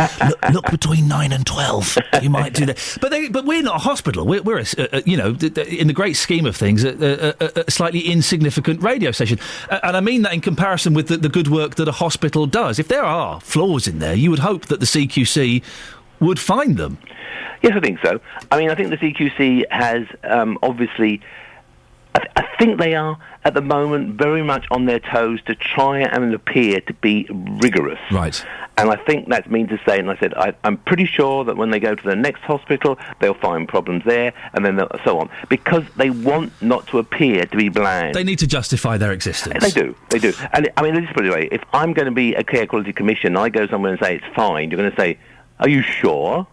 look between 9 and 12. You might do that. But we're not a hospital. We're in the great scheme of things, a slightly insignificant radio station. And I mean that in comparison with the good work that a hospital does. If there are flaws in there, you would hope that the CQC would find them. Yes, I think so. I mean, I think the CQC has obviously... I think they are, at the moment, very much on their toes to try and appear to be rigorous. Right. And I think that means to say, and I said, I'm pretty sure that when they go to the next hospital, they'll find problems there, and then so on. Because they want not to appear to be bland. They need to justify their existence. They do. And, I mean, let's put it away. If I'm going to be a Care Quality Commission, I go somewhere and say it's fine, you're going to say, are you sure?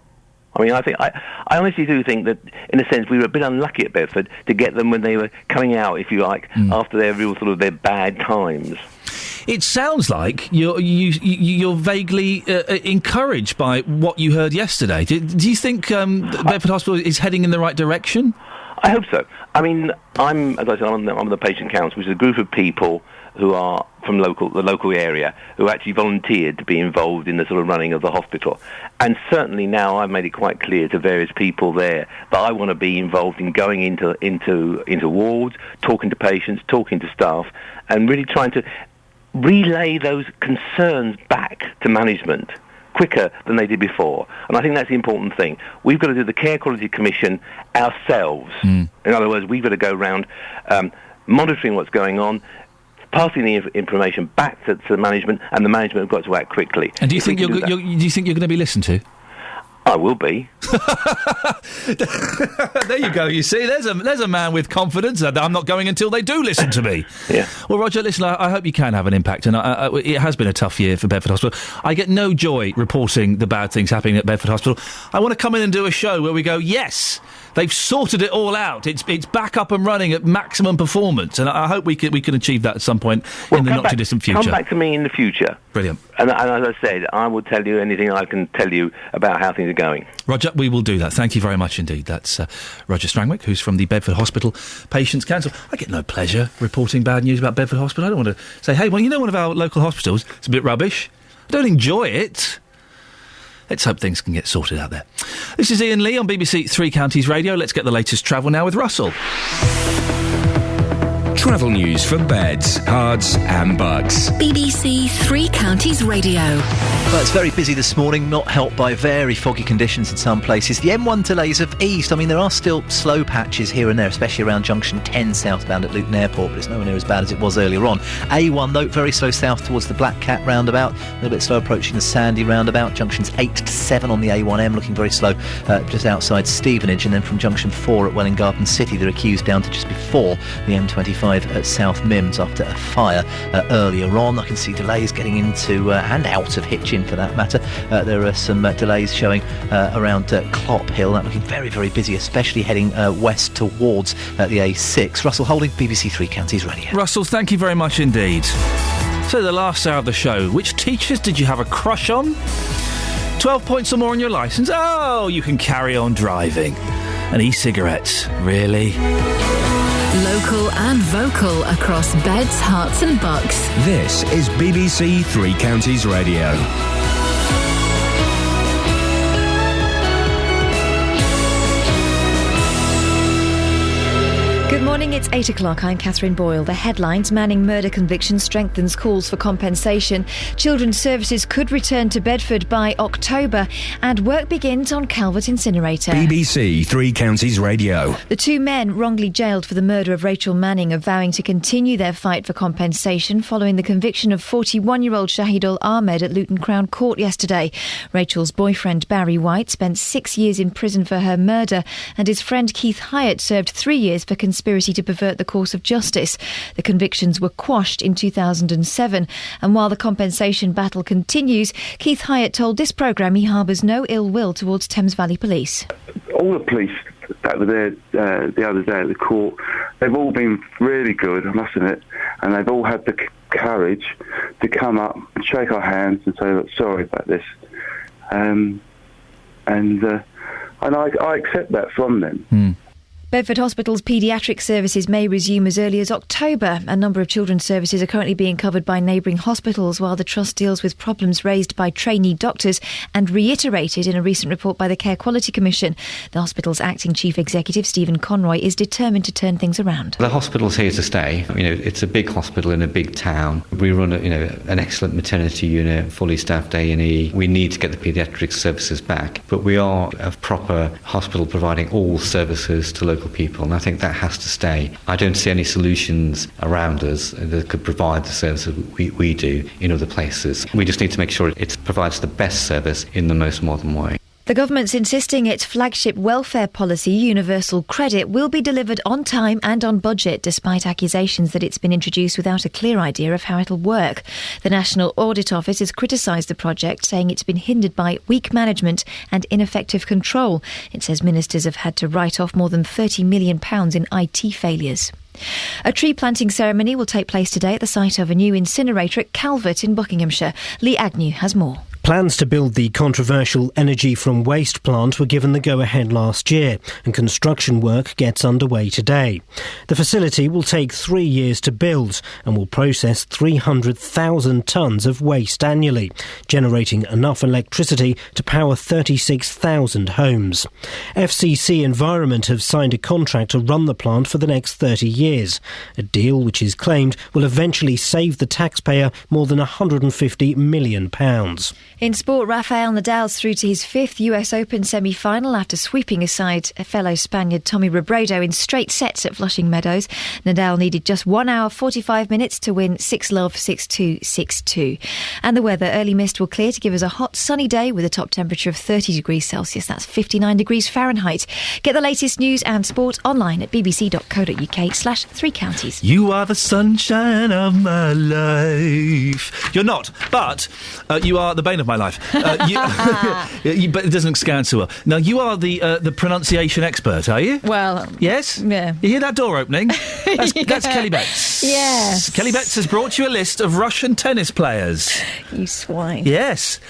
I mean, I honestly do think that, in a sense, we were a bit unlucky at Bedford to get them when they were coming out, if you like, after their real sort of their bad times. It sounds like you're vaguely encouraged by what you heard yesterday. Do you think Bedford Hospital is heading in the right direction? I hope so. I mean, as I said, I'm on the Patient Council, which is a group of people who are from the local area, who actually volunteered to be involved in the sort of running of the hospital. And certainly now I've made it quite clear to various people there that I want to be involved in going into wards, talking to patients, talking to staff, and really trying to relay those concerns back to management quicker than they did before. And I think that's the important thing. We've got to do the Care Quality Commission ourselves. In other words, we've got to go around monitoring what's going on, passing the information back to the management, and the management have got to act quickly. And do you think you're going to be listened to? I will be. There you go. You see, there's a man with confidence. I'm not going until they do listen to me. Yeah. Well, Roger, listen, I hope you can have an impact, and it has been a tough year for Bedford Hospital. I get no joy reporting the bad things happening at Bedford Hospital. I want to come in and do a show where we go, yes, they've sorted it all out. It's back up and running at maximum performance, and I hope we can achieve that at some point in the not too distant future. Come back to me in the future. Brilliant. And as I said, I will tell you anything I can tell you about how things are going. Roger, we will do that. Thank you very much indeed. That's Roger Strangwick, who's from the Bedford Hospital Patients' Council. I get no pleasure reporting bad news about Bedford Hospital. I don't want to say, hey, well, you know, one of our local hospitals, it's a bit rubbish. I don't enjoy it. Let's hope things can get sorted out there. This is Iain Lee on BBC Three Counties Radio. Let's get the latest travel now with Russell. Travel news for beds, cards and bugs. BBC Three Counties Radio. Well, it's very busy this morning, not helped by very foggy conditions in some places. The M1 delays have eased. I mean, there are still slow patches here and there, especially around junction 10 southbound at Luton Airport, but it's nowhere near as bad as it was earlier on. A1, though, very slow south towards the Black Cat roundabout, a little bit slow approaching the Sandy roundabout. Junctions 8 to 7 on the A1M, looking very slow just outside Stevenage, and then from junction 4 at Welwyn Garden City, they're accused down to just before the M25 at South Mimms after a fire earlier on. I can see delays getting into and out of Hitchin for that matter. There are some delays showing around Clop Hill. That looking very, very busy, especially heading west towards the A6. Russell Holding, BBC Three Counties Radio. Russell, thank you very much indeed. So the last hour of the show, which teachers did you have a crush on? 12 points or more on your licence? Oh, you can carry on driving. And e-cigarettes, really? Local and vocal across beds, hearts and bucks. This is BBC Three Counties Radio. Good morning, it's 8 o'clock. I'm Catherine Boyle. The headlines: Manning murder conviction strengthens calls for compensation. Children's services could return to Bedford by October. And work begins on Calvert incinerator. BBC Three Counties Radio. The two men wrongly jailed for the murder of Rachel Manning are vowing to continue their fight for compensation following the conviction of 41-year-old Shahidul Ahmed at Luton Crown Court yesterday. Rachel's boyfriend Barry White spent 6 years in prison for her murder, and his friend Keith Hyatt served 3 years for conspiracy to pervert the course of justice. The convictions were quashed in 2007, and while the compensation battle continues, Keith Hyatt told this programme he harbours no ill will towards Thames Valley Police. All the police that were there the other day at the court, they've all been really good, I must admit, and they've all had the courage to come up and shake our hands and say, look, sorry about this. And I accept that from them. Bedford Hospital's paediatric services may resume as early as October. A number of children's services are currently being covered by neighbouring hospitals, while the Trust deals with problems raised by trainee doctors and reiterated in a recent report by the Care Quality Commission. The hospital's acting chief executive, Stephen Conroy, is determined to turn things around. The hospital's here to stay. It's a big hospital in a big town. We run an excellent maternity unit, fully staffed A&E. We need to get the paediatric services back, but we are a proper hospital providing all services to local people, and I think that has to stay. I don't see any solutions around us that could provide the services we do in other places. We just need to make sure it provides the best service in the most modern way. The government's insisting its flagship welfare policy, Universal Credit, will be delivered on time and on budget, despite accusations that it's been introduced without a clear idea of how it'll work. The National Audit Office has criticised the project, saying it's been hindered by weak management and ineffective control. It says ministers have had to write off more than £30 million in IT failures. A tree planting ceremony will take place today at the site of a new incinerator at Calvert in Buckinghamshire. Lee Agnew has more. Plans to build the controversial energy from waste plant were given the go-ahead last year, and construction work gets underway today. The facility will take 3 years to build and will process 300,000 tonnes of waste annually, generating enough electricity to power 36,000 homes. FCC Environment have signed a contract to run the plant for the next 30 years, a deal which is claimed will eventually save the taxpayer more than £150 million. In sport, Rafael Nadal's through to his 5th US Open semi-final after sweeping aside a fellow Spaniard Tommy Robredo in straight sets at Flushing Meadows. Nadal needed just 1 hour 45 minutes to win 6-love, 6-2, 6-2. And the weather: early mist will clear to give us a hot sunny day with a top temperature of 30 degrees Celsius. That's 59 degrees Fahrenheit. Get the latest news and sport online at bbc.co.uk/3 counties. You are the sunshine of my life. You're not, but you are the bane of my life. But it doesn't scan so well. Now, you are the pronunciation expert, are you? Well... Yes? Yeah. You hear that door opening? That's Kelly Betts. Yes. Kelly Betts has brought you a list of Russian tennis players. You swine. Yes.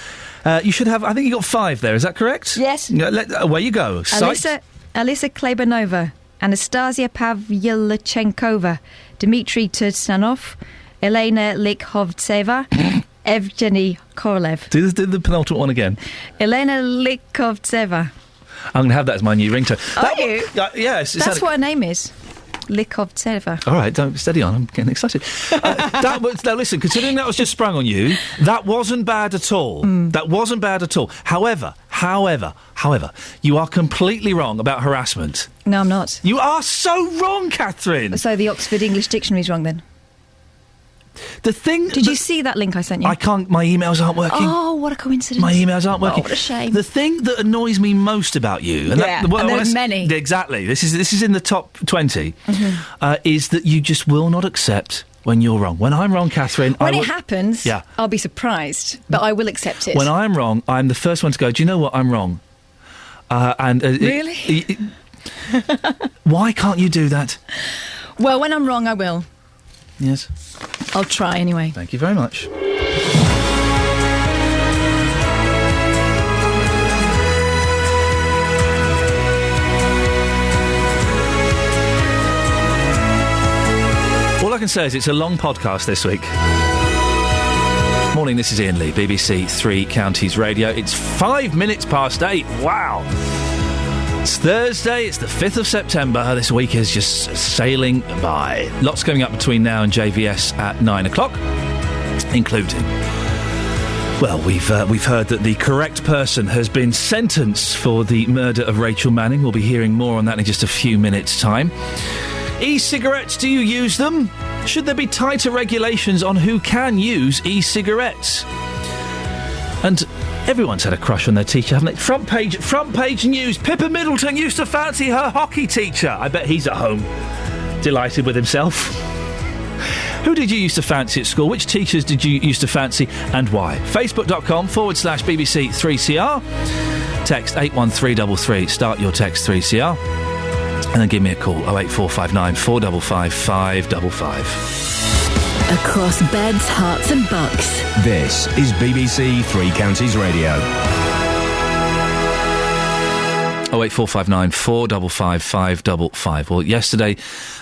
You should have... I think you got 5 there, is that correct? Yes. Away you go. Alisa Klebanova, Anastasia Pavlyuchenkova, Dmitry Tursanov, Elena Likhovtseva, Evgeny Korolev. Do the penultimate one again. Elena Likhovtseva. I'm going to have that as my new ringtone. Are you? Yes. That's what her name is. Likovtseva. All right, steady on. I'm getting excited. Now, listen, considering that was just sprung on you, that wasn't bad at all. That wasn't bad at all. However, you are completely wrong about harassment. No, I'm not. You are so wrong, Catherine. So the Oxford English Dictionary's wrong then? The thing... Did you see that link I sent you? I can't... My emails aren't working. Oh, what a coincidence. My emails aren't working. Oh, what a shame. The thing that annoys me most about you... And there's many. Exactly. This is in the top 20, is that you just will not accept when you're wrong. When I'm wrong, Catherine... When it happens, yeah. I'll be surprised, but I will accept it. When I'm wrong, I'm the first one to go, do you know what? I'm wrong. Really? Why can't you do that? Well, when I'm wrong, I will. Yes. I'll try anyway. Thank you very much. All I can say is it's a long podcast this week. Morning, this is Iain Lee, BBC Three Counties Radio. It's 5 minutes past 8. Wow. It's Thursday, it's the 5th of September. This week is just sailing by. Lots coming up between now and JVS at 9 o'clock, including... Well, we've heard that the correct person has been sentenced for the murder of Rachel Manning. We'll be hearing more on that in just a few minutes' time. E-cigarettes, do you use them? Should there be tighter regulations on who can use e-cigarettes? And... everyone's had a crush on their teacher, haven't they? Front page news. Pippa Middleton used to fancy her hockey teacher. I bet he's at home, delighted with himself. Who did you used to fancy at school? Which teachers did you used to fancy and why? Facebook.com/BBC3CR. Text 81333. Start your text 3CR. And then give me a call, 08459 455 555. Across beds, hearts and bucks. This is BBC Three Counties Radio. 08459 455 555. Well, yesterday,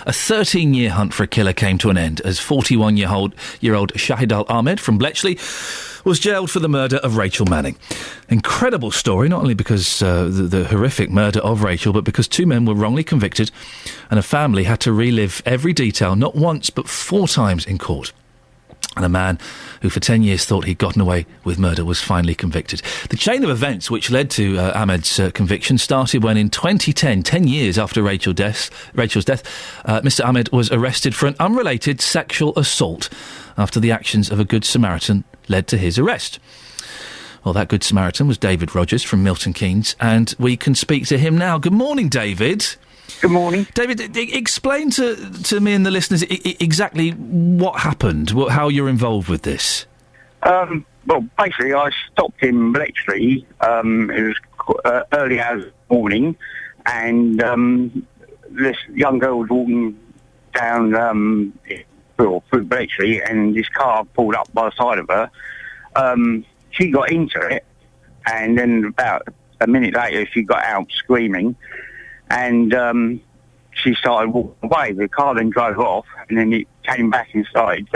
a 13-year hunt for a killer came to an end as 41-year-old Shahidul Ahmed from Bletchley was jailed for the murder of Rachel Manning. Incredible story, not only because the horrific murder of Rachel, but because two men were wrongly convicted and a family had to relive every detail, not once but 4 times in court. And a man who for 10 years thought he'd gotten away with murder was finally convicted. The chain of events which led to Ahmed's conviction started when in 2010, 10 years after Rachel's death, Mr. Ahmed was arrested for an unrelated sexual assault after the actions of a Good Samaritan led to his arrest. Well, that Good Samaritan was David Rogers from Milton Keynes, and we can speak to him now. Good morning, David. Good morning. David, explain to me and the listeners exactly what happened, how you're involved with this. Well, basically, I stopped in Bletchley. It was early hours of the morning, and this young girl was walking down through Bletchley, and this car pulled up by the side of her. She got into it, and then about a minute later, she got out screaming. And she started walking away. The car then drove off, and then it came back and started.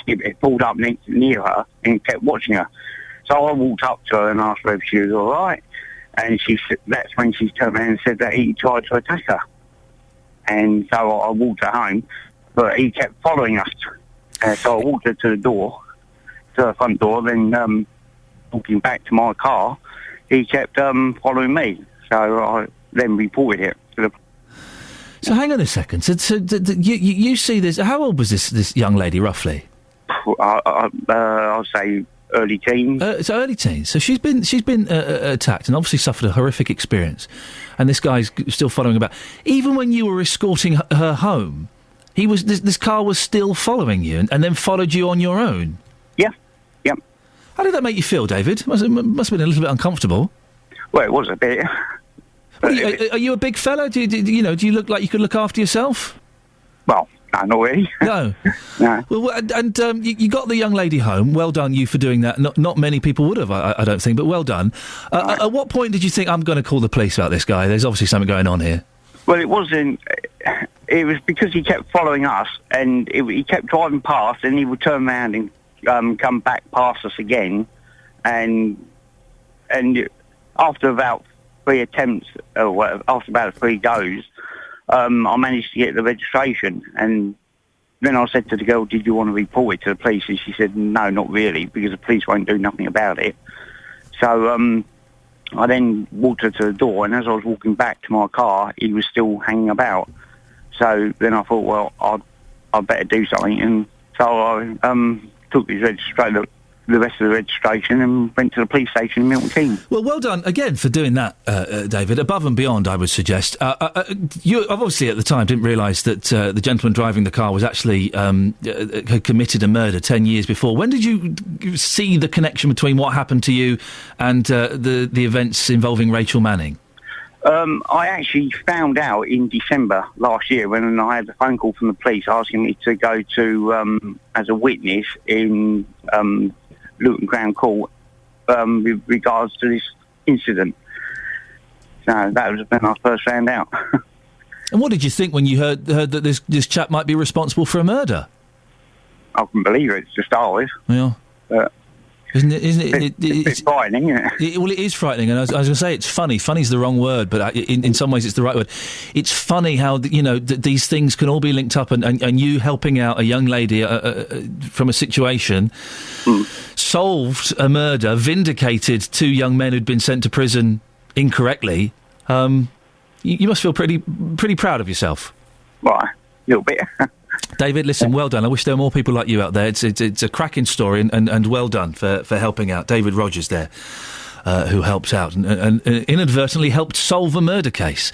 It pulled up near her and kept watching her. So I walked up to her and asked her if she was all right. And that's when she turned around and said that he tried to attack her. And so I walked her home, but he kept following us. So I walked her to the door, to her front door. Then walking back to my car, he kept following me. So I then reported it to the... So hang on a second. So you see this... How old was this young lady, roughly? I'll say early teens. So early teens. So she's been attacked and obviously suffered a horrific experience. And this guy's still following about. Even when you were escorting her home, this car was still following you and then followed you on your own? Yeah. Yep. How did that make you feel, David? Must have been a little bit uncomfortable. Well, it was a bit... Are you a big fella? Do you look like you could look after yourself? Well, no, not really. No. No. Well, and you got the young lady home. Well done, you, for doing that. Not many people would have, I don't think, but well done. At what point did you think, I'm going to call the police about this guy? There's obviously something going on here. Well, it wasn't... It was because he kept following us, and he kept driving past, and he would turn around and come back past us again, and after about 3 attempts, after about 3 goes, I managed to get the registration, and then I said to the girl, did you want to report it to the police? And she said, no, not really, because the police won't do nothing about it. So I then walked her to the door, and as I was walking back to my car, he was still hanging about. So then I thought, well, I'd better do something, and so I took his registration, the rest of the registration, and went to the police station in Milton Keynes. Well, well done again for doing that, David. Above and beyond, I would suggest. You obviously at the time didn't realise that the gentleman driving the car was actually had committed a murder 10 years before. When did you see the connection between what happened to you and the events involving Rachel Manning? I actually found out in December last year when I had a phone call from the police asking me to go to as a witness in Luton Crown Court with regards to this incident. So that was when I first found out. And what did you think when you heard that this chap might be responsible for a murder? I couldn't believe it to start with. Yeah. Isn't it? It's frightening, isn't it? Well, it is frightening, and I was going to say it's funny. Funny's the wrong word, but in some ways it's the right word. It's funny how, these things can all be linked up, and you helping out a young lady from a situation, solved a murder, vindicated two young men who'd been sent to prison incorrectly. You must feel pretty proud of yourself. Right, a little bit. David, listen, well done. I wish there were more people like you out there. It's a cracking story, and well done for helping out. David Rogers there, who helped out and inadvertently helped solve a murder case.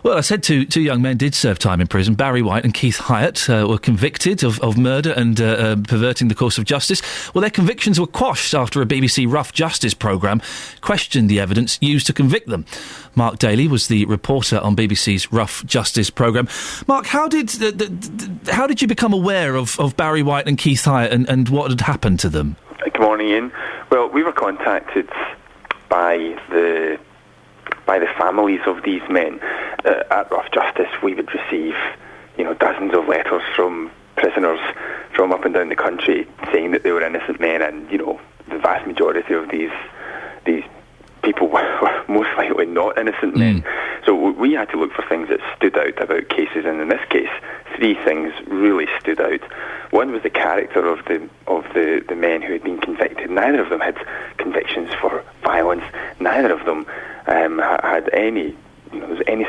Well, I said two young men did serve time in prison. Barry White and Keith Hyatt were convicted of murder and perverting the course of justice. Well, their convictions were quashed after a BBC Rough Justice programme questioned the evidence used to convict them. Mark Daly was the reporter on BBC's Rough Justice programme. Mark, how did you become aware of Barry White and Keith Hyatt and what had happened to them? Good morning, Ian. Well, we were contacted by the families of these men. At Rough Justice, we would receive, dozens of letters from prisoners from up and down the country saying that they were innocent men, and the vast majority of these people were most likely not innocent men. So we had to look for things that stood out about cases, and in this case, three things really stood out. One was the character of the men who had been convicted. Neither of them had convictions for violence. Neither of them had any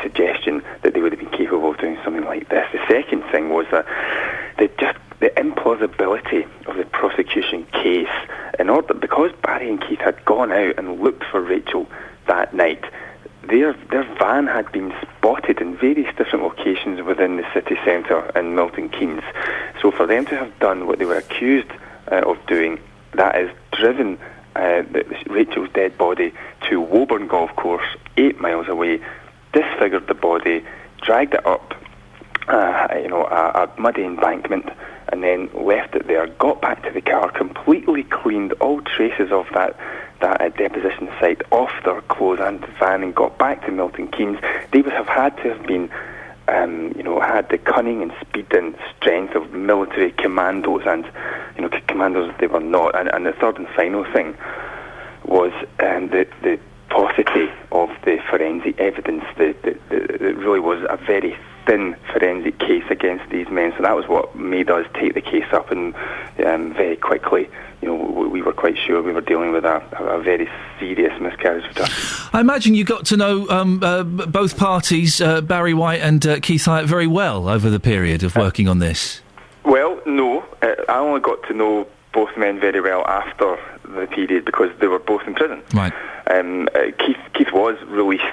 suggestion that they would have been capable of doing something like this. The second thing was that the implausibility of the prosecution case, because Barry and Keith had gone out and looked for Rachel that night, their van had been spotted in various different locations within the city centre in Milton Keynes. So for them to have done what they were accused of doing, that is driven Rachel's dead body to Woburn Golf Course, 8 miles away, disfigured the body, dragged it up a muddy embankment, and then left it there, got back to the car, completely cleaned all traces of that deposition site off their clothes and the van, and got back to Milton Keynes. They would have had to have been had the cunning and speed and strength of military commandos, and commandos they were not. And the third and final thing was the paucity of the forensic evidence. It really was a very thin forensic case against these men, so that was what made us take the case up, and very quickly, we were quite sure we were dealing with a very serious miscarriage of justice. I imagine you got to know both parties, Barry White and Keith Hyatt, very well over the period of working on this. Well, no. I only got to know both men very well after the period because they were both in prison. Right. Keith was released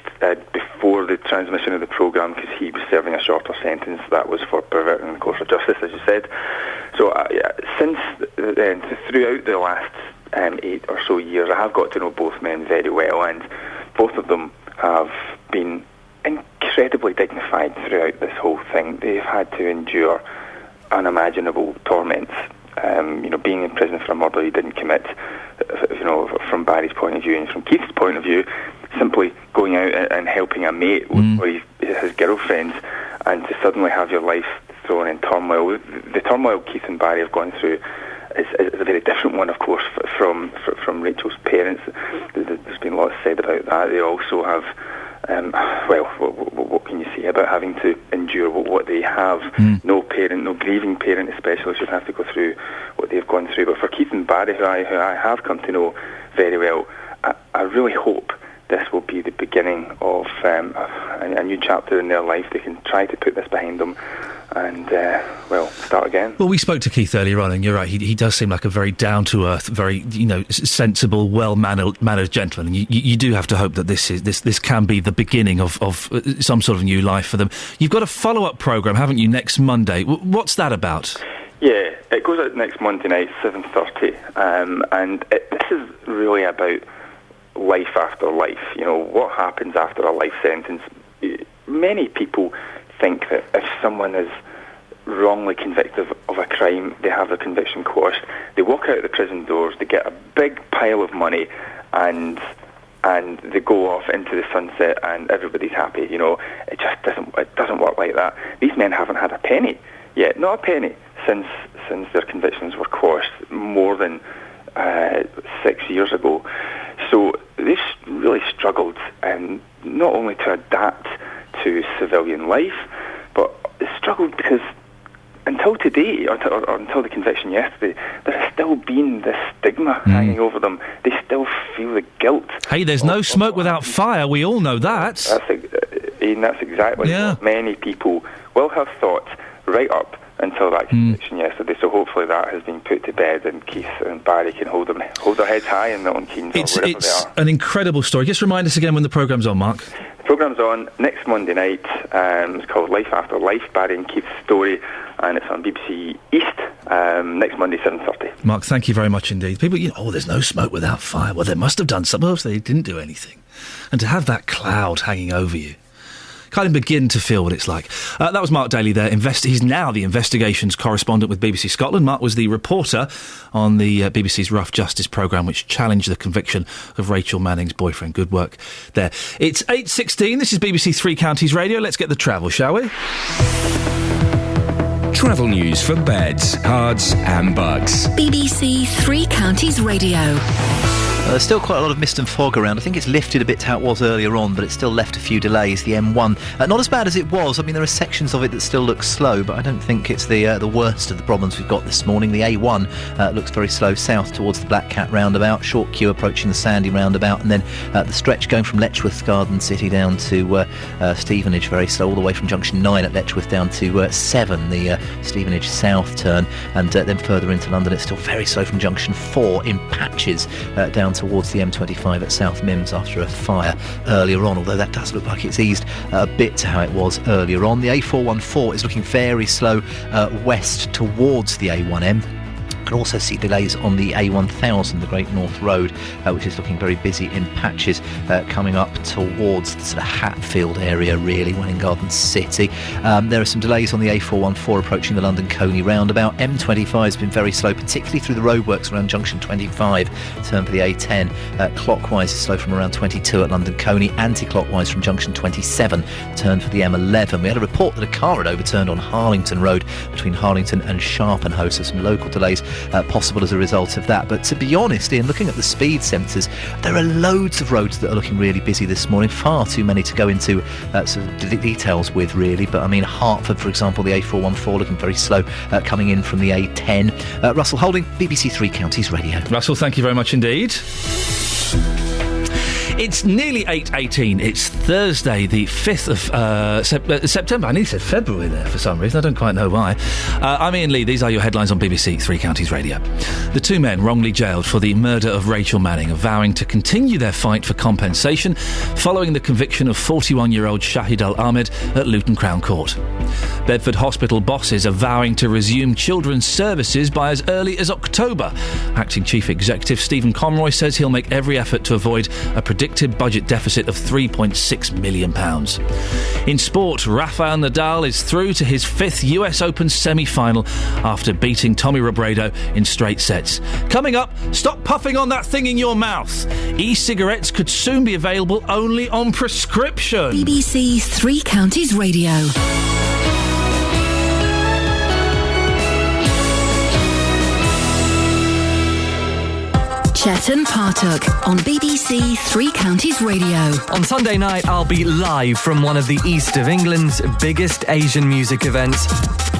before the transmission of the programme because he was serving a shorter sentence. That was for perverting the course of justice, as you said. So since then, throughout the last 8 or so years, I have got to know both men very well, and both of them have been incredibly dignified throughout this whole thing. They've had to endure unimaginable torments. Being in prison for a murder he didn't commit, from Barry's point of view, and from Keith's point of view, simply going out and helping a mate with his girlfriend, and to suddenly have your life thrown in turmoil. The turmoil Keith and Barry have gone through is a very different one, of course, from Rachel's parents. There's been lots said about that. They also have well, what can you say about having to endure what they have? No parent, no grieving parent especially, should have to go through what they've gone through. But for Keith and Barry, who I have come to know very well, I really hope this will be the beginning of a new chapter in their life. They can try to put this behind them and, start again. Well, we spoke to Keith earlier on, and you're right, he does seem like a very down-to-earth, very, sensible, well-mannered gentleman. And you do have to hope that this can be the beginning of some sort of new life for them. You've got a follow-up programme, haven't you, next Monday? What's that about? Yeah, it goes out next Monday night, 7:30, and this is really about life after life. What happens after a life sentence. Many people think that if someone is wrongly convicted of a crime, they have their conviction quashed. They walk out of the prison doors, they get a big pile of money, and they go off into the sunset, and everybody's happy. It just doesn't work like that. These men haven't had a penny yet, not a penny, since their convictions were quashed more than 6 years ago. So they've really struggled, not only to adapt to civilian life, but struggled because until today, or until the conviction yesterday, there has still been this stigma hanging over them. They still feel the guilt. Hey, there's no smoke without fire. We all know that. That's exactly what many people will have thought right up until that conviction yesterday. So hopefully that has been put to bed, and Keith and Barry can hold their heads high in Milton Keynes or wherever they are. An incredible story. Just remind us again when the programme's on, Mark. The programme's on next Monday night. It's called Life After Life, Barry and Keith's story, and it's on BBC East next Monday, 7:30. Mark, thank you very much indeed. People, there's no smoke without fire. Well, they must have done something else. They didn't do anything. And to have that cloud hanging over you, can't even begin to feel what it's like. That was Mark Daly there. He's now the investigations correspondent with BBC Scotland. Mark was the reporter on the BBC's Rough Justice programme, which challenged the conviction of Rachel Manning's boyfriend. Good work there. It's 8:16. This is BBC Three Counties Radio. Let's get the travel, shall we? Travel news for beds, cards and bugs. BBC Three Counties Radio. There's still quite a lot of mist and fog around. I think it's lifted a bit to how it was earlier on, but it's still left a few delays. The M1, not as bad as it was. I mean, there are sections of it that still look slow, but I don't think it's the worst of the problems we've got this morning. The A1 looks very slow south towards the Black Cat roundabout, short queue approaching the Sandy roundabout, and then the stretch going from Letchworth Garden City down to Stevenage, very slow, all the way from junction 9 at Letchworth down to 7, the Stevenage South turn, and then further into London it's still very slow from junction 4 in patches down towards the M25 at South Mimms after a fire earlier on, although that does look like it's eased a bit to how it was earlier on. The A414 is looking very slow west towards the A1M. Can also see delays on the A1000, the Great North Road, which is looking very busy in patches coming up towards the sort of Hatfield area, really, Welwyn Garden City. There are some delays on the A414 approaching the London Coney roundabout. M25 has been very slow, particularly through the roadworks around junction 25. Turn for the A10 clockwise is slow from around 22 at London Coney, anti-clockwise from junction 27. Turn for the M11. We had a report that a car had overturned on Harlington Road between Harlington and Sharpenhose, so some local delays possible as a result of that. But to be honest, Ian, looking at the speed sensors, there are loads of roads that are looking really busy this morning. Far too many to go into sort of details with, really. But I mean, Hertford, for example, the A414 looking very slow coming in from the A10. Russell Holding, BBC Three Counties Radio. Russell, thank you very much indeed. It's nearly 8:18. It's Thursday, the 5th of September. I nearly said February there for some reason. I don't quite know why. I'm Iain Lee. These are your headlines on BBC Three Counties Radio. The two men wrongly jailed for the murder of Rachel Manning are vowing to continue their fight for compensation following the conviction of 41-year-old Shahid Al-Ahmed at Luton Crown Court. Bedford Hospital bosses are vowing to resume children's services by as early as October. Acting Chief Executive Stephen Conroy says he'll make every effort to avoid a predicted budget deficit of £3.6 million. In sport, Rafael Nadal is through to his 5th US Open semi-final after beating Tommy Robredo in straight sets. Coming up, stop puffing on that thing in your mouth. E-cigarettes could soon be available only on prescription. BBC Three Counties Radio. Chet and Partuck on BBC Three Counties Radio. On Sunday night, I'll be live from one of the east of England's biggest Asian music events.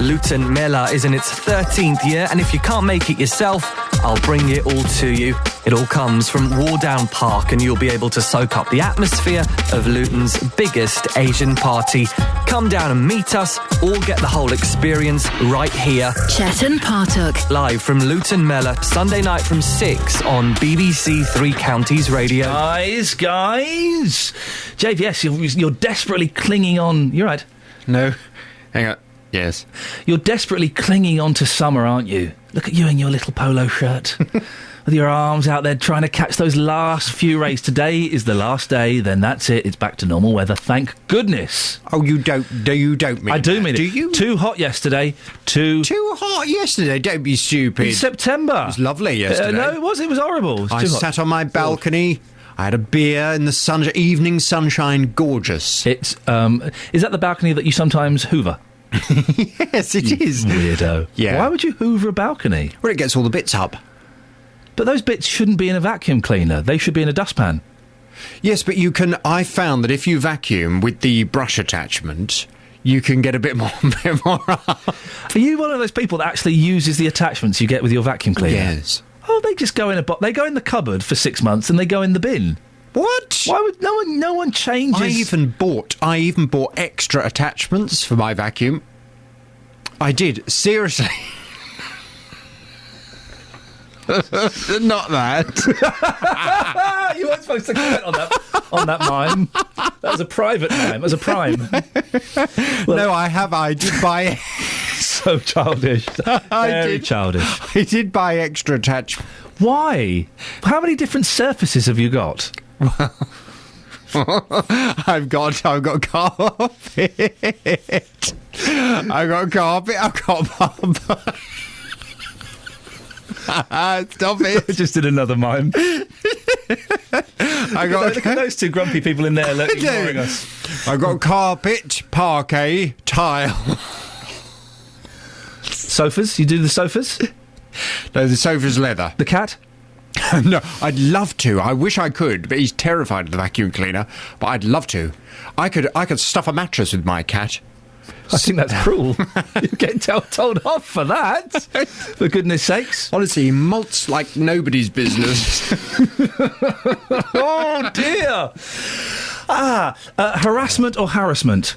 Luton Mela is in its 13th year, and if you can't make it yourself, I'll bring it all to you. It all comes from Wardown Park, and you'll be able to soak up the atmosphere of Luton's biggest Asian party. Come down and meet us, or get the whole experience right here. Chet and Partuck. Live from Luton Mela, Sunday night from 6 on BBC Three Counties Radio. Guys! JVS, you're desperately clinging on... You're right. No. Hang on. Yes. You're desperately clinging on to summer, aren't you? Look at you in your little polo shirt. With your arms out there trying to catch those last few rays. Today is the last day, then that's it. It's back to normal weather, thank goodness. Oh, you don't mean I do mean it. Do you? Too hot yesterday. Too hot yesterday? Don't be stupid. It's September. It was lovely yesterday. No, it was horrible. I sat on my balcony. I had a beer in the evening sunshine. Gorgeous. It's, is that the balcony that you sometimes hoover? Yes, it is. Weirdo. Yeah. Why would you hoover a balcony? Well, it gets all the bits up. But those bits shouldn't be in a vacuum cleaner. They should be in a dustpan. Yes, but I found that if you vacuum with the brush attachment, you can get a bit more up. Are you one of those people that actually uses the attachments you get with your vacuum cleaner? Yes. Oh, they just go in they go in the cupboard for 6 months and they go in the bin. What? Why would no one changes? I even bought extra attachments for my vacuum. I did, seriously. Not that. You weren't supposed to comment on that mime. That was a private mime. It was a prime. No, I did buy. So childish. Very childish. I did buy extra attachments. Why? How many different surfaces have you got? I've got carpet. I've got carpet. I've got Stop it. Just did another mime. Look at those two grumpy people in there ignoring us. I've got carpet, parquet, tile. Sofas? You do the sofas? No, the sofa's leather. The cat? No, I'd love to. I wish I could, but he's terrified of the vacuum cleaner. But I'd love to. I could stuff a mattress with my cat. I think that's cruel. You're getting told off for that. For goodness sakes. Honestly, he malts like nobody's business. Oh, dear. Harassment or harassment?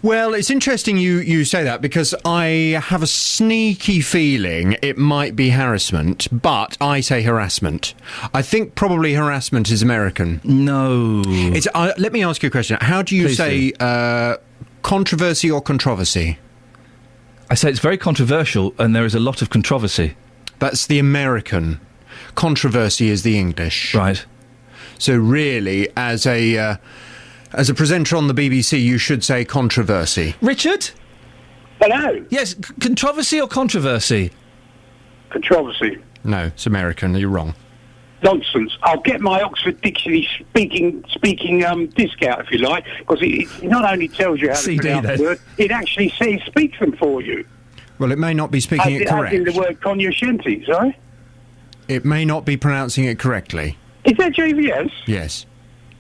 Well, it's interesting you say that, because I have a sneaky feeling it might be harassment, but I say harassment. I think probably harassment is American. No. Let me ask you a question. How do you Please say controversy or controversy? I say it's very controversial, and there is a lot of controversy. That's the American. Controversy is the English. Right. So really, as a presenter on the BBC, you should say controversy. Richard? Hello? Yes, controversy or controversy? Controversy. No, it's American. You're wrong. Nonsense. I'll get my Oxford Dictionary speaking discount, if you like, because it not only tells you how to pronounce the word, it actually speaks them for you. Well, it may not be speaking it correct. As in the word cognoscenti, sorry? It may not be pronouncing it correctly. Is that JVS? Yes.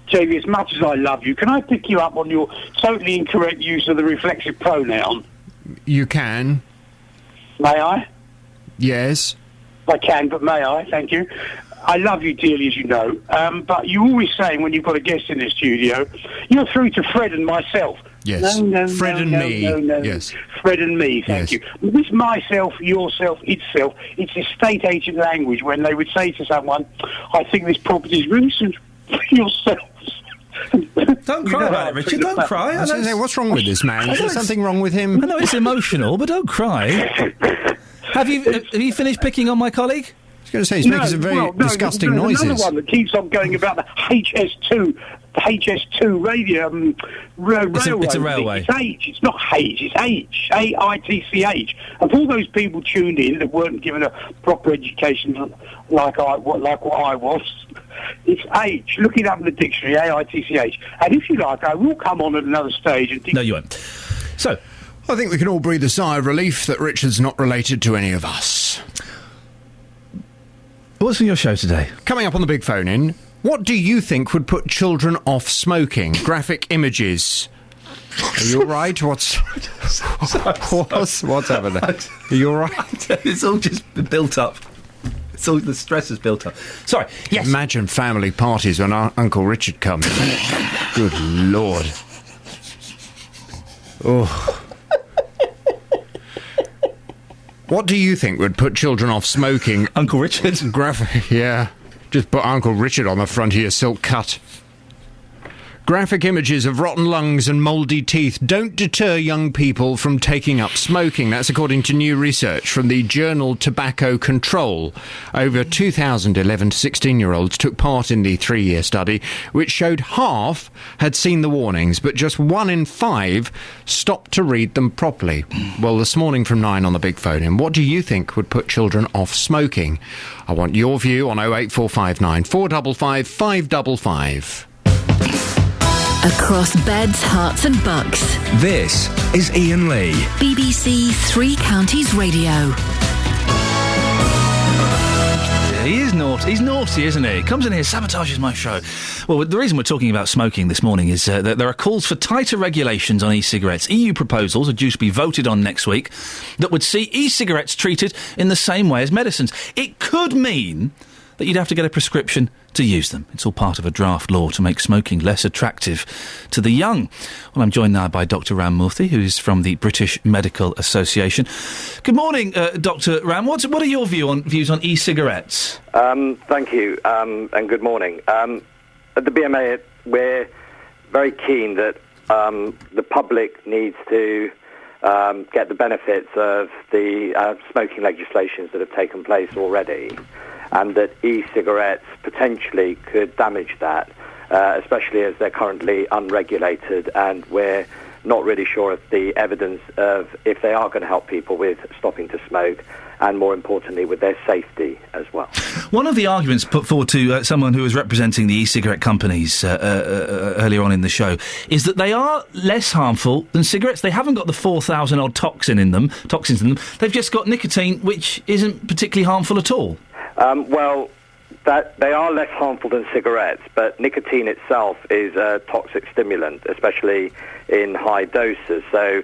JV, as much as I love you, can I pick you up on your totally incorrect use of the reflexive pronoun? You can. May I? Yes. I can, but may I? Thank you. I love you dearly, as you know, but you're always saying when you've got a guest in the studio, you're through to Fred and myself. Yes. No, Fred and me. No. Yes. Fred and me, thank you. This myself, yourself, itself, it's estate agent language when they would say to someone, I think this property is really suitable for yourself. Don't cry about it, Richard. Don't cry. I was going to say, what's wrong with this man? Is there something wrong with him? I know it's emotional, but don't cry. Have you finished picking on my colleague? I was going to say, he's making some very disgusting noises. Another one that keeps on going about the HS2 radio railway. It's a railway. It's H. It's not H. It's H. AITCH. And for all those people tuned in that weren't given a proper education like what I was, it's H. Look it up in the dictionary, AITCH. And if you like, I will come on at another stage and... No, you won't. So, I think we can all breathe a sigh of relief that Richard's not related to any of us. What's on your show today? Coming up on the big phone-in, what do you think would put children off smoking? Graphic images. Are you all right? What's happening? Are you all right? It's all just built up. It's all the stress is built up. Sorry. Yes. Imagine family parties when Uncle Richard comes. Good Lord. Oh. What do you think would put children off smoking? Uncle Richard? Yeah. Just put Uncle Richard on the front of your silk cut. Graphic images of rotten lungs and mouldy teeth don't deter young people from taking up smoking. That's according to new research from the journal Tobacco Control. Over 2,011 to 16-year-olds took part in the 3-year study, which showed half had seen the warnings, but just 1 in 5 stopped to read them properly. Well, this morning from 9 on the big phone-in, what do you think would put children off smoking? I want your view on 08459 455 555. Across beds, hearts and bucks. This is Iain Lee. BBC Three Counties Radio. Yeah, he is naughty. He's naughty, isn't he? Comes in here, sabotages my show. Well, the reason we're talking about smoking this morning is that there are calls for tighter regulations on e-cigarettes. EU proposals are due to be voted on next week that would see e-cigarettes treated in the same way as medicines. It could mean that you'd have to get a prescription to use them. It's all part of a draft law to make smoking less attractive to the young. Well, I'm joined now by Dr Ram Murthy, who is from the British Medical Association. Good morning, Dr Ram. What are your views on e-cigarettes? Thank you, and good morning. At the BMA, we're very keen that the public needs to get the benefits of the smoking legislations that have taken place already, and that e-cigarettes potentially could damage that, especially as they're currently unregulated, and we're not really sure of the evidence of if they are going to help people with stopping to smoke, and more importantly with their safety as well. One of the arguments put forward to someone who was representing the e-cigarette companies earlier on in the show is that they are less harmful than cigarettes. They haven't got the 4,000 odd toxins in them. They've just got nicotine, which isn't particularly harmful at all. Well, that they are less harmful than cigarettes, but nicotine itself is a toxic stimulant, especially in high doses. So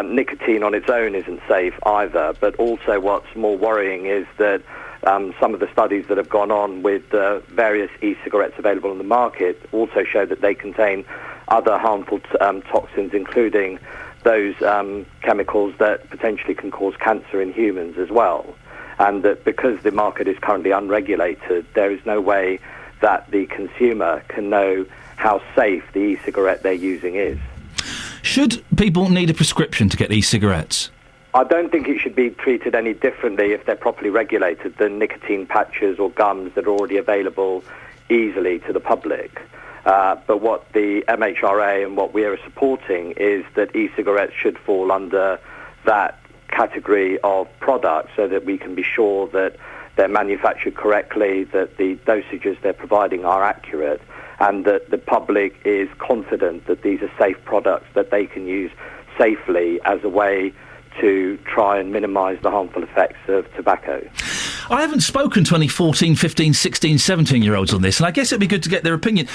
nicotine on its own isn't safe either. But also what's more worrying is that some of the studies that have gone on with various e-cigarettes available on the market also show that they contain other harmful toxins, including those chemicals that potentially can cause cancer in humans as well. And that because the market is currently unregulated, there is no way that the consumer can know how safe the e-cigarette they're using is. Should people need a prescription to get e-cigarettes? I don't think it should be treated any differently if they're properly regulated than nicotine patches or gums that are already available easily to the public. But what the MHRA and what we are supporting is that e-cigarettes should fall under that category of products so that we can be sure that they're manufactured correctly, that the dosages they're providing are accurate, and that the public is confident that these are safe products that they can use safely as a way to try and minimise the harmful effects of tobacco. I haven't spoken to any 14, 15, 16, 17-year-olds on this, and I guess it'd be good to get their opinion.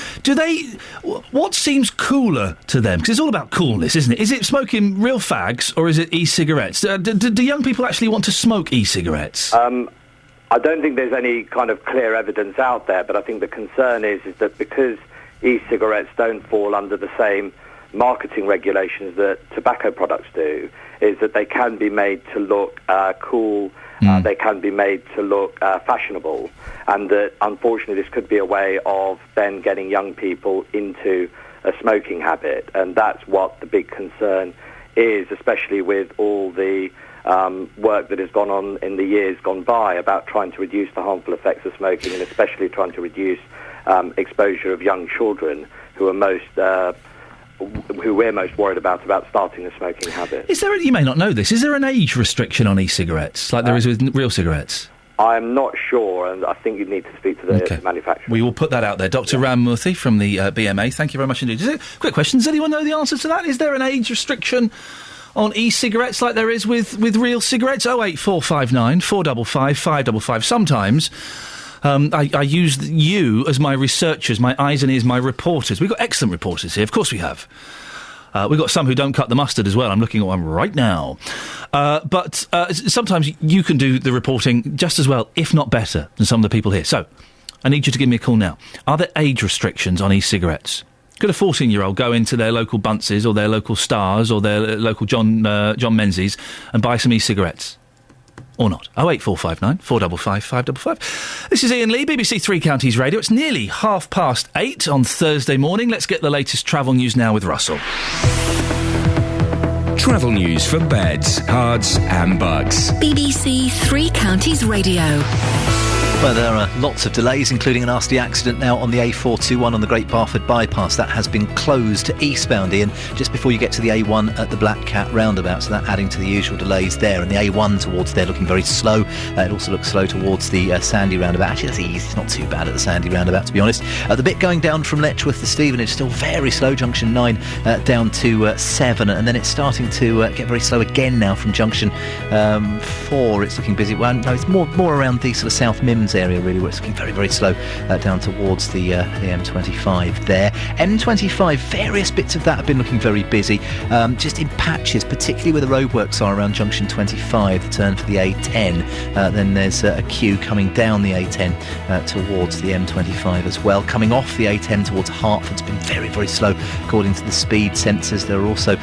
What seems cooler to them? Because it's all about coolness, isn't it? Is it smoking real fags, or is it e-cigarettes? Do young people actually want to smoke e-cigarettes? I don't think there's any kind of clear evidence out there, but I think the concern is that because e-cigarettes don't fall under the same marketing regulations that tobacco products do, is that they can be made to look cool, they can be made to look fashionable, and that unfortunately this could be a way of then getting young people into a smoking habit, and that's what the big concern is, especially with all the work that has gone on in the years gone by about trying to reduce the harmful effects of smoking, and especially trying to reduce exposure of young children who are who we're most worried about starting a smoking habit. You may not know this, is there an age restriction on e-cigarettes, like there is with real cigarettes? I'm not sure, and I think you'd need to speak to the manufacturer. We will put that out there. Dr Ram Murthy from the BMA, thank you very much indeed. Quick question, does anyone know the answer to that? Is there an age restriction on e-cigarettes like there is with real cigarettes? 08459 455 555. Sometimes I use you as my researchers, my eyes and ears, my reporters. We've got excellent reporters here. Of course we have. We've got some who don't cut the mustard as well. I'm looking at one right now. But sometimes you can do the reporting just as well, if not better, than some of the people here. So, I need you to give me a call now. Are there age restrictions on e-cigarettes? Could a 14-year-old go into their local Bunce's or their local Stars or their local John Menzies and buy some e-cigarettes? Or not? 08459 455 555. This is Iain Lee, BBC Three Counties Radio. It's nearly 8:30 on Thursday morning. Let's get the latest travel news now with Russell. Travel news for beds, cards and bugs. BBC Three Counties Radio. Well, there are lots of delays, including a nasty accident now on the A421 on the Great Barford Bypass. That has been closed eastbound, Ian, just before you get to the A1 at the Black Cat roundabout, so that adding to the usual delays there. And the A1 towards there looking very slow. It also looks slow towards the Sandy roundabout. Actually, that's easy. It's not too bad at the Sandy roundabout, to be honest. The bit going down from Letchworth to Stevenage still very slow, junction 9 down to 7, and then it's starting to get very slow again now from junction 4. It's looking busy. Well, no, it's more around the sort of South Mims area really, where it's looking very, very slow down towards the M25 there. M25, various bits of that have been looking very busy, just in patches, particularly where the roadworks are around junction 25, the turn for the A10. Then there's a queue coming down the A10 towards the M25 as well. Coming off the A10 towards Hertford's been very, very slow according to the speed sensors. There are also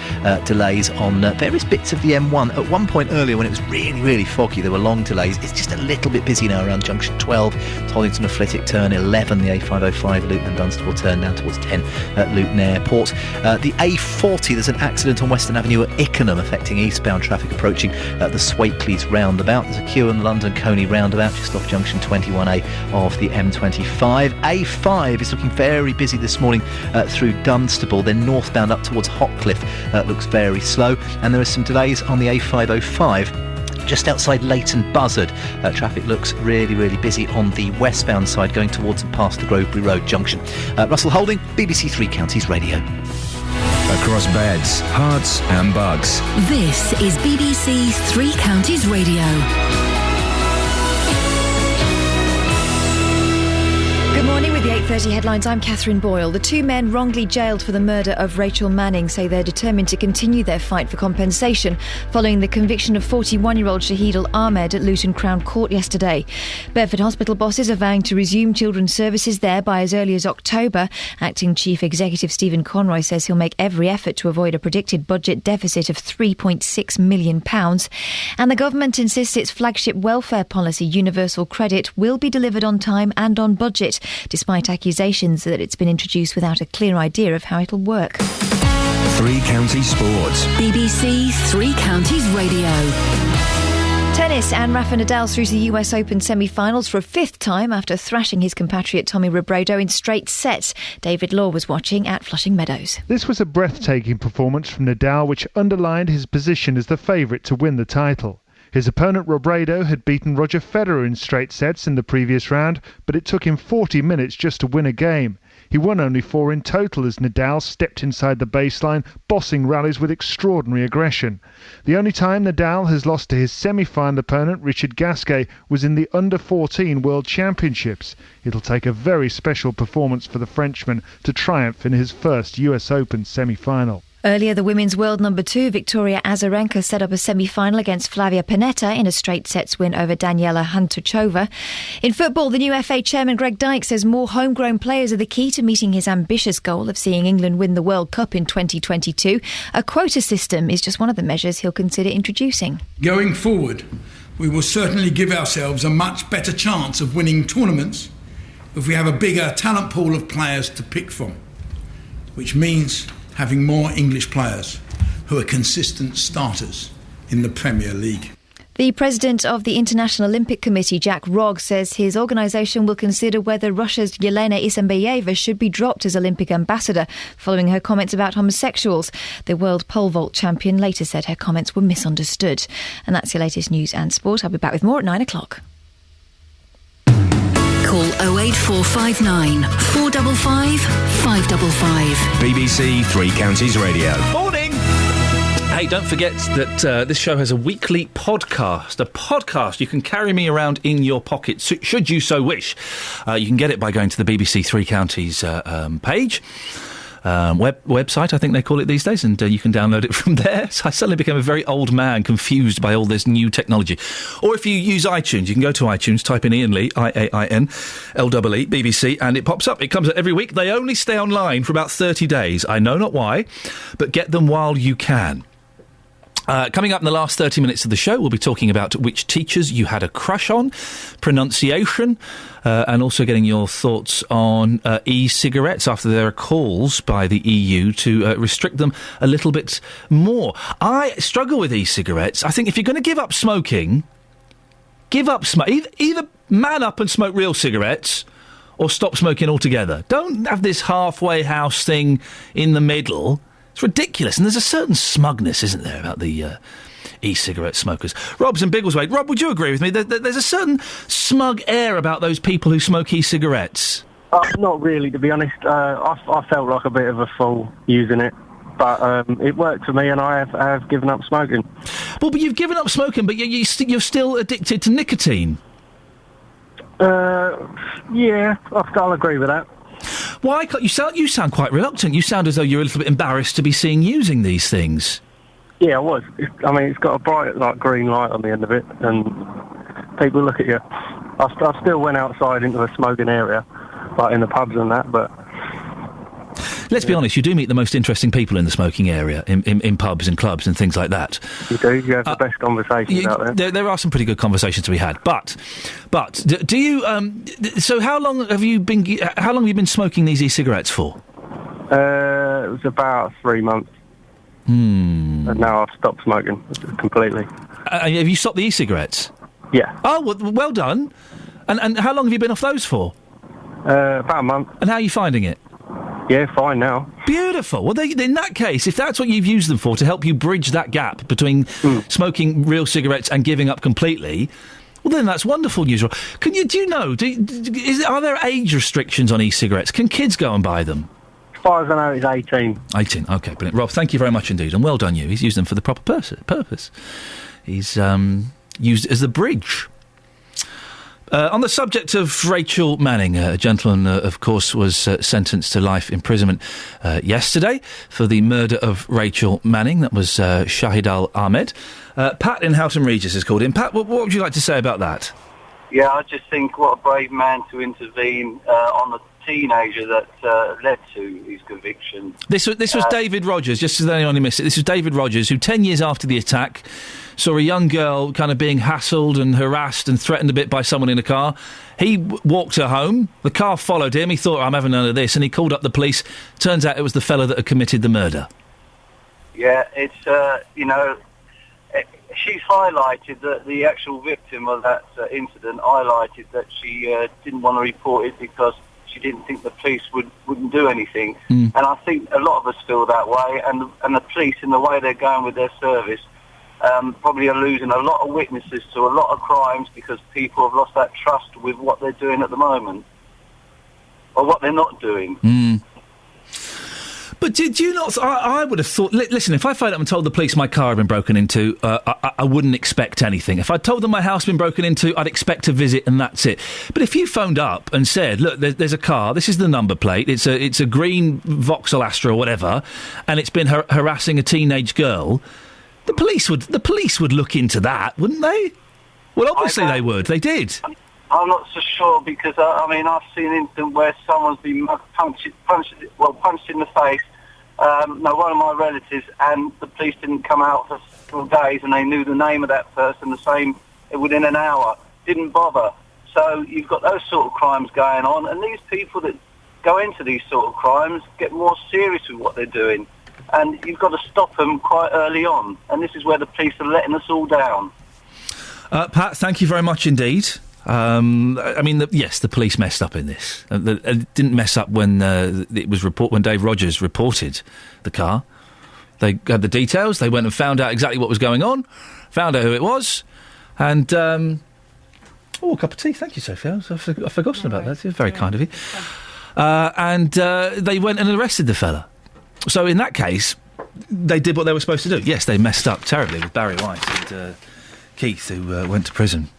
delays on various bits of the M1. At one point earlier when it was really, really foggy, there were long delays. It's just a little bit busy now around junction 12, Toddington to Flitwick turn, 11 the A505 Luton and Dunstable turn down towards 10 at Luton Airport. The A40, there's an accident on Western Avenue at Ickenham affecting eastbound traffic approaching the Swakeleys roundabout. There's a queue on the London Coney roundabout just off junction 21A of the M25. A5 is looking very busy this morning through Dunstable, then northbound up towards Hotcliffe looks very slow, and there are some delays on the A505 just outside Leighton Buzzard. Traffic looks really, really busy on the westbound side going towards and past the Grovebury Road junction. Russell Holding, BBC Three Counties Radio. Across beds, hearts and bugs. This is BBC Three Counties Radio. Good morning with the 8:30 headlines. I'm Catherine Boyle. The two men wrongly jailed for the murder of Rachel Manning say they're determined to continue their fight for compensation following the conviction of 41-year-old Shahid Al-Ahmed at Luton Crown Court yesterday. Bedford Hospital bosses are vowing to resume children's services there by as early as October. Acting Chief Executive Stephen Conroy says he'll make every effort to avoid a predicted budget deficit of £3.6 million. And the government insists its flagship welfare policy, Universal Credit, will be delivered on time and on budget, despite accusations that it's been introduced without a clear idea of how it'll work. Three Counties Sports. BBC Three Counties Radio. Tennis, and Rafa Nadal's through to the US Open semi-finals for a fifth time after thrashing his compatriot Tommy Robredo in straight sets. David Law was watching at Flushing Meadows. This was a breathtaking performance from Nadal, which underlined his position as the favourite to win the title. His opponent Robredo had beaten Roger Federer in straight sets in the previous round, but it took him 40 minutes just to win a game. He won only 4 in total as Nadal stepped inside the baseline, bossing rallies with extraordinary aggression. The only time Nadal has lost to his semi-final opponent, Richard Gasquet, was in the Under-14 World Championships. It'll take a very special performance for the Frenchman to triumph in his first US Open semi-final. Earlier, the women's world number 2, Victoria Azarenka, set up a semi-final against Flavia Pennetta in a straight sets win over Daniela Hantuchova. In football, the new FA chairman Greg Dyke says more homegrown players are the key to meeting his ambitious goal of seeing England win the World Cup in 2022. A quota system is just one of the measures he'll consider introducing. Going forward, we will certainly give ourselves a much better chance of winning tournaments if we have a bigger talent pool of players to pick from, which means having more English players who are consistent starters in the Premier League. The president of the International Olympic Committee, Jack Rogge, says his organisation will consider whether Russia's Yelena Isinbayeva should be dropped as Olympic ambassador following her comments about homosexuals. The world pole vault champion later said her comments were misunderstood. And that's your latest news and sport. I'll be back with more at 9 o'clock. Call 08459 455 555. BBC Three Counties Radio. Morning! Hey, don't forget that this show has a weekly podcast. A podcast. You can carry me around in your pocket, should you so wish. You can get it by going to the BBC Three Counties page. Website, I think they call it these days, and you can download it from there. So I suddenly became a very old man, confused by all this new technology. Or if you use iTunes, you can go to iTunes, type in Iain Lee, Iain, L-E-E, BBC, and it pops up. It comes out every week. They only stay online for about 30 days. I know not why, but get them while you can. Coming up in the last 30 minutes of the show, we'll be talking about which teachers you had a crush on, pronunciation, and also getting your thoughts on e-cigarettes after there are calls by the EU to restrict them a little bit more. I struggle with e-cigarettes. I think if you're going to give up smoking, give up either man up and smoke real cigarettes or stop smoking altogether. Don't have this halfway house thing in the middle. It's ridiculous, and there's a certain smugness, isn't there, about the e-cigarette smokers. Rob's in Biggleswade. Rob, would you agree with me? There's a certain smug air about those people who smoke e-cigarettes. Not really, to be honest. I felt like a bit of a fool using it, but it worked for me, and I have given up smoking. Well, but you've given up smoking, but you're still addicted to nicotine. Yeah, I'll agree with that. Why can't you sound quite reluctant? You sound as though you're a little bit embarrassed to be seen using these things. Yeah, I was. It's got a bright, green light on the end of it, and people look at you. I still went outside into a smoking area, like in the pubs and that, but... Let's be honest, you do meet the most interesting people in the smoking area, in pubs and clubs and things like that. You do. You have the best conversations out there. There are some pretty good conversations to be had. But do you? So how long have you been smoking these e-cigarettes for? It was about 3 months. And now I've stopped smoking completely. Have you stopped the e-cigarettes? Yeah. Oh, well done. And how long have you been off those for? About a month. And how are you finding it? Yeah, fine now. Beautiful. Well, in that case, if that's what you've used them for, to help you bridge that gap between smoking real cigarettes and giving up completely, well, then that's wonderful news. Do you know, are there age restrictions on e-cigarettes? Can kids go and buy them? As far as I know, it's 18. 18, OK, brilliant. Rob, thank you very much indeed, and well done you. He's used them for the proper purpose. He's used it as the bridge. On the subject of Rachel Manning, a gentleman, of course, was sentenced to life imprisonment yesterday for the murder of Rachel Manning. That was Shahid Al-Ahmed. Pat in Houghton Regis has called in. Pat, what would you like to say about that? Yeah, I just think what a brave man to intervene on a teenager that led to his conviction. This was David Rogers, just as anyone who missed it. This was David Rogers, who 10 years after the attack saw a young girl kind of being hassled and harassed and threatened a bit by someone in a car. He walked her home. The car followed him. He thought, I'm having none of this, and he called up the police. Turns out it was the fella that had committed the murder. Yeah, it's, she's highlighted that the actual victim of that incident highlighted that she didn't want to report it because she didn't think the police wouldn't do anything. And I think a lot of us feel that way, and the police, in the way they're going with their service, probably are losing a lot of witnesses to a lot of crimes because people have lost that trust with what they're doing at the moment, or what they're not doing. But do you not... I would have thought... Listen, if I phoned up and told the police my car had been broken into, I wouldn't expect anything. If I told them my house had been broken into, I'd expect a visit and that's it. But if you phoned up and said, look, there's a car, this is the number plate, it's a green Vauxhall Astra or whatever, and it's been harassing a teenage girl... The police would look into that, wouldn't they? Well, obviously they would. They did. I'm not so sure because I've seen an incident where someone's been punched in the face. One of my relatives, and the police didn't come out for several days, and they knew the name of that person the same within an hour. Didn't bother. So you've got those sort of crimes going on, and these people that go into these sort of crimes get more serious with what they're doing. And you've got to stop them quite early on. And this is where the police are letting us all down. Pat, thank you very much indeed. Yes, the police messed up in this. Didn't mess up when it was when Dave Rogers reported the car. They had the details. They went and found out exactly what was going on, found out who it was, and... a cup of tea. Thank you, Sophie. I've forgotten about that. It's very kind of you. And they went and arrested the fella. So in that case, they did what they were supposed to do. Yes, they messed up terribly with Barry White and Keith, who went to prison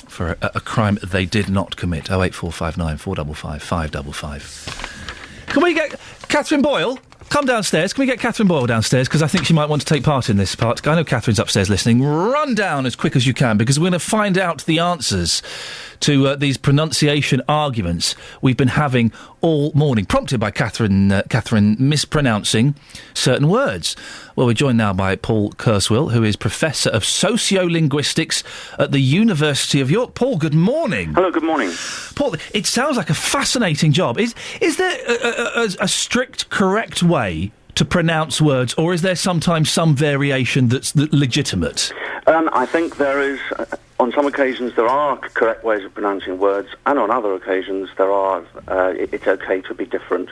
for a crime they did not commit. 08459 455 555. Can we get Catherine Boyle? Come downstairs. Can we get Catherine Boyle downstairs? Because I think she might want to take part in this part. I know Catherine's upstairs listening. Run down as quick as you can, because we're going to find out the answers to these pronunciation arguments we've been having all morning, prompted by Catherine mispronouncing certain words. Well, we're joined now by Paul Kurswill, who is Professor of Sociolinguistics at the University of York. Paul, good morning. Hello, good morning. Paul, it sounds like a fascinating job. Is there a strict, correct way to pronounce words, or is there sometimes some variation that's legitimate? I think there is... on some occasions there are correct ways of pronouncing words, and on other occasions there are... it's okay to be different,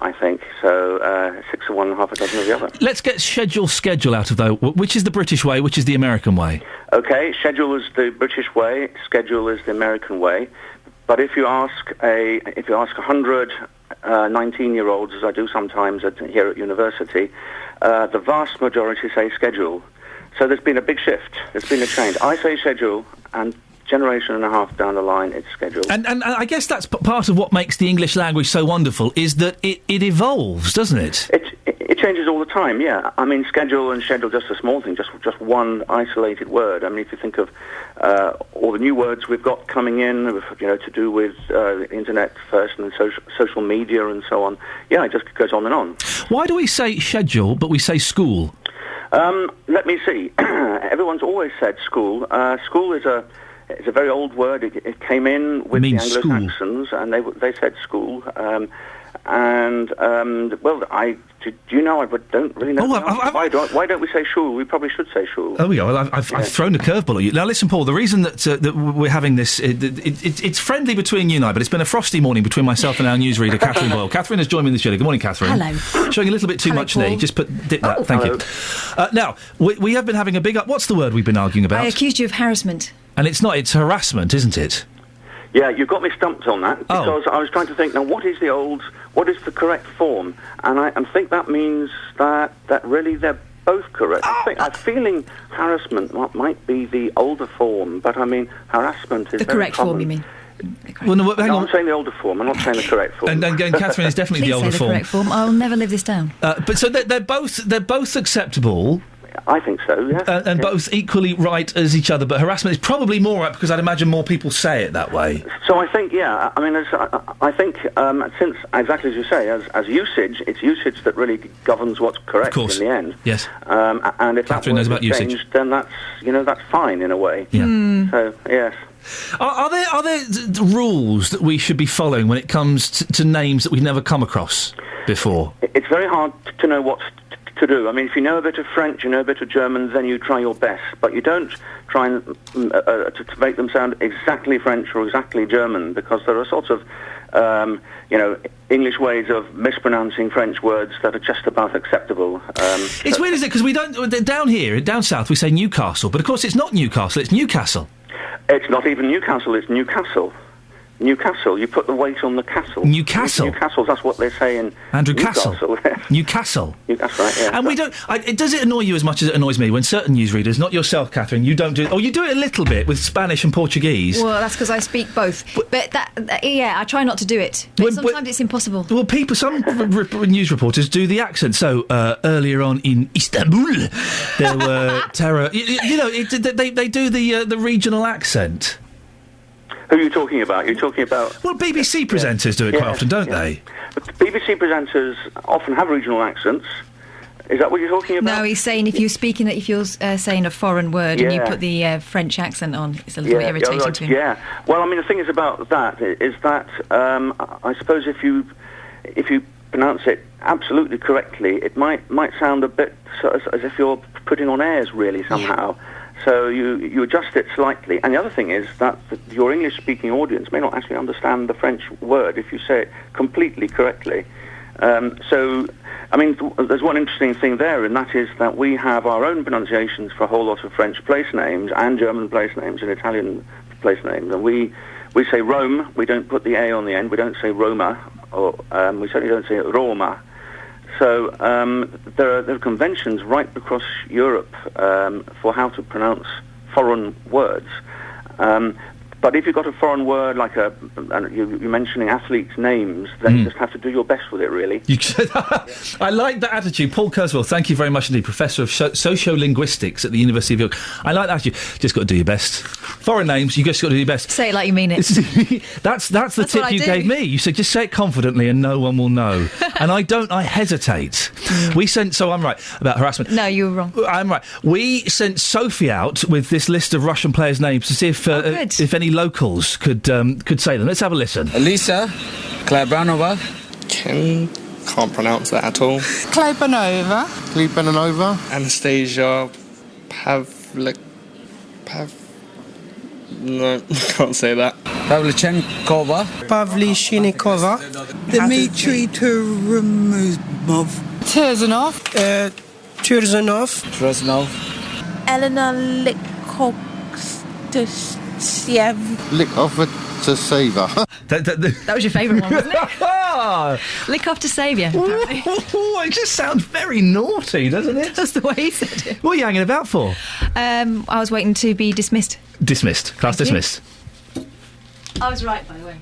I think. So, 6 of one and half a dozen of the other. Let's get schedule out of though. Which is the British way, which is the American way? Okay, schedule is the British way, schedule is the American way. But if you ask 100 19-year-olds, as I do sometimes here at university, the vast majority say schedule. So there's been a big shift. There's been a change. I say schedule, and generation and a half down the line, it's schedule. And I guess that's part of what makes the English language so wonderful, is that it evolves, doesn't it? It changes all the time, yeah. I mean, schedule and schedule, just a small thing, just one isolated word. I mean, if you think of all the new words we've got coming in, to do with the internet first and social media and so on, yeah, it just goes on and on. Why do we say schedule, but we say school? Let me see. Everyone's always said school. School is a very old word. It came in with the Anglo-Saxons, and they said school. Do you know? I don't really know. Why don't we say shul? We probably should say shul. Oh, yeah. Well, I've thrown a curveball at you. Now, listen, Paul. The reason that we're having this, it's friendly between you and I, but it's been a frosty morning between myself and our newsreader, Catherine Boyle. Catherine has joined me in the studio. Good morning, Catherine. Hello. Showing a little bit too much knee. Just dip that. Thank you. Now, we have been having a big up. What's the word we've been arguing about? I accused you of harassment. And it's not. It's harassment, isn't it? Yeah, you got me stumped on that, because I was trying to think, now, what is the correct form? And I think that means that really they're both correct. I'm feeling harassment might be the older form, but I mean, harassment is the correct form, you mean? Well, no, hang on. I'm saying the older form, I'm not saying the correct form. And again, Catherine is definitely the older form. Please say the correct form, I'll never live this down. But so they're both acceptable. I think so, yeah. And both equally right as each other, but harassment is probably more right, because I'd imagine more people say it that way. So I think, yeah, I mean, I think since, exactly as you say, as usage, it's usage that really governs what's correct in the end. Yes. And if Catherine knows about usage, changed, then that's fine in a way. Yeah. So, yes. Are there rules that we should be following when it comes to names that we've never come across before? It's very hard to know what to do. I mean, if you know a bit of French, you know a bit of German, then you try your best, but you don't try and to make them sound exactly French or exactly German, because there are sorts of English ways of mispronouncing French words that are just about acceptable. It's weird, isn't it? Because we don't down south we say Newcastle, but of course it's not Newcastle, it's Newcastle. It's not even Newcastle, it's Newcastle. Newcastle, you put the weight on the castle. Newcastle? Newcastle, that's what they say in Andrew Newcastle. Newcastle. That's right, yeah. And we don't... does it annoy you as much as it annoys me when certain newsreaders, not yourself, Catherine, you don't do... Or you do it a little bit with Spanish and Portuguese. Well, that's because I speak both. But I try not to do it. But sometimes it's impossible. Well, some news reporters do the accent. So, earlier on in Istanbul, there were terror... they do the regional accent. Who are you talking about? You're talking about... Well, BBC presenters do it quite often, don't they? But BBC presenters often have regional accents. Is that what you're talking about? No, he's saying if you're saying a foreign word and you put the French accent on, it's a little bit irritating to him. Yeah. Well, I mean, the thing is about that is that I suppose if you pronounce it absolutely correctly, it might sound a bit as if you're putting on airs, really, somehow. Yeah. So you adjust it slightly. And the other thing is that your English-speaking audience may not actually understand the French word if you say it completely correctly. So, I mean, there's one interesting thing there, and that is that we have our own pronunciations for a whole lot of French place names and German place names and Italian place names. And we say Rome, we don't put the A on the end, we don't say Roma, or we certainly don't say Roma. So there are conventions right across Europe for how to pronounce foreign words. But if you've got a foreign word like you're mentioning athletes' names, then you just have to do your best with it, really. I like that attitude. Paul Kurzweil, thank you very much indeed, Professor of Sociolinguistics at the University of York. I like that attitude. Just got to do your best. Foreign names, you just got to do your best. Say it like you mean it. That's the tip you gave me. You said just say it confidently and no one will know. And I don't. I hesitate. So I'm right about harassment. No, you were wrong. I'm right. We sent Sophie out with this list of Russian players' names to see if any locals could say them. Let's have a listen. Elisa Klebanova. Can't pronounce that at all. Klebanova. Anastasia No, can't say that. Pavlychenkova. Dmitry Turumov. Turzanov. Elena Likovstisyev. Likovstisyev. That was your favourite one, wasn't it? Lick off to save you, apparently. It just sounds very naughty, doesn't it? That's the way he said it. What are you hanging about for? I was waiting to be dismissed. Dismissed. Class Thank dismissed. I was right, by the way.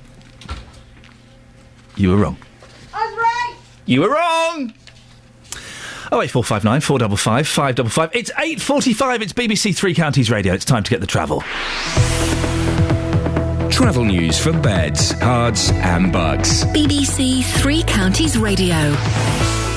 You were wrong. I was right! You were wrong! 08459 455 555. It's 8:45. It's BBC Three Counties Radio. It's time to get the travel. Travel news for beds, cards and bugs. BBC Three Counties Radio.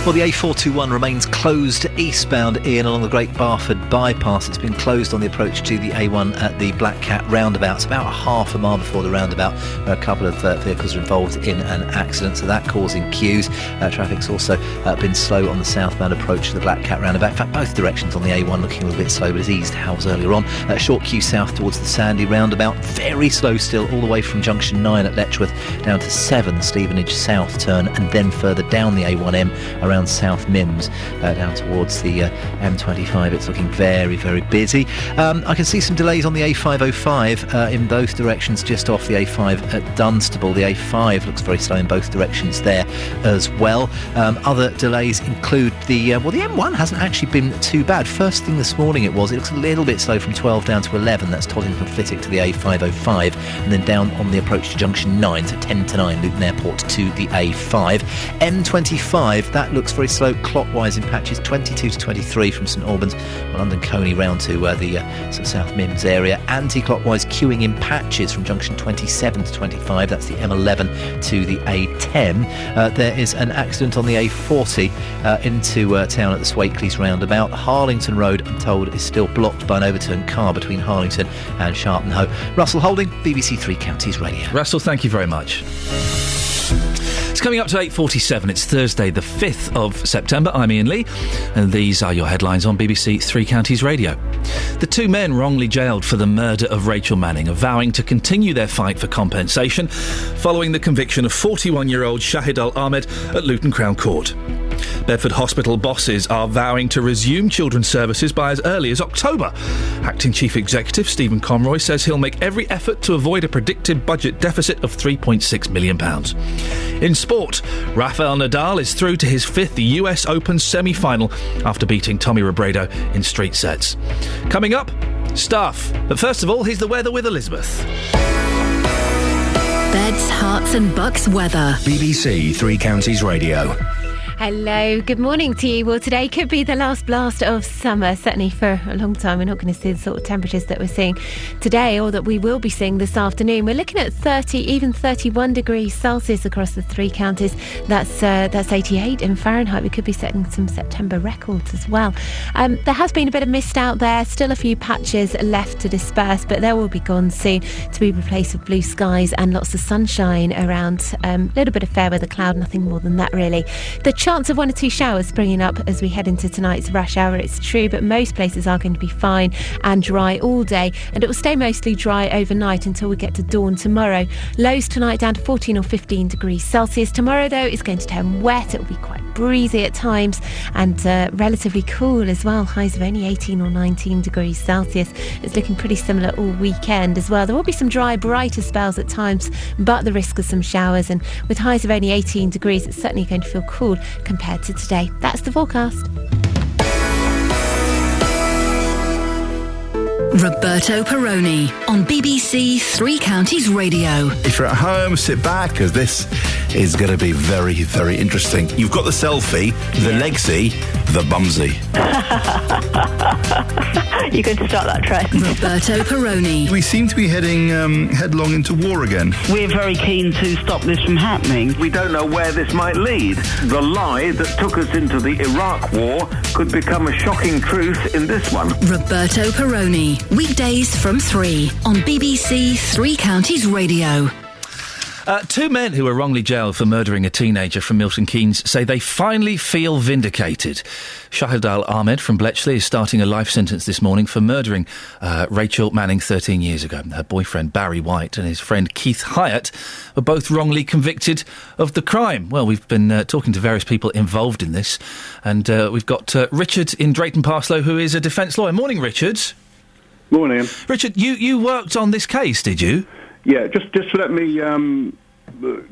Well, the A421 remains closed eastbound, Iain, along the Great Barford bypass. It's been closed on the approach to the A1 at the Black Cat roundabout. It's about half a mile before the roundabout, where a couple of vehicles are involved in an accident, so that causing queues. Traffic's also been slow on the southbound approach to the Black Cat roundabout. In fact, both directions on the A1 looking a little bit slow, but it's eased hours earlier on. Short queue south towards the Sandy roundabout. Very slow still, all the way from junction 9 at Letchworth down to 7 Stevenage south turn, and then further down the A1M around South Mims down towards the M25. It's looking very, very busy. I can see some delays on the A505 in both directions, just off the A5 at Dunstable. The A5 looks very slow in both directions there as well. Other delays include the M1 hasn't actually been too bad. First thing this morning it looks a little bit slow from 12 down to 11. That's Toddington Flitwick to the A505, and then down on the approach to junction 9, so 10 to 9 Luton Airport to the A5. M25, that looks very slow clockwise in patches, 22 to 23 from St Albans, London Coney round to the sort of South Mims area. Anti-clockwise queuing in patches from junction 27 to 25. That's the M11 to the A10. There is an accident on the A40 into town at the Swakeleys roundabout. Harlington Road, I'm told, is still blocked by an overturned car between Harlington and Sharpenhoe. Russell Holding, BBC Three Counties Radio. Russell, thank you very much. It's coming up to 8:47. It's Thursday, the 5th of September. I'm Iain Lee, and these are your headlines on BBC Three Counties Radio. The two men wrongly jailed for the murder of Rachel Manning are vowing to continue their fight for compensation following the conviction of 41-year-old Shahid Al-Ahmed at Luton Crown Court. Bedford Hospital bosses are vowing to resume children's services by as early as October. Acting Chief Executive Stephen Conroy says he'll make every effort to avoid a predicted budget deficit of £3.6 million. In sport, Rafael Nadal is through to his 5th US Open semi-final after beating Tommy Robredo in straight sets. Coming up, stuff. But first of all, here's the weather with Elizabeth. Beds, Hearts and Bucks weather. BBC Three Counties Radio. Hello, good morning to you. Well, today could be the last blast of summer, certainly for a long time. We're not going to see the sort of temperatures that we're seeing today or that we will be seeing this afternoon. We're looking at 30, even 31 degrees Celsius across the three counties. That's 88 in Fahrenheit. We could be setting some September records as well. There has been a bit of mist out there, still a few patches left to disperse, but they will be gone soon to be replaced with blue skies and lots of sunshine around. A little bit of fair weather cloud, nothing more than that really. The chance of 1 or 2 showers springing up as we head into tonight's rush hour, it's true, but most places are going to be fine and dry all day, and it will stay mostly dry overnight until we get to dawn tomorrow. Lows tonight down to 14 or 15 degrees Celsius. Tomorrow, though, is going to turn wet. It will be quite breezy at times and relatively cool as well. Highs of only 18 or 19 degrees Celsius. It's looking pretty similar all weekend as well. There will be some dry, brighter spells at times, but the risk of some showers, and with highs of only 18 degrees, it's certainly going to feel cool compared to today. That's the forecast. Roberto Perrone on BBC Three Counties Radio. If you're at home, sit back, because this is going to be very, very interesting. You've got the selfie, the legsy, the bumsy. You're going to start that trend. Roberto Perrone. We seem to be heading headlong into war again. We're very keen to stop this from happening. We don't know where this might lead. The lie that took us into the Iraq War could become a shocking truth in this one. Roberto Perrone. Weekdays from 3 on BBC Three Counties Radio. Two men who were wrongly jailed for murdering a teenager from Milton Keynes say they finally feel vindicated. Shahidal Ahmed from Bletchley is starting a life sentence this morning for murdering Rachel Manning 13 years ago. Her boyfriend Barry White and his friend Keith Hyatt were both wrongly convicted of the crime. Well, we've been talking to various people involved in this, and we've got Richard in Drayton Parslow, who is a defence lawyer. Morning, Richard. Morning. Richard, you worked on this case, did you? Yeah, just let me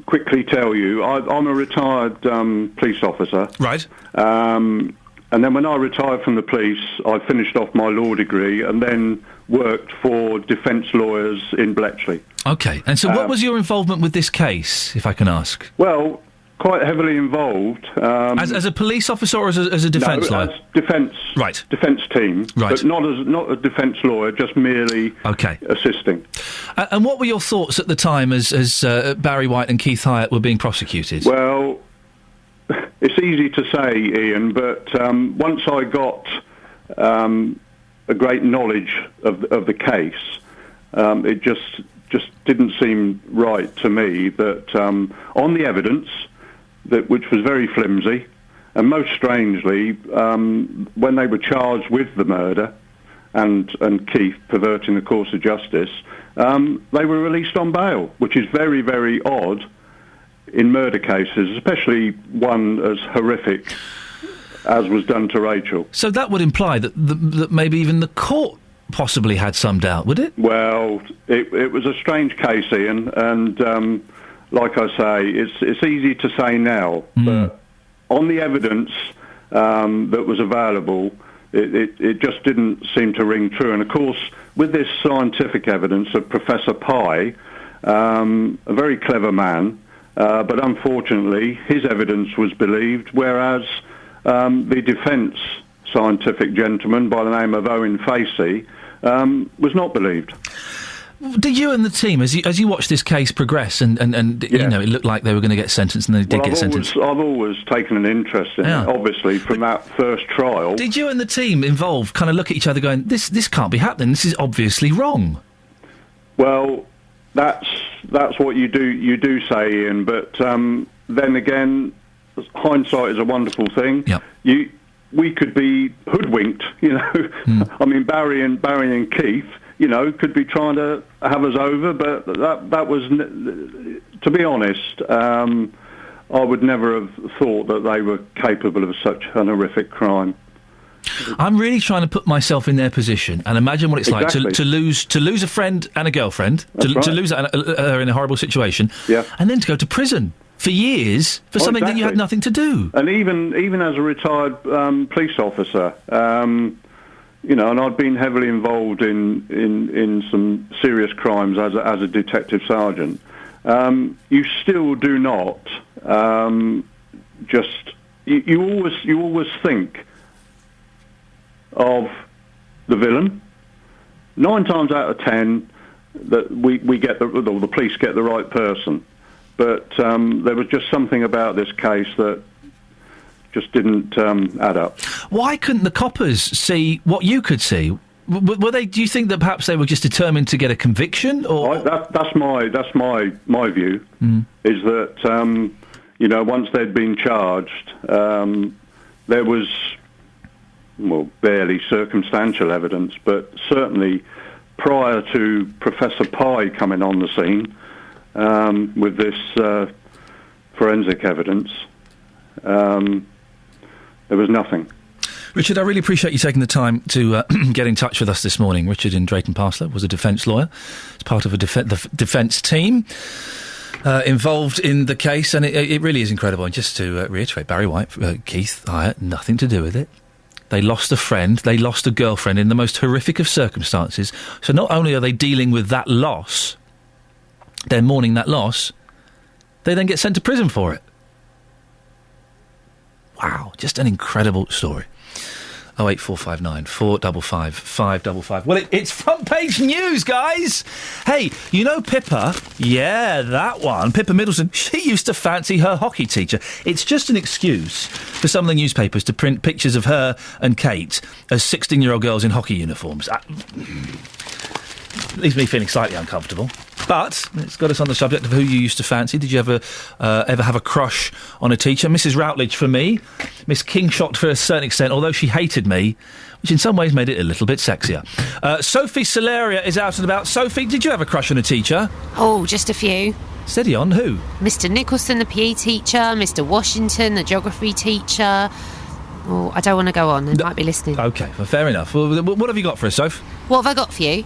quickly tell you, I'm a retired police officer. Right. And then when I retired from the police, I finished off my law degree and then worked for defence lawyers in Bletchley. OK, and so what was your involvement with this case, if I can ask? Well, quite heavily involved. As a police officer or as a defence lawyer? As defence. Right. Defence team. Right. But not a defence lawyer, just merely assisting. And what were your thoughts at the time as Barry White and Keith Hyatt were being prosecuted? Well, it's easy to say, Ian, but once I got a great knowledge of the case, it just didn't seem right to me that on the evidence, which was very flimsy, and most strangely, when they were charged with the murder and Keith perverting the course of justice, they were released on bail, which is very, very odd in murder cases, especially one as horrific as was done to Rachel. So that would imply that maybe even the court possibly had some doubt, would it? Well, it was a strange case, Ian, and like I say, it's easy to say now, but on the evidence that was available, it just didn't seem to ring true. And of course, with this scientific evidence of Professor Pye, a very clever man, but unfortunately his evidence was believed, whereas the defence scientific gentleman by the name of Owen Facey was not believed. Did you and the team, as you watched this case progress, and you know, it looked like they were going to get sentenced, and they did get sentenced? I've always taken an interest in it, obviously, from that first trial. Did you and the team involved kind of look at each other going, this can't be happening, this is obviously wrong? Well, that's what you do say, Ian, but then again, hindsight is a wonderful thing. Yep. We could be hoodwinked, you know. I mean, Barry and Keith, you know, could be trying to have us over, but that was, to be honest, I would never have thought that they were capable of such an horrific crime. I'm really trying to put myself in their position and imagine what it's like to lose a friend and a girlfriend, to lose her in a horrible situation, and then to go to prison for years for something that you had nothing to do. And even as a retired police officer, you know, and I'd been heavily involved in some serious crimes as a detective sergeant. You still do not you always think of the villain. 9 times out of 10 that we get the police get the right person. But there was just something about this case that just didn't add up. Why couldn't the coppers see what you could see? Were they? Do you think that perhaps they were just determined to get a conviction? Or that's my view. Is that you know, once they'd been charged, there was barely circumstantial evidence, but certainly prior to Professor Pye coming on the scene. With this forensic evidence, there was nothing. Richard, I really appreciate you taking the time to get in touch with us this morning. Richard in Drayton Parslow was a defence lawyer. He's part of the defence team. involved in the case, and it really is incredible. And just to reiterate, Barry White, Keith Hyatt, nothing to do with it. They lost a friend, they lost a girlfriend in the most horrific of circumstances. So not only are they dealing with that loss, they're mourning that loss, they then get sent to prison for it. Wow, just an incredible story. 08459 455 555. Well, it's front page news, guys. Hey, you know Pippa? Yeah, that one. Pippa Middleton. She used to fancy her hockey teacher. It's just an excuse for some of the newspapers to print pictures of her and Kate as 16-year-old girls in hockey uniforms. Leaves me feeling slightly uncomfortable. But it's got us on the subject of who you used to fancy. Did you ever have a crush on a teacher? Mrs. Routledge for me. Miss Kingshot for a certain extent, although she hated me, which in some ways made it a little bit sexier. Sophie Solaria is out and about. Sophie, did you have a crush on a teacher? Oh, just a few. Steady on, who? Mr. Nicholson, the PE teacher, Mr. Washington, the geography teacher. Oh, I don't want to go on. They might be listening. OK, well, fair enough. Well, what have you got for us, Soph? What have I got for you?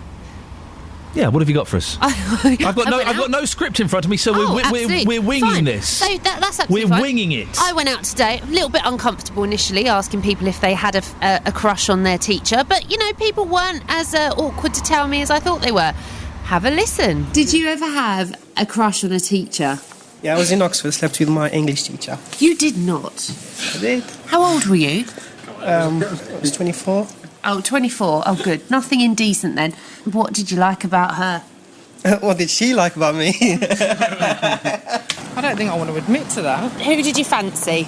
Yeah, what have you got for us? I've got no script in front of me, so we're winging fine. this. So that's absolutely We're fine. winging it. I went out today, a little bit uncomfortable initially, asking people if they had a crush on their teacher, but, you know, people weren't as awkward to tell me as I thought they were. Have a listen. Did you ever have a crush on a teacher? Yeah, I was in Oxford, slept with my English teacher. You did not? I did. How old were you? I was 24. Oh, 24. Oh, good. Nothing indecent then. What did you like about her? What did she like about me? I don't think I want to admit to that. Who did you fancy?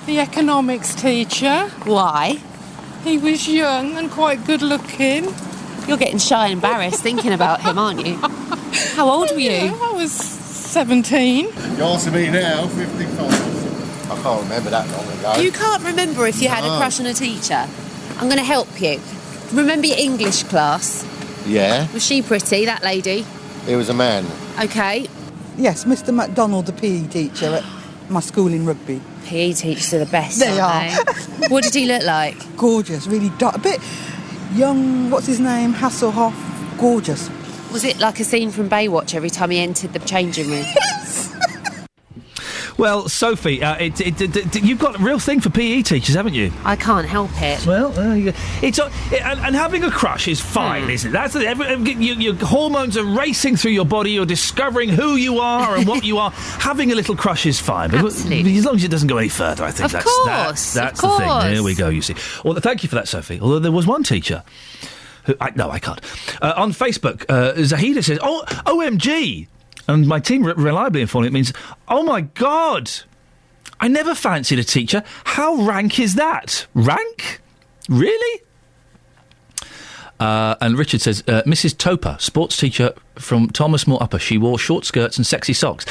The economics teacher. Why? He was young and quite good looking. You're getting shy and embarrassed thinking about him, aren't you? How old were you? I was 17. You're asking me now, 55. I can't remember that long ago. You can't remember if you had a crush on a teacher? I'm going to help you. Remember your English class? Yeah. Was she pretty, that lady? He was a man. OK. Yes, Mr. MacDonald, the PE teacher at my school in rugby. PE teachers are the best, They aren't they? What did he look like? Gorgeous, really dark. A bit young, what's his name? Hasselhoff. Gorgeous. Was it like a scene from Baywatch every time he entered the changing room? Well, Sophie, you've got a real thing for PE teachers, haven't you? I can't help it. Well, and having a crush is fine, isn't it? That's your hormones are racing through your body. You're discovering who you are and what you are. Having a little crush is fine, absolutely. As long as it doesn't go any further. I think of course. That's the thing. There we go. You see. Well, thank you for that, Sophie. Although there was one teacher who I can't. On Facebook, Zahida says, "Oh, OMG." And my team reliably informed me it means, oh my God, I never fancied a teacher. How rank is that? Rank? Really? And Richard says, Mrs. Toper, sports teacher from Thomas More Upper. She wore short skirts and sexy socks.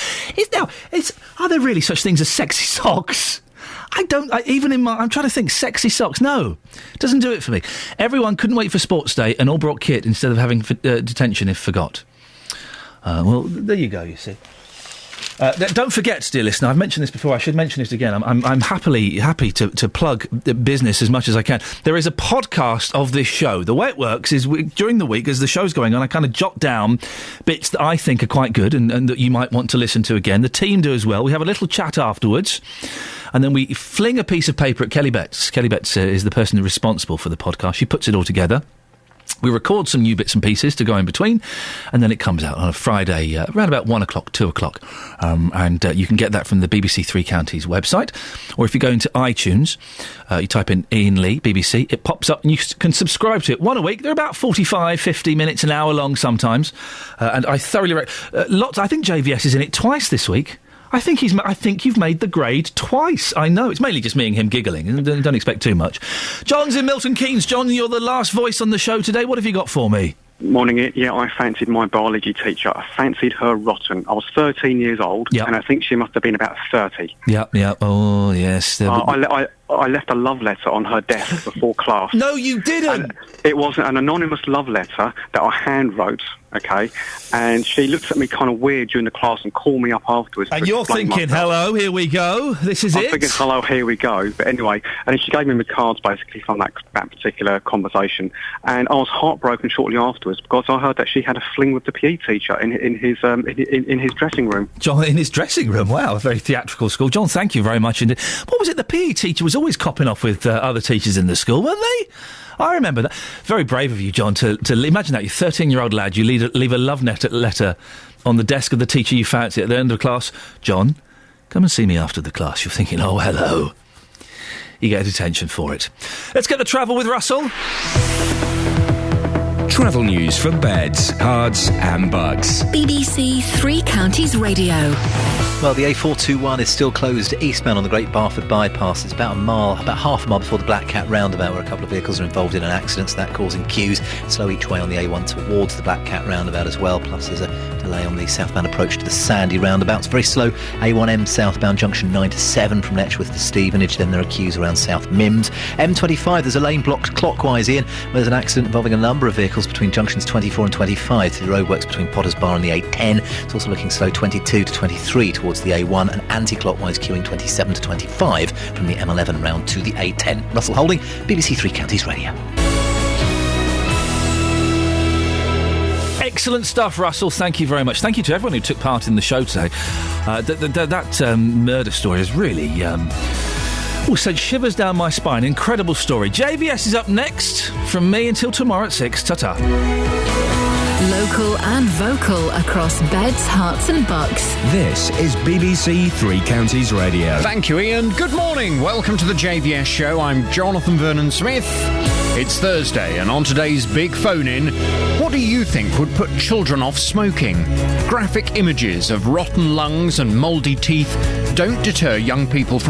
Are there really such things as sexy socks? I'm trying to think, sexy socks. No, doesn't do it for me. Everyone couldn't wait for sports day and all brought kit instead of having detention if forgot. Well, there you go, you see. Don't forget, dear listener, I've mentioned this before, I should mention it again. I'm happy to plug the business as much as I can. There is a podcast of this show. The way it works is during the week, as the show's going on, I kind of jot down bits that I think are quite good and that you might want to listen to again. The team do as well. We have a little chat afterwards. And then we fling a piece of paper at Kelly Betts. Kelly Betts is the person responsible for the podcast. She puts it all together. We record some new bits and pieces to go in between, and then it comes out on a Friday around about 1 o'clock, 2 o'clock. And you can get that from the BBC Three Counties website. Or if you go into iTunes, you type in Iain Lee, BBC, it pops up and you can subscribe to it. One a week. They're about 45, 50 minutes, an hour long sometimes. And I thoroughly lots. I think JVS is in it twice this week. I think you've made the grade twice. I know. It's mainly just me and him giggling. Don't expect too much. John's in Milton Keynes. John, you're the last voice on the show today. What have you got for me? Morning. Yeah, I fancied my biology teacher. I fancied her rotten. I was 13 years old, and I think she must have been about 30. Yeah. Oh, yes. I I left a love letter on her desk before class. No, you didn't. And it was an anonymous love letter that I hand wrote. Okay, and she looked at me kind of weird during the class and called me up afterwards. And you're thinking, hello, here we go. This is I'm it. thinking, hello, here we go. But anyway, and she gave me the cards basically from that particular conversation, and I was heartbroken shortly afterwards because I heard that she had a fling with the PE teacher in his dressing room. John, in his dressing room. Wow, a very theatrical school. John, thank you very much indeed. What was it? The PE teacher was always copping off with other teachers in the school, weren't they? I remember that. Very brave of you, John, to imagine that. You're a 13-year-old lad, you leave a love letter on the desk of the teacher you fancy at the end of class. John, come and see me after the class. You're thinking, oh, hello. You get detention for it. Let's get the travel with Russell. Travel news for beds, cards and bugs. BBC Three Counties Radio. Well, the A421 is still closed eastbound on the Great Barford Bypass. It's about half a mile before the Black Cat roundabout, where a couple of vehicles are involved in an accident, so that causing queues. Slow each way on the A1 towards the Black Cat roundabout as well, plus there's a delay on the southbound approach to the Sandy roundabout. It's very slow. A1M southbound junction 9 to 7 from Letchworth to Stevenage, then there are queues around South Mimms. M25, there's a lane blocked clockwise, Iain, where there's an accident involving a number of vehicles between junctions 24 and 25 through the roadworks between Potters Bar and the A10. It's also looking slow 22 to 23 towards the A1 and anti-clockwise queuing 27 to 25 from the M11 round to the A10. Russell Holding, BBC Three Counties Radio. Excellent stuff, Russell. Thank you very much. Thank you to everyone who took part in the show today. That murder story is really... sent shivers down my spine. Incredible story. JVS is up next. From me until tomorrow at 6. Ta-ta. Local and vocal across beds, hearts and bucks. This is BBC Three Counties Radio. Thank you, Iain. Good morning. Welcome to the JVS show. I'm Jonathan Vernon-Smith. It's Thursday, and on today's Big Phone-In, what do you think would put children off smoking? Graphic images of rotten lungs and mouldy teeth don't deter young people from